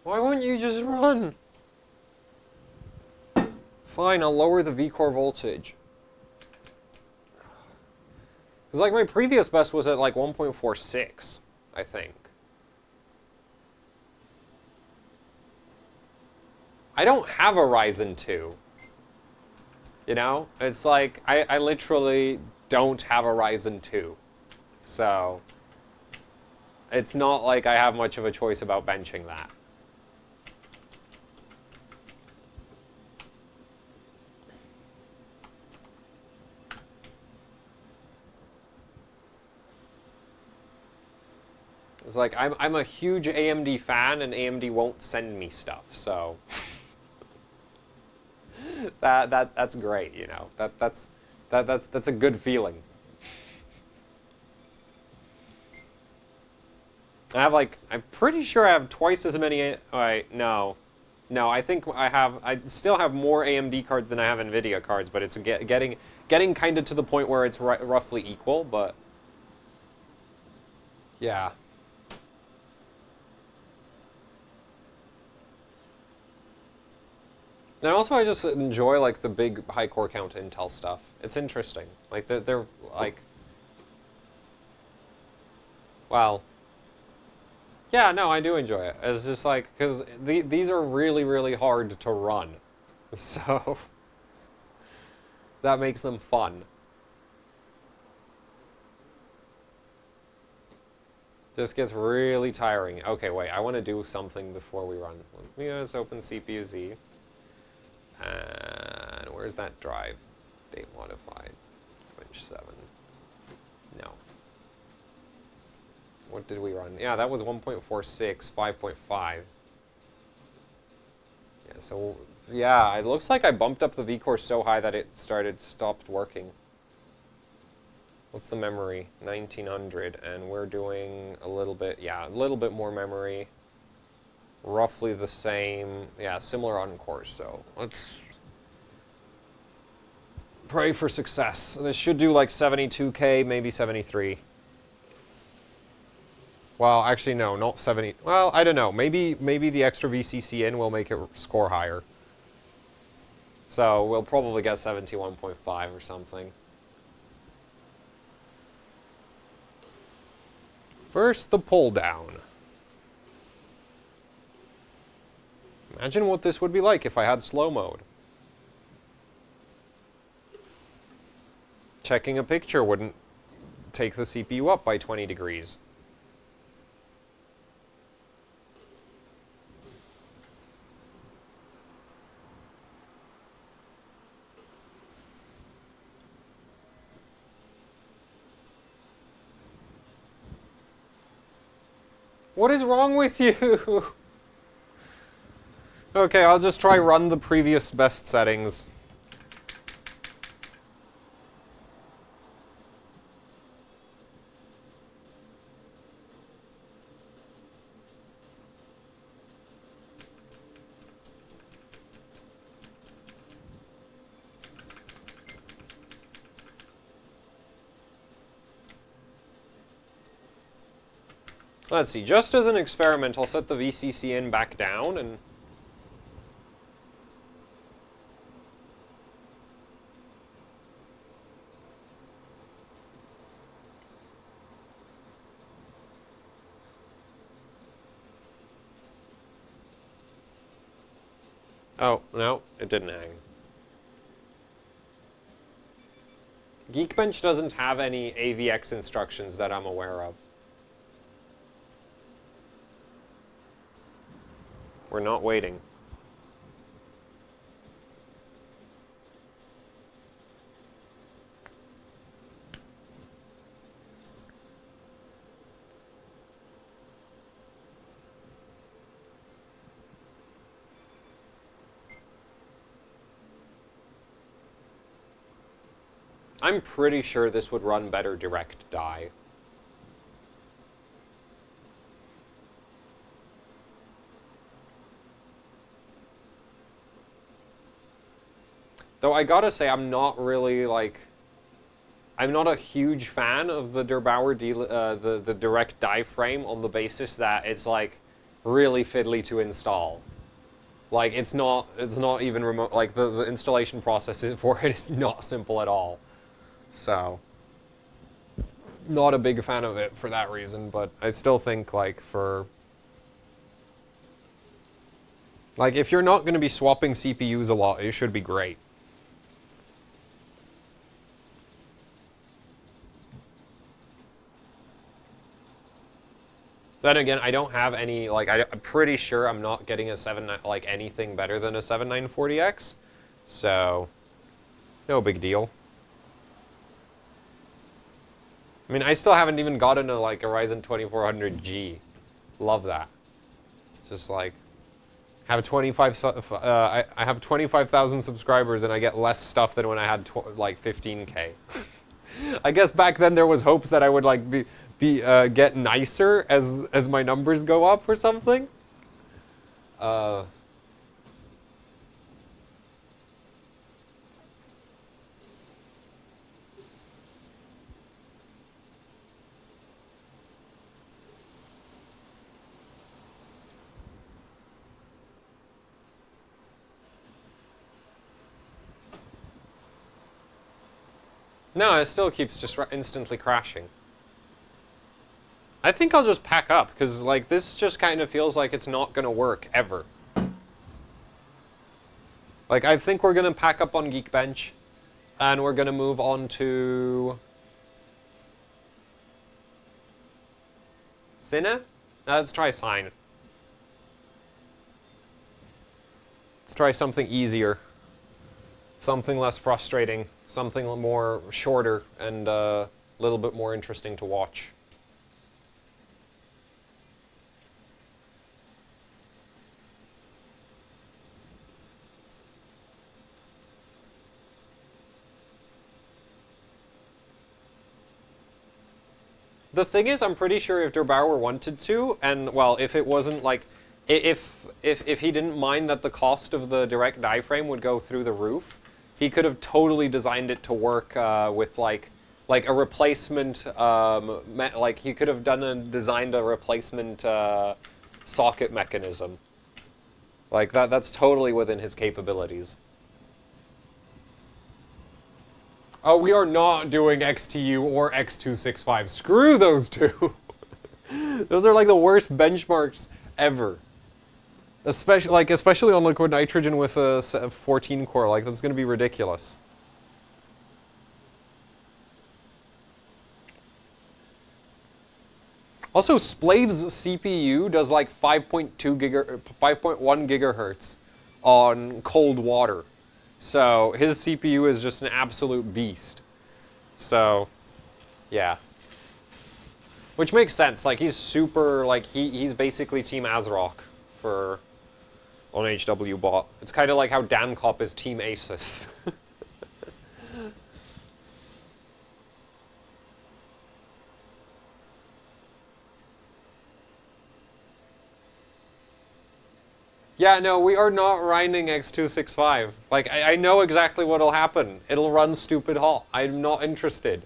A: Why wouldn't you just run? Fine, I'll lower the V-core voltage. Because, like, my previous best was at, like, 1.46, I think. I don't have a Ryzen 2. You know? It's like, I literally don't have a Ryzen 2. So, it's not like I have much of a choice about benching that. It's like, I'm a huge AMD fan, and AMD won't send me stuff, so... that's great, you know. That's a good feeling. I have, like, I'm pretty sure I have twice as many... Oh, wait, no. No, I think I still have more AMD cards than I have NVIDIA cards, but it's getting kind of to the point where it's roughly equal, but... Yeah. And also, I just enjoy, like, the big high core count Intel stuff. It's interesting. Like, they're like... Well... Yeah, no, I do enjoy it. It's just, like, because these are really, really hard to run. So... that makes them fun. Just gets really tiring. Okay, wait, I want to do something before we run. Let me just open CPU-Z. And where's that drive? Date modified. Bench 7. No. What did we run? Yeah, that was 1.46, 5.5. Yeah, so, yeah, it looks like I bumped up the V-core so high that it stopped working. What's the memory? 1900, and we're doing a little bit, yeah, a little bit more memory. Roughly the same, yeah, similar on course, so let's pray for success. This should do like 72K, maybe 73. Well, actually no, not 70. Well, I don't know. Maybe the extra VCC in will make it score higher. So we'll probably get 71.5 or something. First, the pull down. Imagine what this would be like if I had slow mode. Checking a picture wouldn't take the CPU up by 20 degrees. What is wrong with you? Okay, I'll just try run the previous best settings. Let's see, just as an experiment, I'll set the VCC in back down and... Oh, no, it didn't hang. Geekbench doesn't have any AVX instructions that I'm aware of. We're not waiting. I'm pretty sure this would run better direct die. Though I gotta say, I'm not really, like... I'm not a huge fan of the Der Bauer the direct die frame on the basis that it's, like, really fiddly to install. Like, it's not even remote, like, the installation process for it is not simple at all. So, not a big fan of it for that reason, but I still think, like, for... Like, if you're not going to be swapping CPUs a lot, it should be great. Then again, I don't have any, like, I'm pretty sure I'm not getting a anything better than a 7940X. So, no big deal. I mean, I still haven't even gotten a, like, a Ryzen 2400G. Love that. It's just like, I have 25,000 subscribers and I get less stuff than when I had, like, 15K. I guess back then there was hopes that I would, like, get nicer as my numbers go up or something. No, it still keeps just instantly crashing. I think I'll just pack up, because, like, this just kind of feels like it's not going to work, ever. Like, I think we're going to pack up on Geekbench, and we're going to move on to... Cine? Let's try Sign. Let's try something easier. Something less frustrating. Something more shorter and a little bit more interesting to watch. The thing is, I'm pretty sure if Der Bauer wanted to, and, well, if it wasn't, like, if he didn't mind that the cost of the direct die frame would go through the roof, he could have totally designed it to work with, like a replacement, like, he could have designed a replacement socket mechanism. Like, that's totally within his capabilities. Oh, we are not doing XTU or X265. Screw those two. Those are like the worst benchmarks ever. Especially on liquid nitrogen with a 14 core. Like, that's going to be ridiculous. Also, Splav's CPU does like 5.1 gigahertz on cold water. So, his CPU is just an absolute beast. So, yeah. Which makes sense. Like, he's super, like, he's basically Team ASRock for on HW bot. It's kind of like how Dancop is Team Asus. Yeah, no, we are not grinding X265. Like, I know exactly what'll happen. It'll run stupid hot. I'm not interested.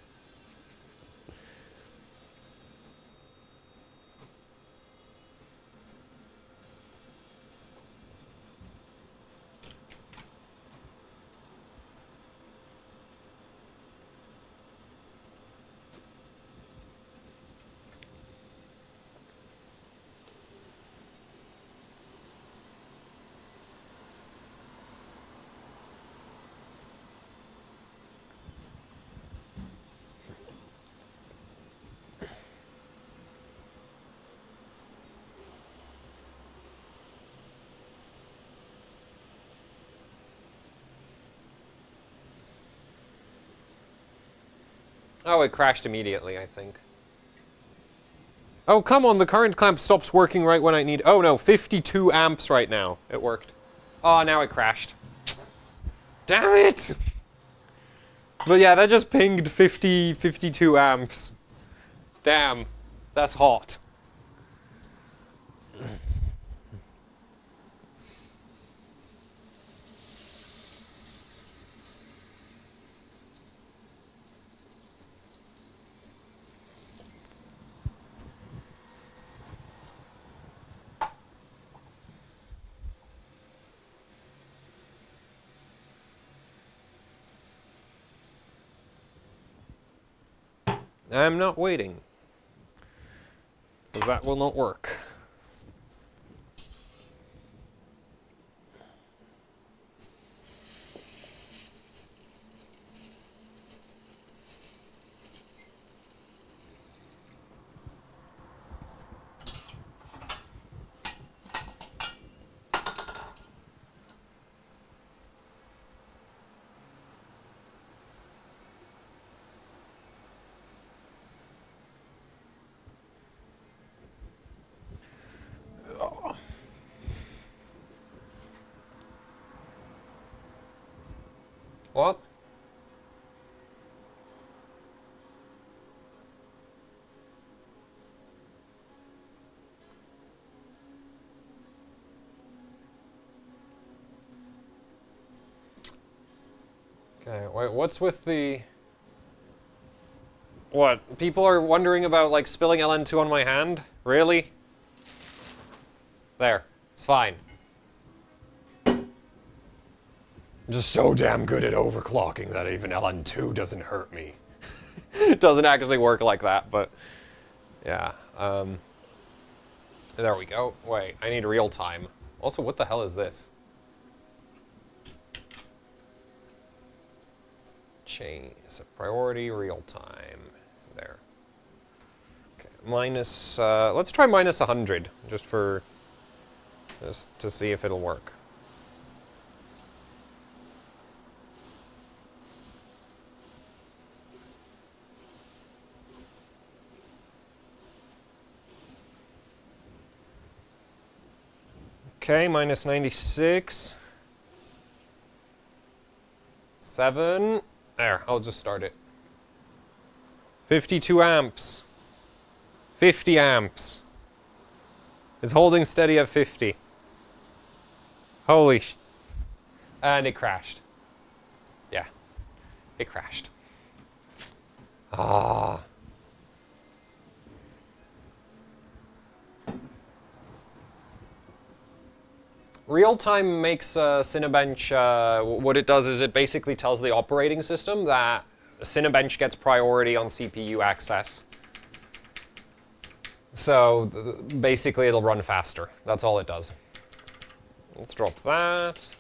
A: Oh, it crashed immediately, I think. Oh, come on, the current clamp stops working right when I need... Oh, no, 52 amps right now. It worked. Oh, now it crashed. Damn it! But yeah, that just pinged 52 amps. Damn, that's hot. I'm not waiting, because that will not work. What? Okay, wait, what's with the... What? People are wondering about, like, spilling LN2 on my hand? Really? There. It's fine. I'm just so damn good at overclocking that even LN2 doesn't hurt me. It doesn't actually work like that, but... Yeah, there we go. Wait, I need real time. Also, what the hell is this? Change, set priority, real time. There. Okay, minus, let's try minus 100, just to see if it'll work. Okay, minus 96. 7. There, I'll just start it. 52 amps. 50 amps. It's holding steady at 50. Holy sh... And it crashed. Yeah. It crashed. Ah. Real-time makes Cinebench, what it does is it basically tells the operating system that Cinebench gets priority on CPU access. So basically it'll run faster. That's all it does. Let's drop that.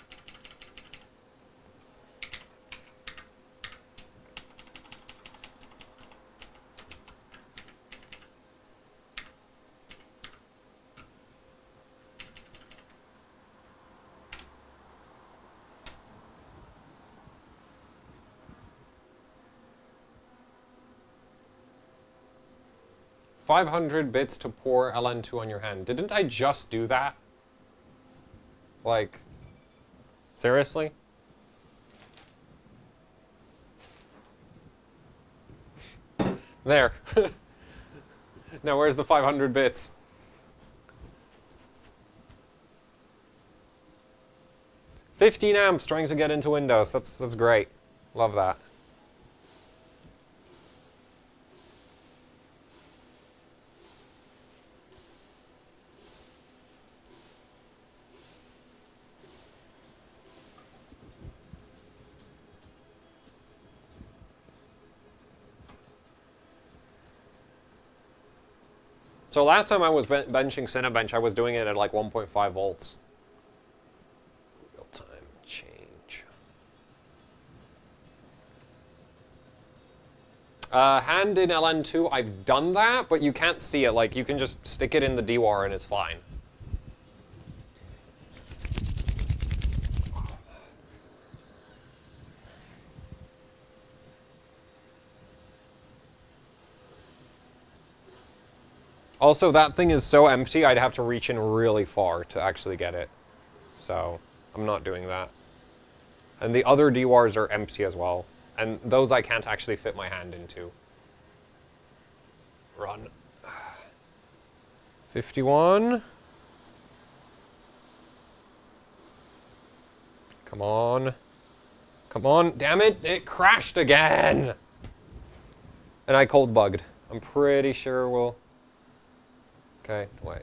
A: $500 bits to pour LN2 on your hand. Didn't I just do that? Like, seriously? There. Now where's the 500 bits? $15 amps trying to get into Windows. That's great. Love that. So last time I was benching Cinebench, I was doing it at like 1.5 volts. Real-time change. Hand in LN2, I've done that, but you can't see it. Like, you can just stick it in the DWAR and it's fine. Also, that thing is so empty, I'd have to reach in really far to actually get it. So, I'm not doing that. And the other DWARs are empty as well. And those I can't actually fit my hand into. Run. 51. Come on. Come on. Damn it. It crashed again. And I cold bugged. I'm pretty sure we'll... Okay, wait.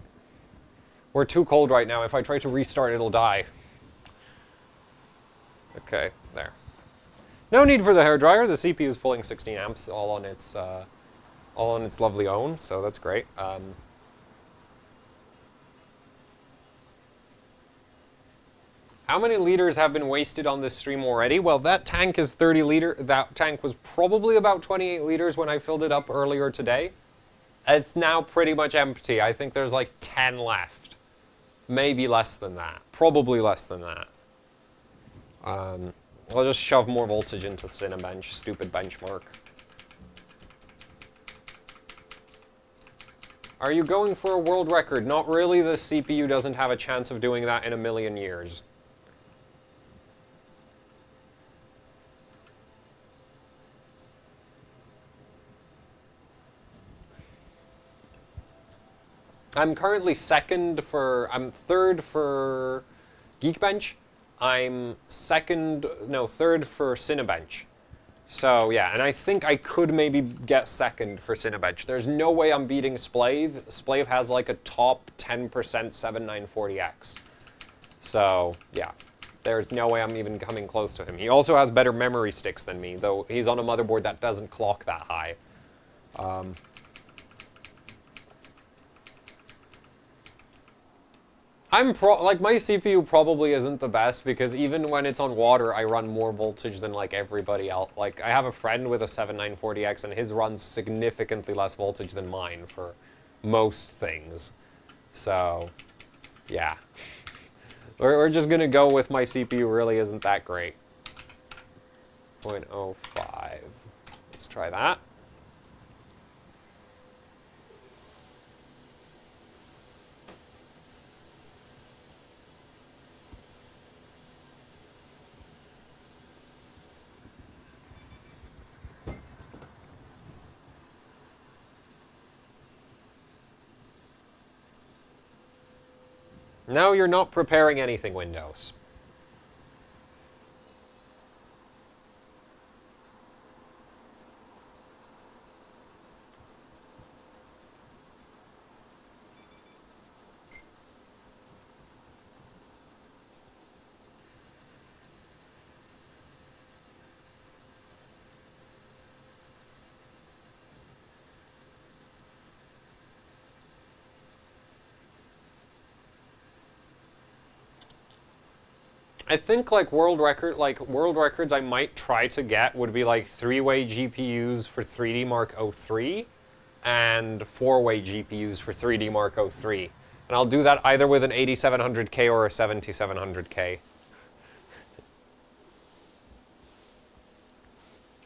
A: We're too cold right now. If I try to restart, it'll die. Okay, there. No need for the hairdryer. The CPU is pulling 16 amps all on its lovely own, so that's great. How many liters have been wasted on this stream already? Well, that tank is 30 liter. That tank was probably about 28 liters when I filled it up earlier today. It's now pretty much empty. I think there's like 10 left. Maybe less than that. Probably less than that. I'll just shove more voltage into Cinebench. Stupid benchmark. Are you going for a world record? Not really. The CPU doesn't have a chance of doing that in a million years. I'm currently third for Geekbench. I'm third for Cinebench. So yeah, and I think I could maybe get second for Cinebench. There's no way I'm beating Splave. Splave has like a top 10% 7940X. So yeah, there's no way I'm even coming close to him. He also has better memory sticks than me, though he's on a motherboard that doesn't clock that high. Like, my CPU probably isn't the best, because even when it's on water, I run more voltage than, like, everybody else. Like, I have a friend with a 7940X, and his runs significantly less voltage than mine for most things. So, yeah. We're just gonna go with my CPU really isn't that great. 0.05. Let's try that. No, you're not preparing anything, Windows. I think world records I might try to get would be like 3-way GPUs for 3D Mark 03 and 4-way GPUs for 3D Mark 03. And I'll do that either with an 8700K or a 7700K.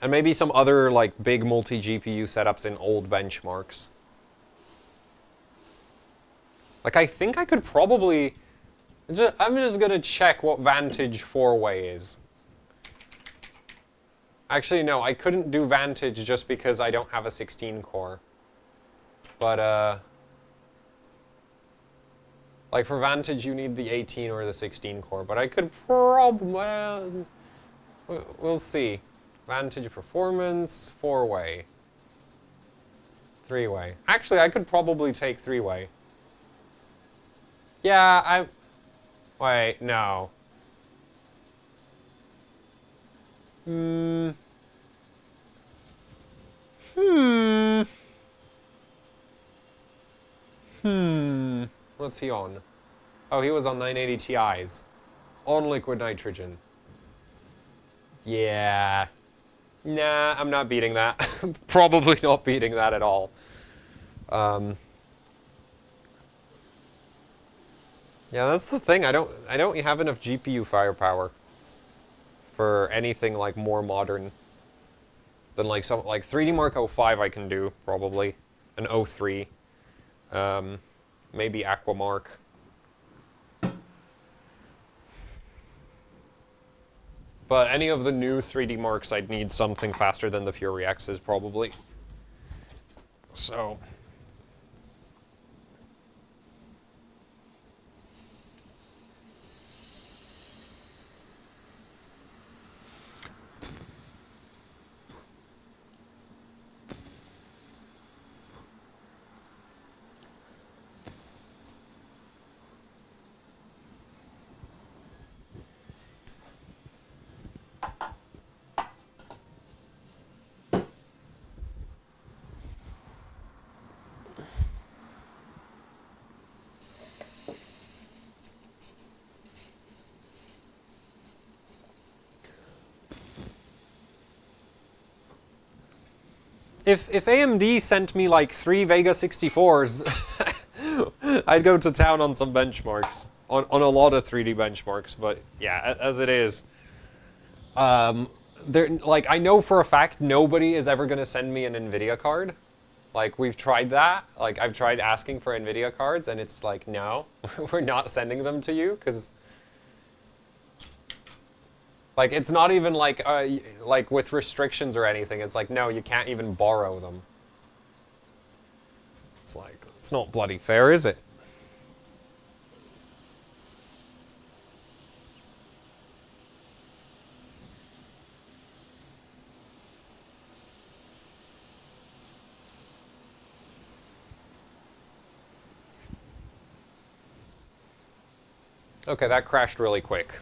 A: And maybe some other big multi-GPU setups in old benchmarks. I think I could probably... I'm just gonna check what Vantage 4-way is. Actually, no, I couldn't do Vantage just because I don't have a 16-core. But, for Vantage, you need the 18 or the 16-core. But I could probably... We'll see. Vantage performance, 4-way. 3-way. Actually, I could probably take 3-way. Yeah, Wait, no. What's he on? Oh, he was on 980 Ti's. On liquid nitrogen. Yeah. Nah, I'm not beating that. Probably not beating that at all. Yeah, that's the thing. I don't have enough GPU firepower for anything more modern than some 3D Mark 05 I can do probably, an 03, Maybe Aquamark. But any of the new 3D marks, I'd need something faster than the Fury X's, probably. So... If AMD sent me like 3 Vega 64s, I'd go to town on some benchmarks, on a lot of 3D benchmarks. But yeah, as it is, like I know for a fact nobody is ever gonna send me an NVIDIA card. Like we've tried that. Like I've tried asking for NVIDIA cards, and it's like no, we're not sending them to you because. Like, it's not even like with restrictions or anything. It's like, no, you can't even borrow them. It's like, it's not bloody fair, is it? Okay, that crashed really quick.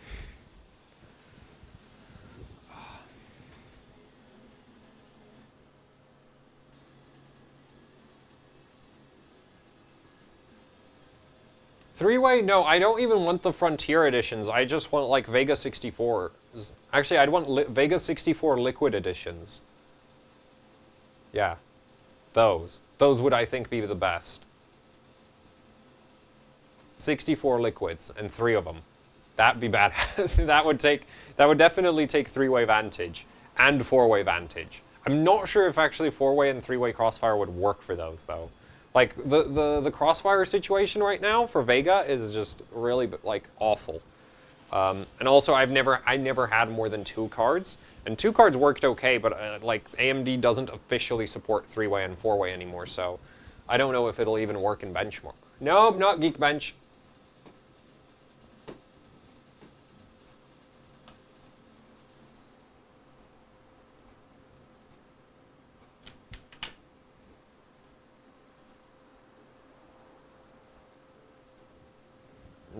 A: Three-way? No, I don't even want the Frontier editions. I just want, like, Vega 64. Actually, I'd want Vega 64 Liquid editions. Yeah. Those. Those would, I think, be the best. 64 liquids, and 3 of them. That'd be bad. that would definitely take 3-way Vantage. And 4-way Vantage. I'm not sure if actually 4-way and 3-way Crossfire would work for those, though. Like, the Crossfire situation right now for Vega is just really, like, awful. And also, I never had more than 2 cards. And 2 cards worked okay, but, like, AMD doesn't officially support 3-way and 4-way anymore, so I don't know if it'll even work in Benchmark. Nope, not Geekbench.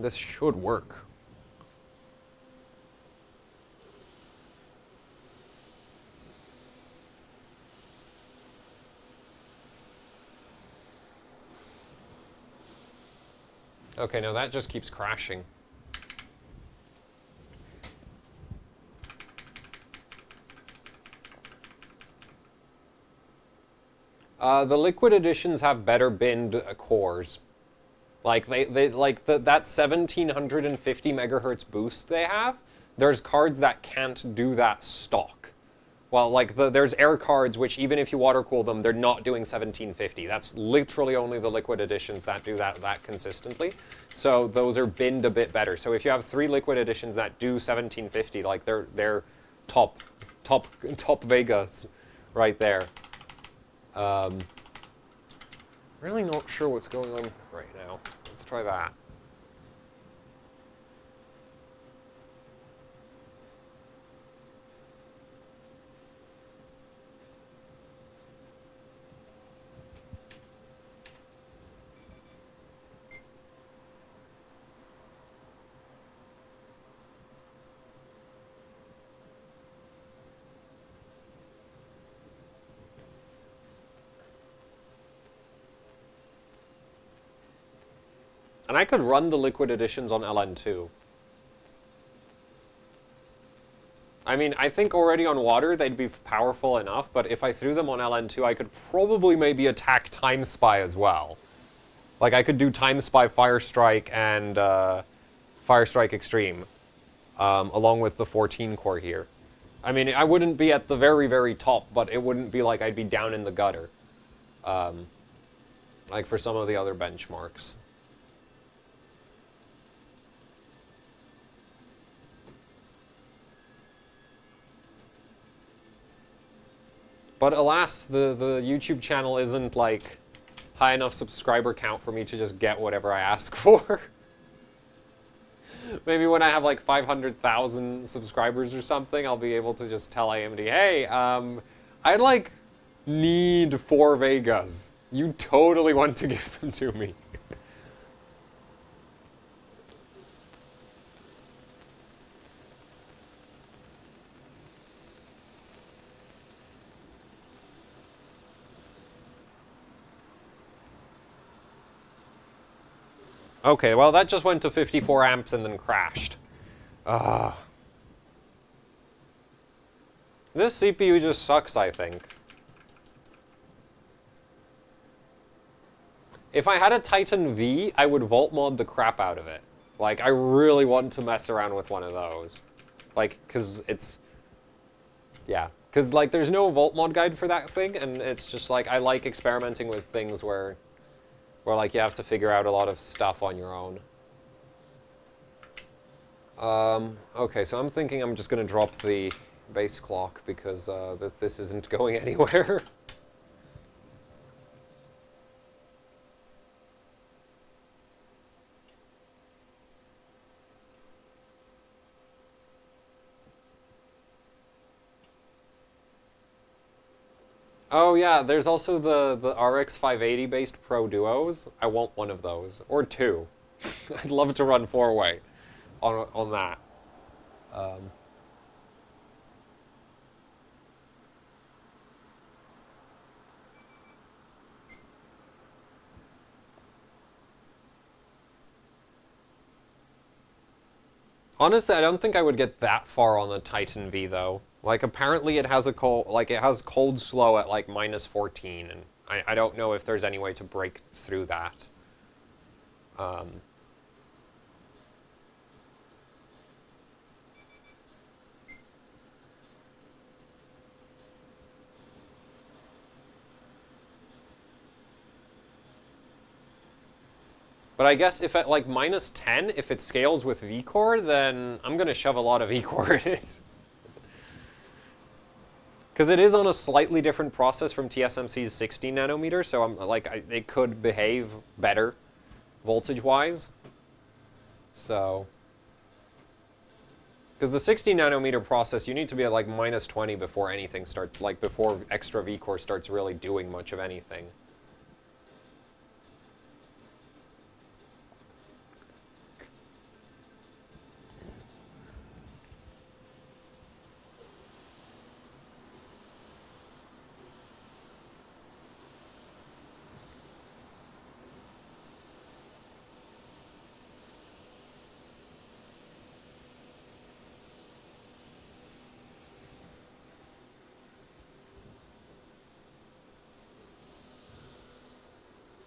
A: This should work. Okay, no, that just keeps crashing. The Liquid editions have better binned cores. Like that 1750 megahertz boost they have, there's cards that can't do that stock. Well, like there's air cards which even if you water cool them, they're not doing 1750. That's literally only the Liquid editions that do that consistently. So those are binned a bit better. So if you have 3 Liquid editions that do 1750, like they're top Vegas right there. Really not sure what's going on right now. Let's try that. And I could run the Liquid editions on LN2. I mean, I think already on water they'd be powerful enough, but if I threw them on LN2, I could probably maybe attack Time Spy as well. Like, I could do Time Spy, Fire Strike, and Fire Strike Extreme, along with the 14 core here. I mean, I wouldn't be at the very, very top, but it wouldn't be like I'd be down in the gutter. like for some of the other benchmarks. But alas, the YouTube channel isn't, like, high enough subscriber count for me to just get whatever I ask for. Maybe when I have, like, 500,000 subscribers or something, I'll be able to just tell AMD, hey, I, like, need 4 Vegas. You totally want to give them to me. Okay, well, that just went to 54 amps and then crashed. This CPU just sucks, I think. If I had a Titan V, I would volt mod the crap out of it. Like, I really want to mess around with one of those. Like, because it's... Yeah. Because, like, there's no volt mod guide for that thing, and it's just, like, I like experimenting with things where like, you have to figure out a lot of stuff on your own. Okay, so I'm thinking I'm just going to drop the base clock because this isn't going anywhere. Oh yeah, there's also the RX 580 based Pro Duos. I want one of those. Or 2. I'd love to run 4-way on that. Honestly, I don't think I would get that far on the Titan V though. Like, apparently it has it has cold slow at, like, -14, and I don't know if there's any way to break through that. But I guess if at, like, -10, if it scales with vCore, then I'm gonna shove a lot of vCore in it. Because it is on a slightly different process from TSMC's 16 nanometer, so it could behave better voltage-wise. So, because the 16 nanometer process, you need to be at, like, -20 before anything starts, like, before extra vCore starts really doing much of anything.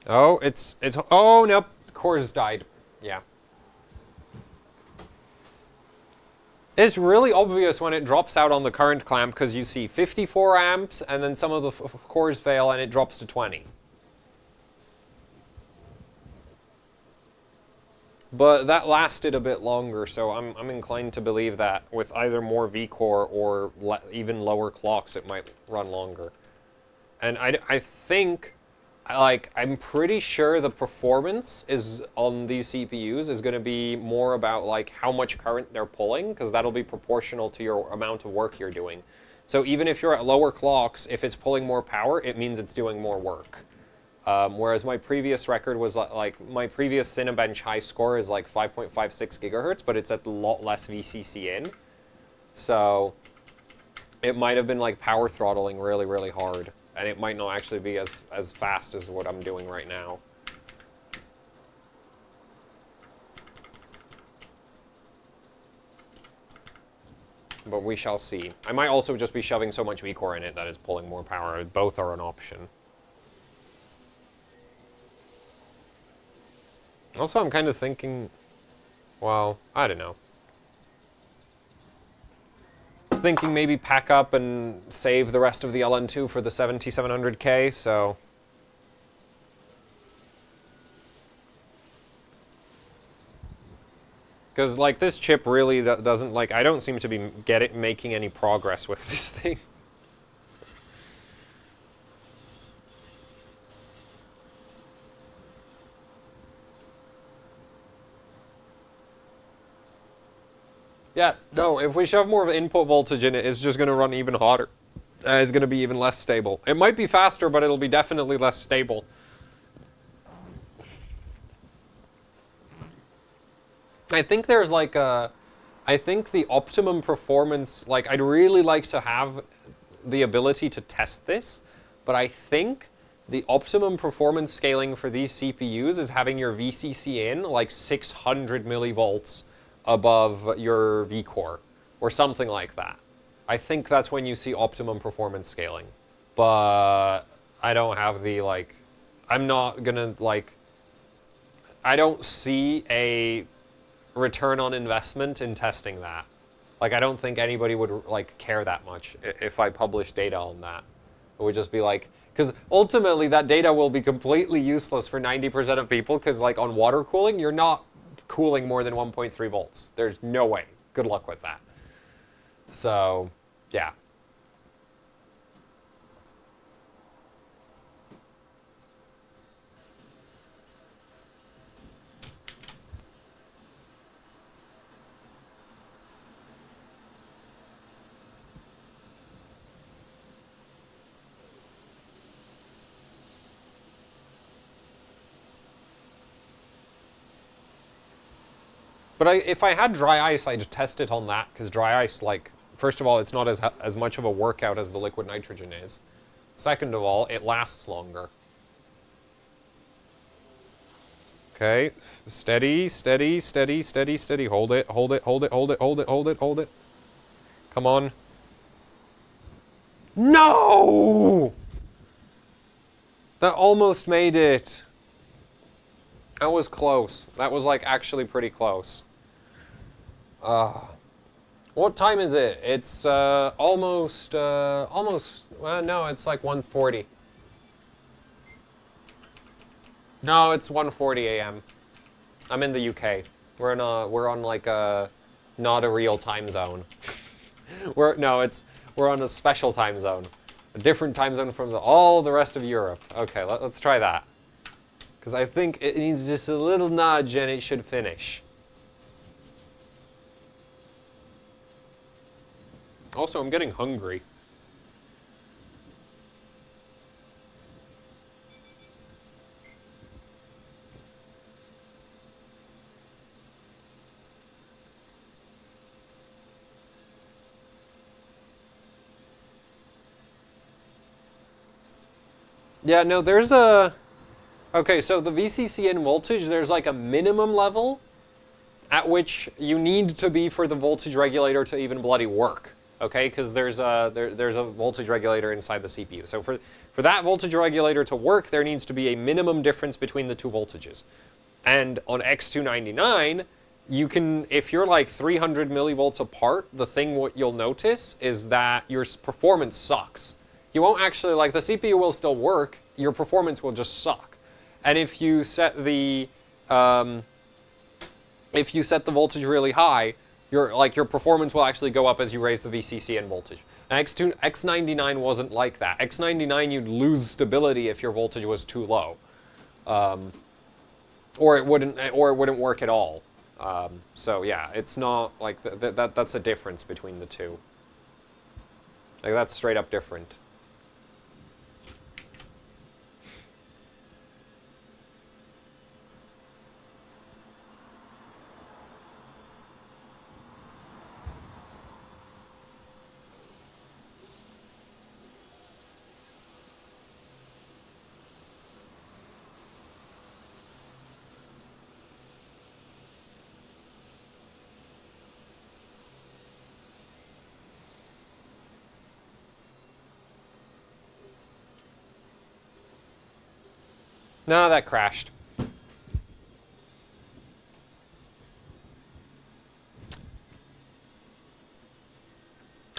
A: Oh, oh, nope, the core's died. Yeah. It's really obvious when it drops out on the current clamp because you see 54 amps and then some of the cores fail and it drops to 20. But that lasted a bit longer, so I'm inclined to believe that with either more vCore or even lower clocks, it might run longer. And I think... Like, I'm pretty sure the performance is on these CPUs is going to be more about, like, how much current they're pulling, because that'll be proportional to your amount of work you're doing. So even if you're at lower clocks, if it's pulling more power, it means it's doing more work. Whereas my previous record was, like, my previous Cinebench high score is, like, 5.56 gigahertz, but it's at a lot less VCC in. So it might have been, like, power throttling really, really hard. And it might not actually be as fast as what I'm doing right now. But we shall see. I might also just be shoving so much vCore in it that it's pulling more power. Both are an option. Also, I'm kind of thinking... Well, I don't know. Thinking maybe pack up and save the rest of the LN2 for the 7700K, so... Because, like, this chip really doesn't, like, I don't seem to be making any progress with this thing. Yeah, no, if we shove more of an input voltage in it, it's just going to run even hotter. And it's going to be even less stable. It might be faster, but it'll be definitely less stable. I think there's like a... I think the optimum performance... Like, I'd really like to have the ability to test this, but I think the optimum performance scaling for these CPUs is having your VCC in like 600 millivolts above your vCore, or something like that. I think that's when you see optimum performance scaling. But I don't have the, like... I'm not gonna, like... I don't see a return on investment in testing that. Like, I don't think anybody would, like, care that much if I publish data on that. It would just be like... Because ultimately, that data will be completely useless for 90% of people, because, like, on water cooling, you're not cooling more than 1.3 volts. There's no way. Good luck with that. So, yeah. But if I had dry ice, I'd test it on that, because dry ice, like, first of all, it's not as much of a workout as the liquid nitrogen is. Second of all, it lasts longer. Okay, steady, steady, steady, steady, steady. Hold it, hold it, hold it, hold it, hold it, hold it, hold it. Come on. No! That almost made it. That was close. That was, like, actually pretty close. What time is it? It's almost, well, no, it's like 1:40. No, it's 1:40 a.m. I'm in the UK. We're on like a, not a real time zone. we're on a special time zone. A different time zone from all the rest of Europe. Okay, let's try that. Because I think it needs just a little nudge and it should finish. Also, I'm getting hungry. Yeah, no, there's a... Okay, so the VCCN voltage, there's like a minimum level at which you need to be for the voltage regulator to even bloody work. Okay, because there's a voltage regulator inside the CPU. So for that voltage regulator to work, there needs to be a minimum difference between the two voltages. And on X299, you can, if you're like 300 millivolts apart, the thing what you'll notice is that your performance sucks. You won't actually, like, the CPU will still work, your performance will just suck. And if you set the voltage really high, your performance will actually go up as you raise the VCCN voltage. Now, X99 wasn't like that. X99, you'd lose stability if your voltage was too low, or it wouldn't work at all. So yeah, it's not like that's a difference between the two. Like, that's straight up different. No, that crashed.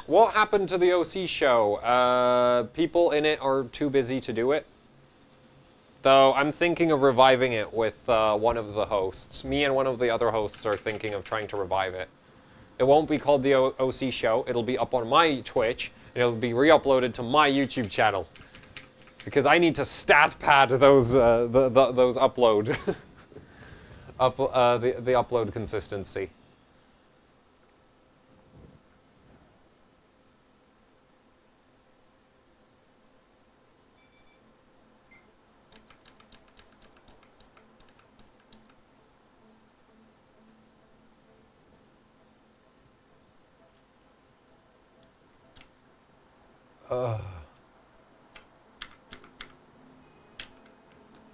A: What happened to the OC show? People in it are too busy to do it. Though I'm thinking of reviving it with one of the hosts. Me and one of the other hosts are thinking of trying to revive it. It won't be called the OC show. It'll be up on my Twitch. And it'll be re-uploaded to my YouTube channel. Because I need to stat pad those those upload the upload consistency.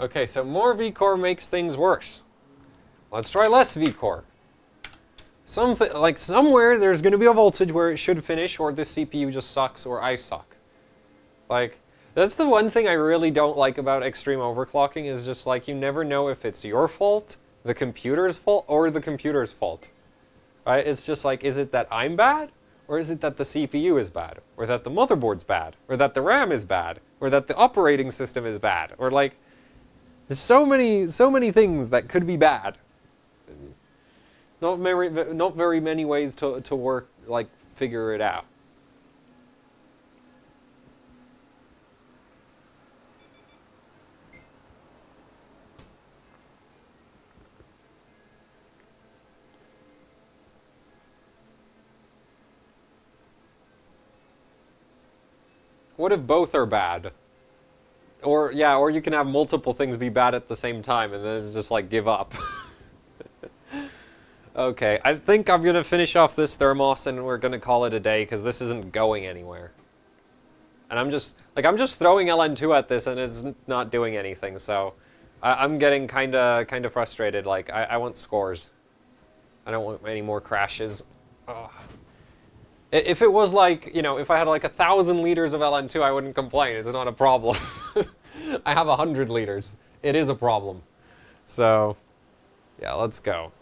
A: Okay, so more vCore makes things worse. Let's try less vCore. Like somewhere there's going to be a voltage where it should finish, or this CPU just sucks, or I suck. Like, that's the one thing I really don't like about extreme overclocking, is just like you never know if it's your fault, the computer's fault, or the computer's fault. Right? It's just like, is it that I'm bad? Or is it that the CPU is bad? Or that the motherboard's bad? Or that the RAM is bad? Or that the operating system is bad? Or like, there's so many things that could be bad. Not very many ways to work, like, figure it out. What if both are bad? Or, yeah, or you can have multiple things be bad at the same time, and then it's just like, give up. Okay, I think I'm gonna finish off this thermos, and we're gonna call it a day, because this isn't going anywhere. And I'm just throwing LN2 at this, and it's not doing anything, so I'm getting kinda frustrated. Like, I want scores. I don't want any more crashes. Ugh. If it was like, you know, if I had like 1,000 liters of LN2, I wouldn't complain. It's not a problem. I have 100 liters. It is a problem. So, yeah, let's go.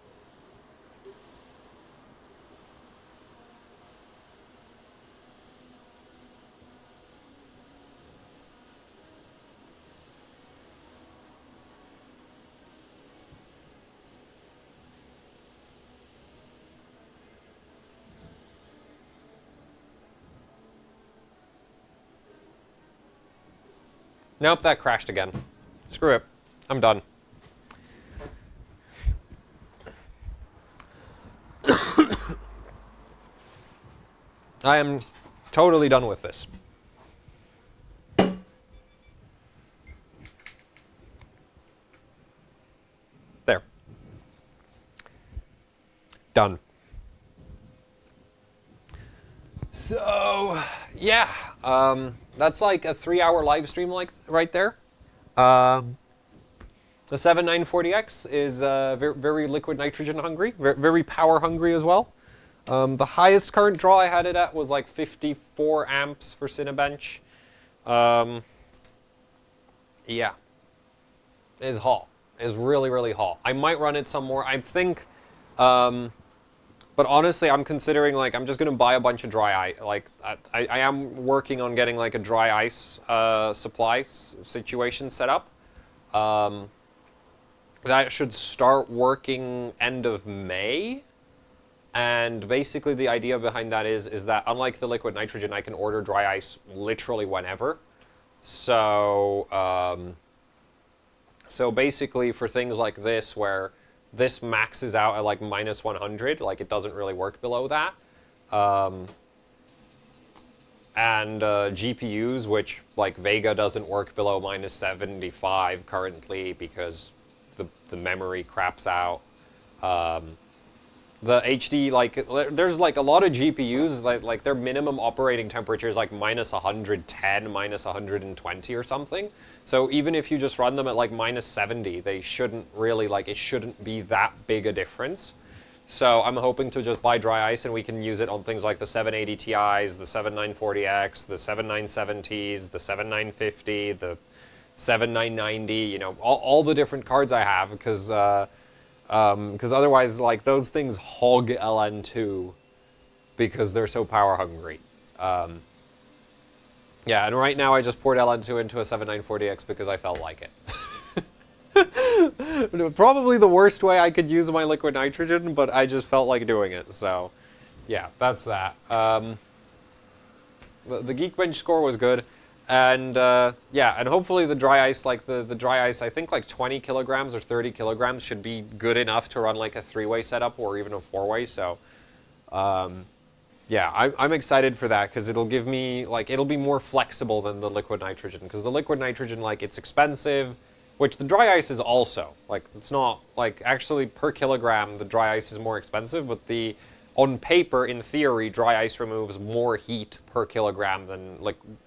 A: Nope, that crashed again. Screw it. I'm done. I am totally done with this. There. Done. So, yeah. That's like a 3-hour live stream, like right there. The 7940X is very liquid nitrogen hungry, very power hungry as well. The highest current draw I had it at was like 54 amps for Cinebench. Yeah, is hot. Is really hot. I might run it some more. I think. But honestly, I'm considering, like, I'm just going to buy a bunch of dry ice. Like, I am working on getting, like, a dry ice supply situation set up. That should start working end of May. And basically the idea behind that is that, unlike the liquid nitrogen, I can order dry ice literally whenever. So, so basically for things like this, where this maxes out at like minus 100, like it doesn't really work below that. And GPUs, which like Vega doesn't work below minus 75 currently because the memory craps out. The HD, like, there's like a lot of GPUs, like their minimum operating temperature is like minus 110, minus 120 or something. So even if you just run them at like minus 70, they shouldn't really, like, it shouldn't be that big a difference. So I'm hoping to just buy dry ice and we can use it on things like the 780 Ti's, the 7940X, the 7970s, the 7950, the 7990, you know, all the different cards I have, because otherwise, like, those things hog LN2 because they're so power hungry. Yeah, and right now I just poured LN2 into a 7940X because I felt like it. Probably the worst way I could use my liquid nitrogen, but I just felt like doing it, so yeah, that's that. The Geekbench score was good, and yeah, and hopefully the dry ice, like the dry ice, I think like 20 kilograms or 30 kilograms should be good enough to run like a 3-way setup or even a 4-way, so yeah, I'm excited for that because it'll give me, like, it'll be more flexible than the liquid nitrogen, because the liquid nitrogen, like, it's expensive, which the dry ice is also. Like, it's not, like, actually per kilogram, the dry ice is more expensive, but on paper, in theory, dry ice removes more heat per kilogram than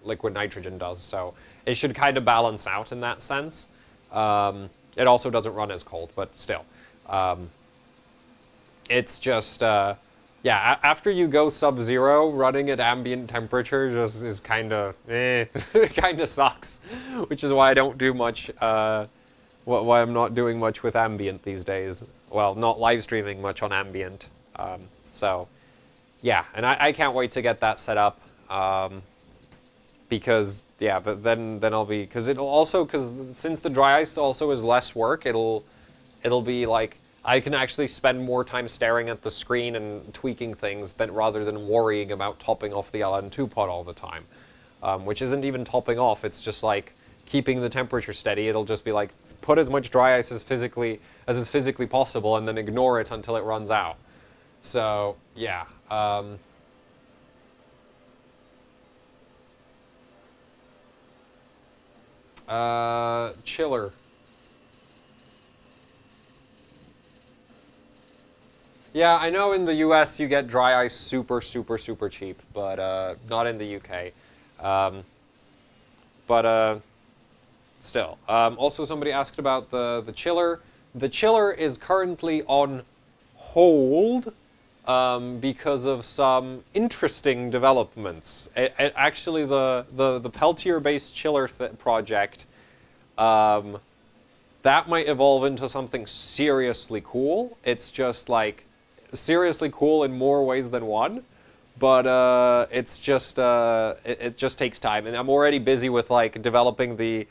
A: liquid nitrogen does, so it should kind of balance out in that sense. It also doesn't run as cold, but still. It's just, yeah, after you go sub-zero, running at ambient temperature just is kind of, it kind of sucks, which is why I don't do much, why I'm not doing much with ambient these days. Well, not live streaming much on ambient. So, yeah, and I can't wait to get that set up, because, yeah, but then I'll be, because it'll also, because since the dry ice also is less work, it'll be like, I can actually spend more time staring at the screen and tweaking things rather than worrying about topping off the LN2 pod all the time, which isn't even topping off. It's just like keeping the temperature steady. It'll just be like put as much dry ice as is physically possible, and then ignore it until it runs out. So yeah. Chiller. Yeah, I know in the US you get dry ice super, super, super cheap, but not in the UK. Still. Also, somebody asked about the chiller. The chiller is currently on hold because of some interesting developments. Actually, the Peltier-based chiller project, that might evolve into something seriously cool. It's just like seriously cool in more ways than one, but it's just it just takes time, and I'm already busy with like developing the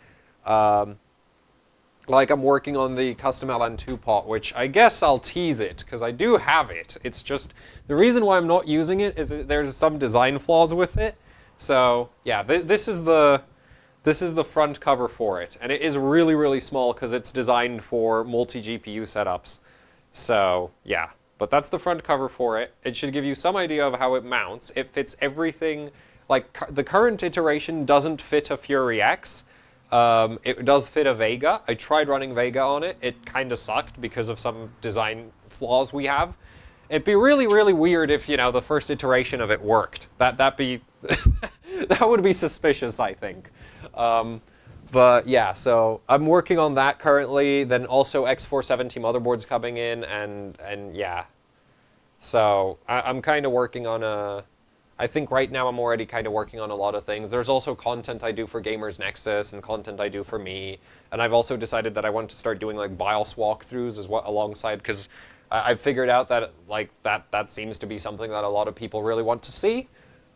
A: like I'm working on the custom LN2 pot, which I guess I'll tease it because I do have it. It's just the reason why I'm not using it is that there's some design flaws with it. So yeah, this is the front cover for it, and it is really, really small because it's designed for multi-GPU setups. So yeah. But that's the front cover for it. It should give you some idea of how it mounts. It fits everything. Like, the current iteration doesn't fit a Fury X. It does fit a Vega. I tried running Vega on it. It kind of sucked because of some design flaws we have. It'd be really, really weird if, you know, the first iteration of it worked. That'd be... that would be suspicious, I think. But yeah, so I'm working on that currently. Then also X470 motherboards coming in, and yeah. So I'm kind of working on I think right now I'm already kind of working on a lot of things. There's also content I do for Gamers Nexus and content I do for me. And I've also decided that I want to start doing like BIOS walkthroughs as well alongside, because I've figured out that like that seems to be something that a lot of people really want to see,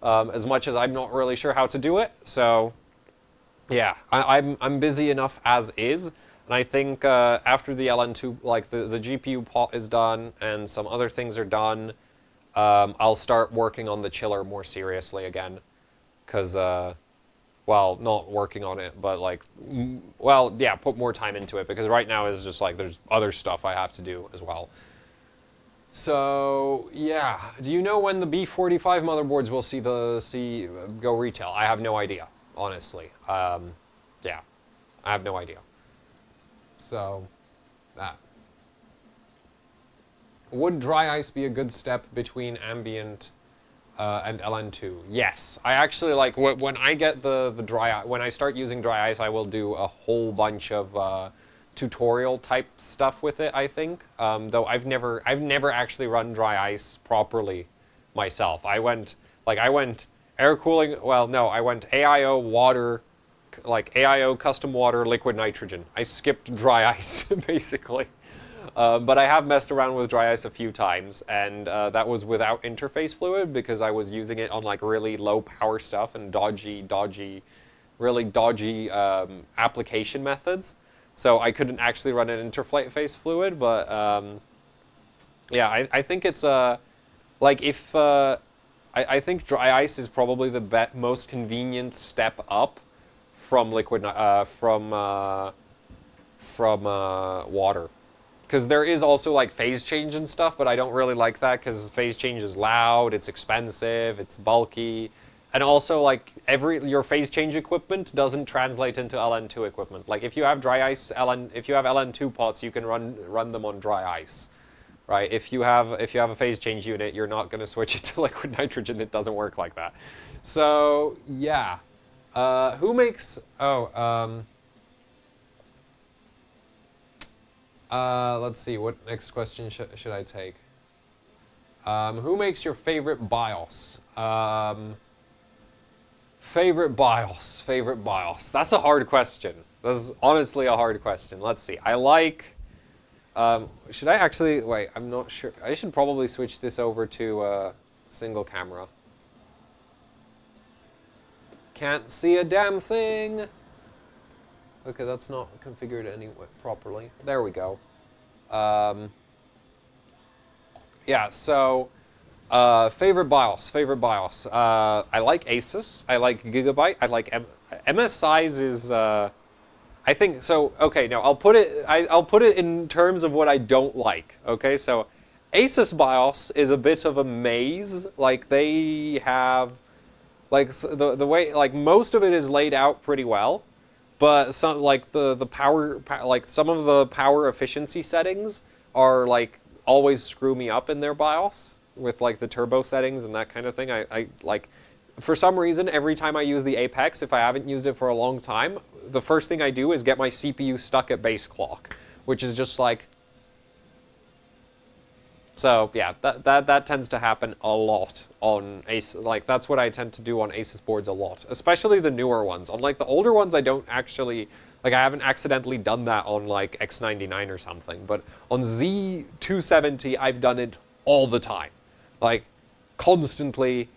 A: as much as I'm not really sure how to do it. So. Yeah, I'm busy enough as is, and I think after the LN2, like the GPU pot is done and some other things are done, I'll start working on the chiller more seriously again, because, well, not working on it, but like, well, yeah, put more time into it, because right now is just like there's other stuff I have to do as well. So yeah, do you know when the B45 motherboards will see go retail? I have no idea. Honestly, yeah, I have no idea. So, would dry ice be a good step between ambient and LN2? Yes, I actually like when I get the dry when I start using dry ice, I will do a whole bunch of tutorial type stuff with it. I think, though I've never actually run dry ice properly myself. I went air cooling, well, no, I went AIO water, like AIO custom water, liquid nitrogen. I skipped dry ice, basically. But I have messed around with dry ice a few times, and that was without interface fluid because I was using it on like really low power stuff and really dodgy application methods. so I couldn't actually run an interface fluid, but yeah, I think it's like if I think dry ice is probably the most convenient step up from liquid from water, because there is also like phase change and stuff, but I don't really like that because phase change is loud, it's expensive, it's bulky, and also like your phase change equipment doesn't translate into LN2 equipment. Like if you have dry ice if you have LN2 pots, you can run them on dry ice. Right, if you have a phase change unit, you're not going to switch it to liquid nitrogen. It doesn't work like that. So yeah, who makes? Let's see. What next question should I take? Who makes your favorite BIOS? Favorite BIOS. That's a hard question. That's honestly a hard question. Let's see. I like. Should I actually, wait, I'm not sure. I should probably switch this over to single camera. Can't see a damn thing. Okay, that's not configured anyway properly. There we go. Yeah, so, favorite BIOS. I like Asus, I like Gigabyte, I like MSI's is, I think so. Okay, now I'll put it in terms of what I don't like. Okay, so Asus BIOS is a bit of a maze. Like they have, like the way, like most of it is laid out pretty well, but some like the power like some of the power efficiency settings are like always screw me up in their BIOS with like the turbo settings and that kind of thing. I like. For some reason, every time I use the Apex, if I haven't used it for a long time, the first thing I do is get my CPU stuck at base clock, which is just like... So, yeah, that tends to happen a lot on Asus. Like, that's what I tend to do on Asus boards a lot, especially the newer ones. On, like, the older ones, I don't actually... Like, I haven't accidentally done that on, like, X99 or something, but on Z270, I've done it all the time. Like, constantly...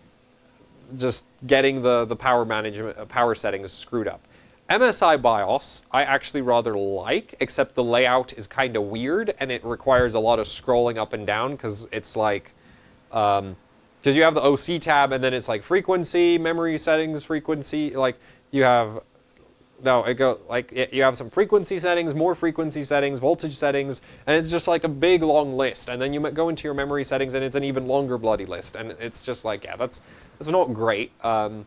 A: just getting the power settings screwed up. MSI BIOS I actually rather like, except the layout is kind of weird and it requires a lot of scrolling up and down because it's like because you have the OC tab and then it's like frequency, memory settings, frequency, like you have you have some frequency settings, more frequency settings, voltage settings, and it's just like a big long list. And then you go into your memory settings and it's an even longer bloody list. And it's just like, yeah, that's not great. But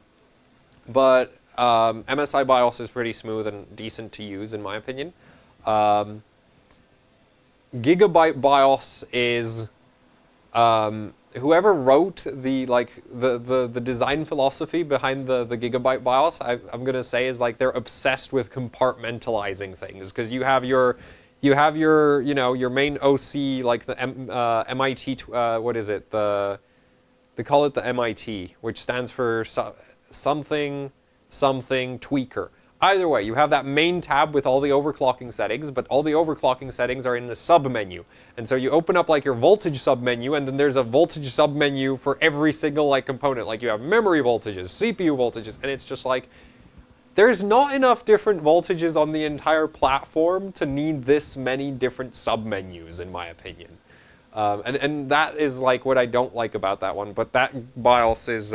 A: MSI BIOS is pretty smooth and decent to use, in my opinion. Gigabyte BIOS is whoever wrote the design philosophy behind the Gigabyte BIOS, I'm gonna say is like they're obsessed with compartmentalizing things, because you have your your main OC, like the MIT what is it, they call it the MIT, which stands for something tweaker. Either way, you have that main tab with all the overclocking settings, but all the overclocking settings are in a sub-menu. And so you open up like your voltage sub-menu, and then there's a voltage sub-menu for every single like component. Like you have memory voltages, CPU voltages, and it's just like, there's not enough different voltages on the entire platform to need this many different sub-menus, in my opinion. And that is like what I don't like about that one, but that BIOS is...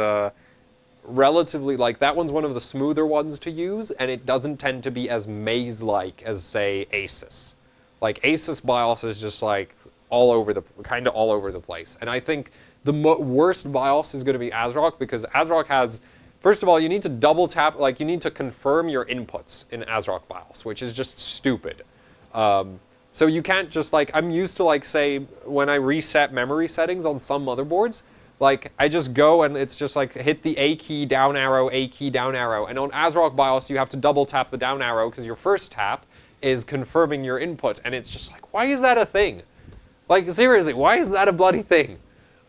A: relatively, like, that one's one of the smoother ones to use, and it doesn't tend to be as maze-like as, say, Asus. Like, Asus BIOS is just, like, kind of all over the place. And I think the worst BIOS is going to be ASRock, because ASRock has, first of all, you need to double tap, like, you need to confirm your inputs in ASRock BIOS, which is just stupid. So you can't just, like, I'm used to, like, say, when I reset memory settings on some motherboards, like, I just go and it's just like, hit the A key, down arrow, A key, down arrow. And on ASRock BIOS, you have to double tap the down arrow because your first tap is confirming your input. And it's just like, why is that a thing? Like, seriously, why is that a bloody thing?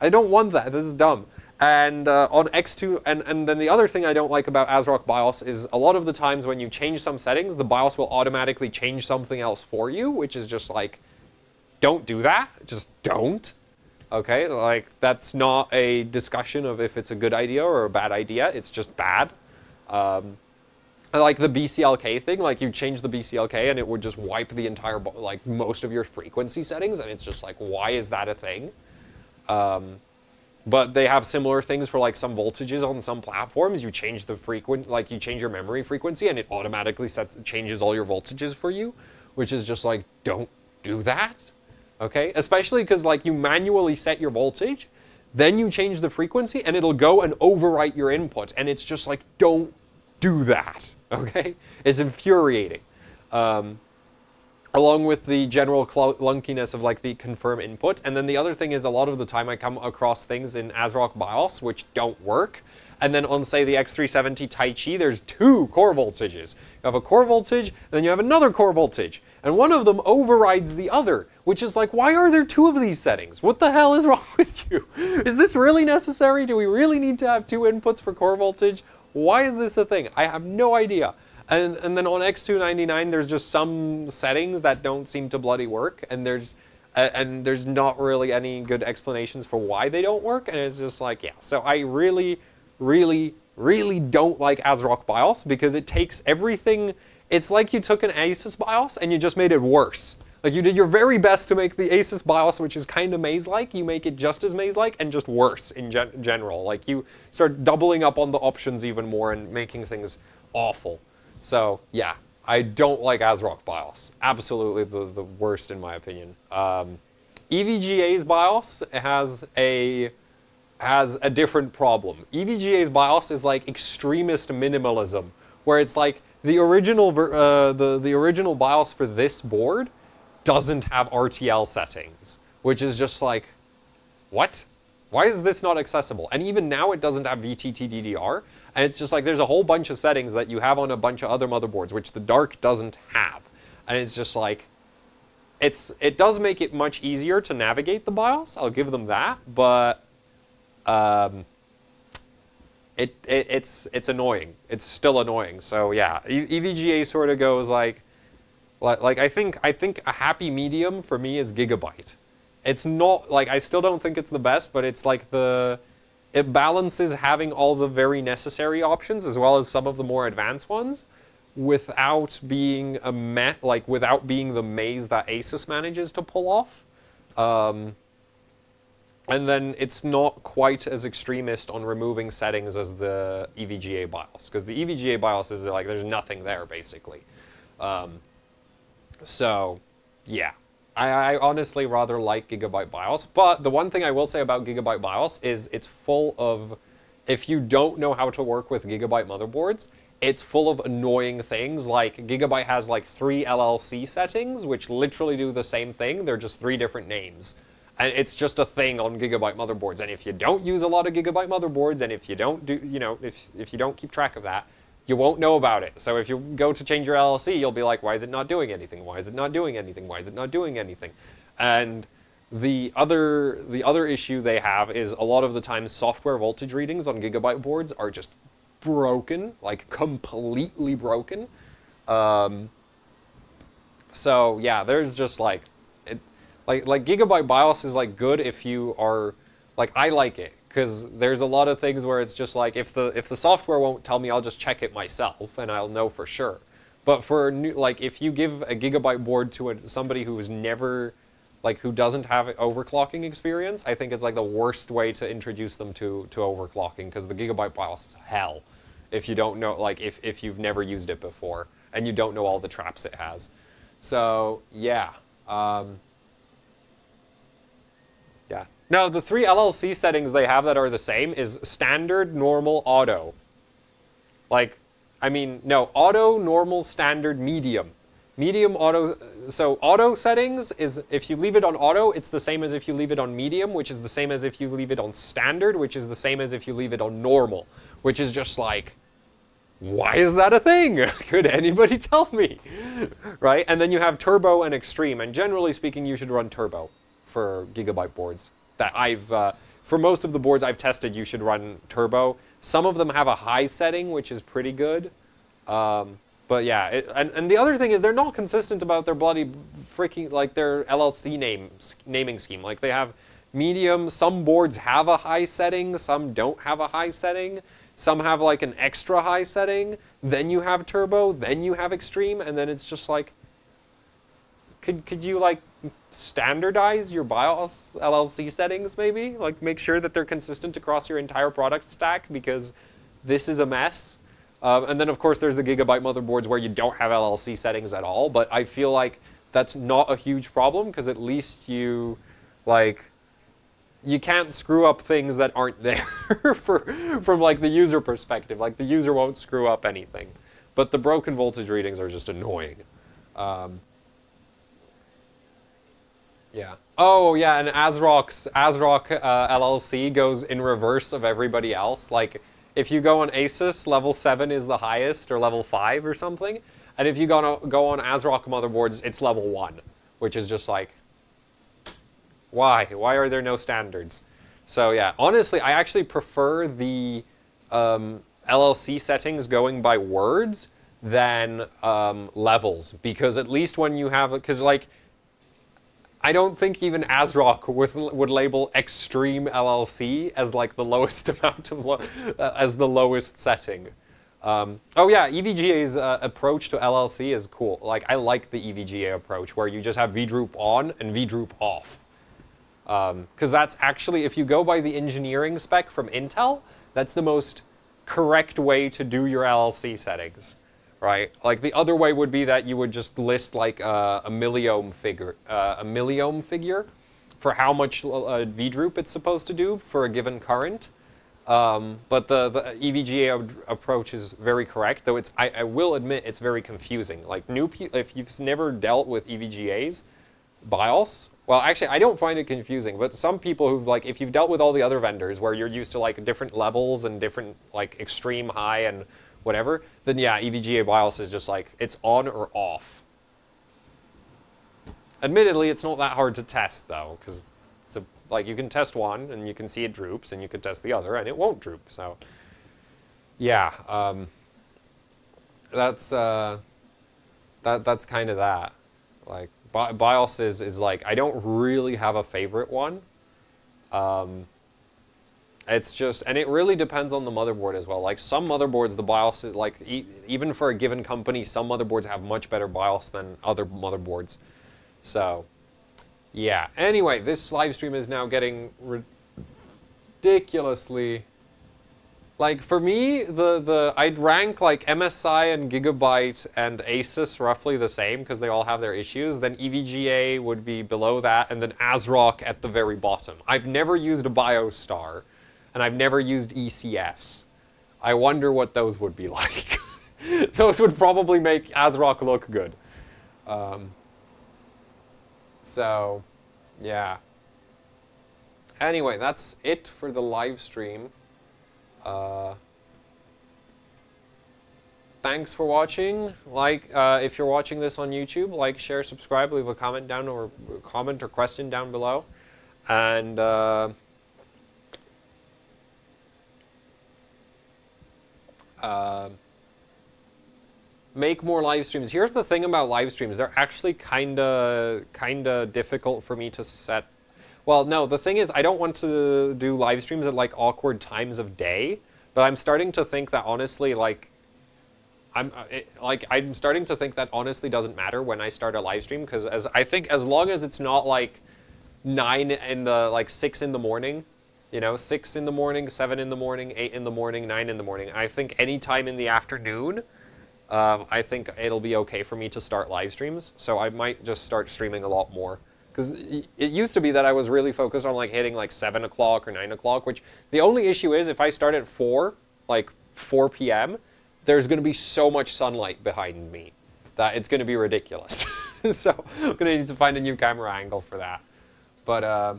A: I don't want that. This is dumb. And on X2, and then the other thing I don't like about ASRock BIOS is a lot of the times when you change some settings, the BIOS will automatically change something else for you, which is just like, don't do that. Just don't. Okay, like, that's not a discussion of if it's a good idea or a bad idea. It's just bad. like the BCLK thing, like you change the BCLK and it would just wipe the entire, like most of your frequency settings, and it's just like, why is that a thing? But they have similar things for like some voltages on some platforms. You change the like you change your memory frequency and it automatically changes all your voltages for you, which is just like, don't do that, okay? Especially because like you manually set your voltage, then you change the frequency and it'll go and overwrite your input, and it's just like, don't do that, okay? It's infuriating. Along with the general clunkiness of like the confirm input. And then the other thing is, a lot of the time I come across things in ASRock BIOS which don't work. And then on, say, the X370 Taichi, there's two core voltages. You have a core voltage, and then you have another core voltage. And one of them overrides the other, which is like, why are there two of these settings? What the hell is wrong with you? Is this really necessary? Do we really need to have two inputs for core voltage? Why is this a thing? I have no idea. And then on X299, there's just some settings that don't seem to bloody work, and there's not really any good explanations for why they don't work, and it's just like, yeah. So I really, really, really don't like ASRock BIOS, because it takes everything. It's like you took an ASUS BIOS and you just made it worse. Like, you did your very best to make the ASUS BIOS, which is kind of maze-like, you make it just as maze-like and just worse in general. Like, you start doubling up on the options even more and making things awful. So, yeah, I don't like ASRock BIOS. Absolutely the worst, in my opinion. EVGA's BIOS has a different problem. EVGA's BIOS is like extremist minimalism, where it's like the original the original BIOS for this board doesn't have RTL settings, which is just like, what? Why is this not accessible? And even now it doesn't have VTT DDR. And it's just like, there's a whole bunch of settings that you have on a bunch of other motherboards, which the Dark doesn't have. And it's just like, it does make it much easier to navigate the BIOS, I'll give them that, but it's annoying. It's still annoying. So yeah, EVGA sort of goes like I think a happy medium for me is Gigabyte. It's not, like, I still don't think it's the best, but it's like it balances having all the very necessary options as well as some of the more advanced ones without being without being the maze that Asus manages to pull off. And then it's not quite as extremist on removing settings as the EVGA BIOS, because the EVGA BIOS is like, there's nothing there basically. So yeah. I honestly rather like Gigabyte BIOS, but the one thing I will say about Gigabyte BIOS is it's full of, if you don't know how to work with Gigabyte motherboards, it's full of annoying things. Like, Gigabyte has like 3 LLC settings, which literally do the same thing, they're just 3 different names. And it's just a thing on Gigabyte motherboards, and if you don't use a lot of Gigabyte motherboards, and if you don't do, if you don't keep track of that, you won't know about it. So if you go to change your LLC, you'll be like, why is it not doing anything? Why is it not doing anything? Why is it not doing anything? And the other issue they have is, a lot of the time software voltage readings on Gigabyte boards are just broken, like completely broken. So yeah, there's just like Gigabyte BIOS is like good if you are, like, I like it. Because there's a lot of things where it's just like, if the software won't tell me, I'll just check it myself and I'll know for sure. But for if you give a Gigabyte board to somebody who's never, who doesn't have overclocking experience, I think it's like the worst way to introduce them to overclocking, because the Gigabyte BIOS is hell if you don't know, if you've never used it before and you don't know all the traps it has. So yeah. Yeah. Now, the 3 LLC settings they have that are the same is standard, normal, auto. No, auto, normal, standard, medium. Medium, auto, so auto settings is, if you leave it on auto, it's the same as if you leave it on medium, which is the same as if you leave it on standard, which is the same as if you leave it on normal, which is just like, why is that a thing? Could anybody tell me? Right? And then you have turbo and extreme, and generally speaking, you should run turbo for Gigabyte boards. For most of the boards I've tested, you should run turbo. Some of them have a high setting, which is pretty good. But yeah, and the other thing is, they're not consistent about their bloody freaking, their LLC naming scheme. They have medium, some boards have a high setting, some don't have a high setting. Some have like an extra high setting, then you have turbo, then you have extreme, and then it's just like, could you like standardize your BIOS LLC settings maybe? Like make sure that they're consistent across your entire product stack, because this is a mess. And then of course there's the Gigabyte motherboards where you don't have LLC settings at all, but I feel like that's not a huge problem, because at least you, like, you can't screw up things that aren't there from like the user perspective. Like the user won't screw up anything, but the broken voltage readings are just annoying. Yeah. Oh yeah, and ASRock LLC goes in reverse of everybody else. Like if you go on Asus, level 7 is the highest, or level 5 or something. And if you go on ASRock motherboards, it's level 1, which is just like, why? Why are there no standards? So yeah, honestly, I actually prefer the LLC settings going by words than levels, because at least when you have, because like, I don't think even ASRock would label extreme LLC as like the lowest amount of as the lowest setting. Oh yeah, EVGA's approach to LLC is cool. Like I like the EVGA approach where you just have VDroop on and VDroop off. Because that's actually, if you go by the engineering spec from Intel, that's the most correct way to do your LLC settings, right? Like the other way would be that you would just list like a milliohm figure for how much VDroop it's supposed to do for a given current. But the EVGA approach is very correct, though I will admit it's very confusing. Like if you've never dealt with EVGA's BIOS, well, actually, I don't find it confusing, but some people who've, like, if you've dealt with all the other vendors where you're used to, like, different levels and different, like, extreme, high, and whatever, then, yeah, EVGA BIOS is just, like, it's on or off. Admittedly, it's not that hard to test, though, because, like, you can test one, and you can see it droops, and you can test the other, and it won't droop, so... Yeah, that's kind of that. Like... BIOS is like, I don't really have a favorite one. It's just, and it really depends on the motherboard as well. Like some motherboards, the BIOS is like, even for a given company, some motherboards have much better BIOS than other motherboards. So, yeah. Anyway, this live stream is now getting ridiculously... Like, for me, I'd rank, like, MSI and Gigabyte and Asus roughly the same, because they all have their issues. Then EVGA would be below that, and then ASRock at the very bottom. I've never used a BioStar, and I've never used ECS. I wonder what those would be like. Those would probably make ASRock look good. So, yeah. Anyway, that's it for the live stream. Thanks for watching. Like, if you're watching this on YouTube, like, share, subscribe, leave a comment down, or comment or question down below. And, make more live streams. Here's the thing about live streams. They're actually kinda difficult for me to set. Well, no, the thing is, I don't want to do live streams at, like, awkward times of day, but I'm starting to think that, honestly, like, I'm starting to think that, honestly, doesn't matter when I start a live stream, because I think as long as it's not, like, 9 in the, like, 6 in the morning, you know, 6 in the morning, 7 in the morning, 8 in the morning, 9 in the morning, I think any time in the afternoon, I think it'll be okay for me to start live streams, so I might just start streaming a lot more. Because it used to be that I was really focused on, like, hitting, like, 7 o'clock or 9 o'clock, which the only issue is if I start at 4, like, 4 p.m., there's going to be so much sunlight behind me that it's going to be ridiculous. So I'm going to need to find a new camera angle for that. But,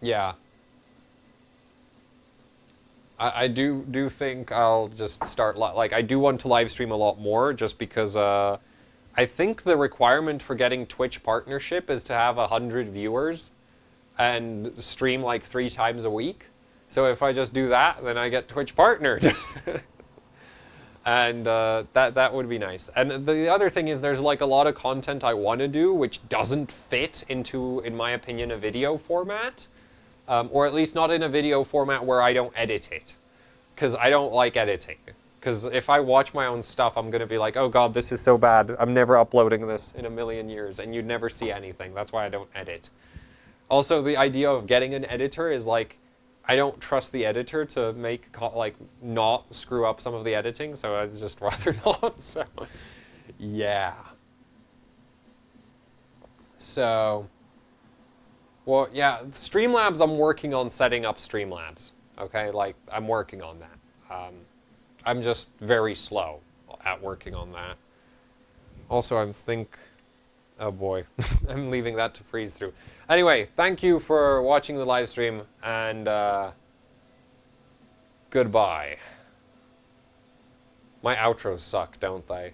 A: yeah. I do think I'll just start, like, I do want to live stream a lot more just because, I think the requirement for getting Twitch partnership is to have 100 viewers and stream like 3 times a week. So if I just do that, then I get Twitch partnered. And that would be nice. And the other thing is there's like a lot of content I want to do which doesn't fit into, in my opinion, a video format. Or at least not in a video format where I don't edit it. because I don't like editing. Because if I watch my own stuff, I'm going to be like, oh god, this is so bad. I'm never uploading this in a million years, and you'd never see anything. That's why I don't edit. Also, the idea of getting an editor is like, I don't trust the editor to make, like, not screw up some of the editing, so I'd just rather not, so, yeah. So, well, yeah, Streamlabs, I'm working on setting up Streamlabs, okay? Like, I'm working on that. I'm just very slow at working on that. Also, oh boy, I'm leaving that to freeze through. Anyway, thank you for watching the live stream, and goodbye. My outros suck, don't they?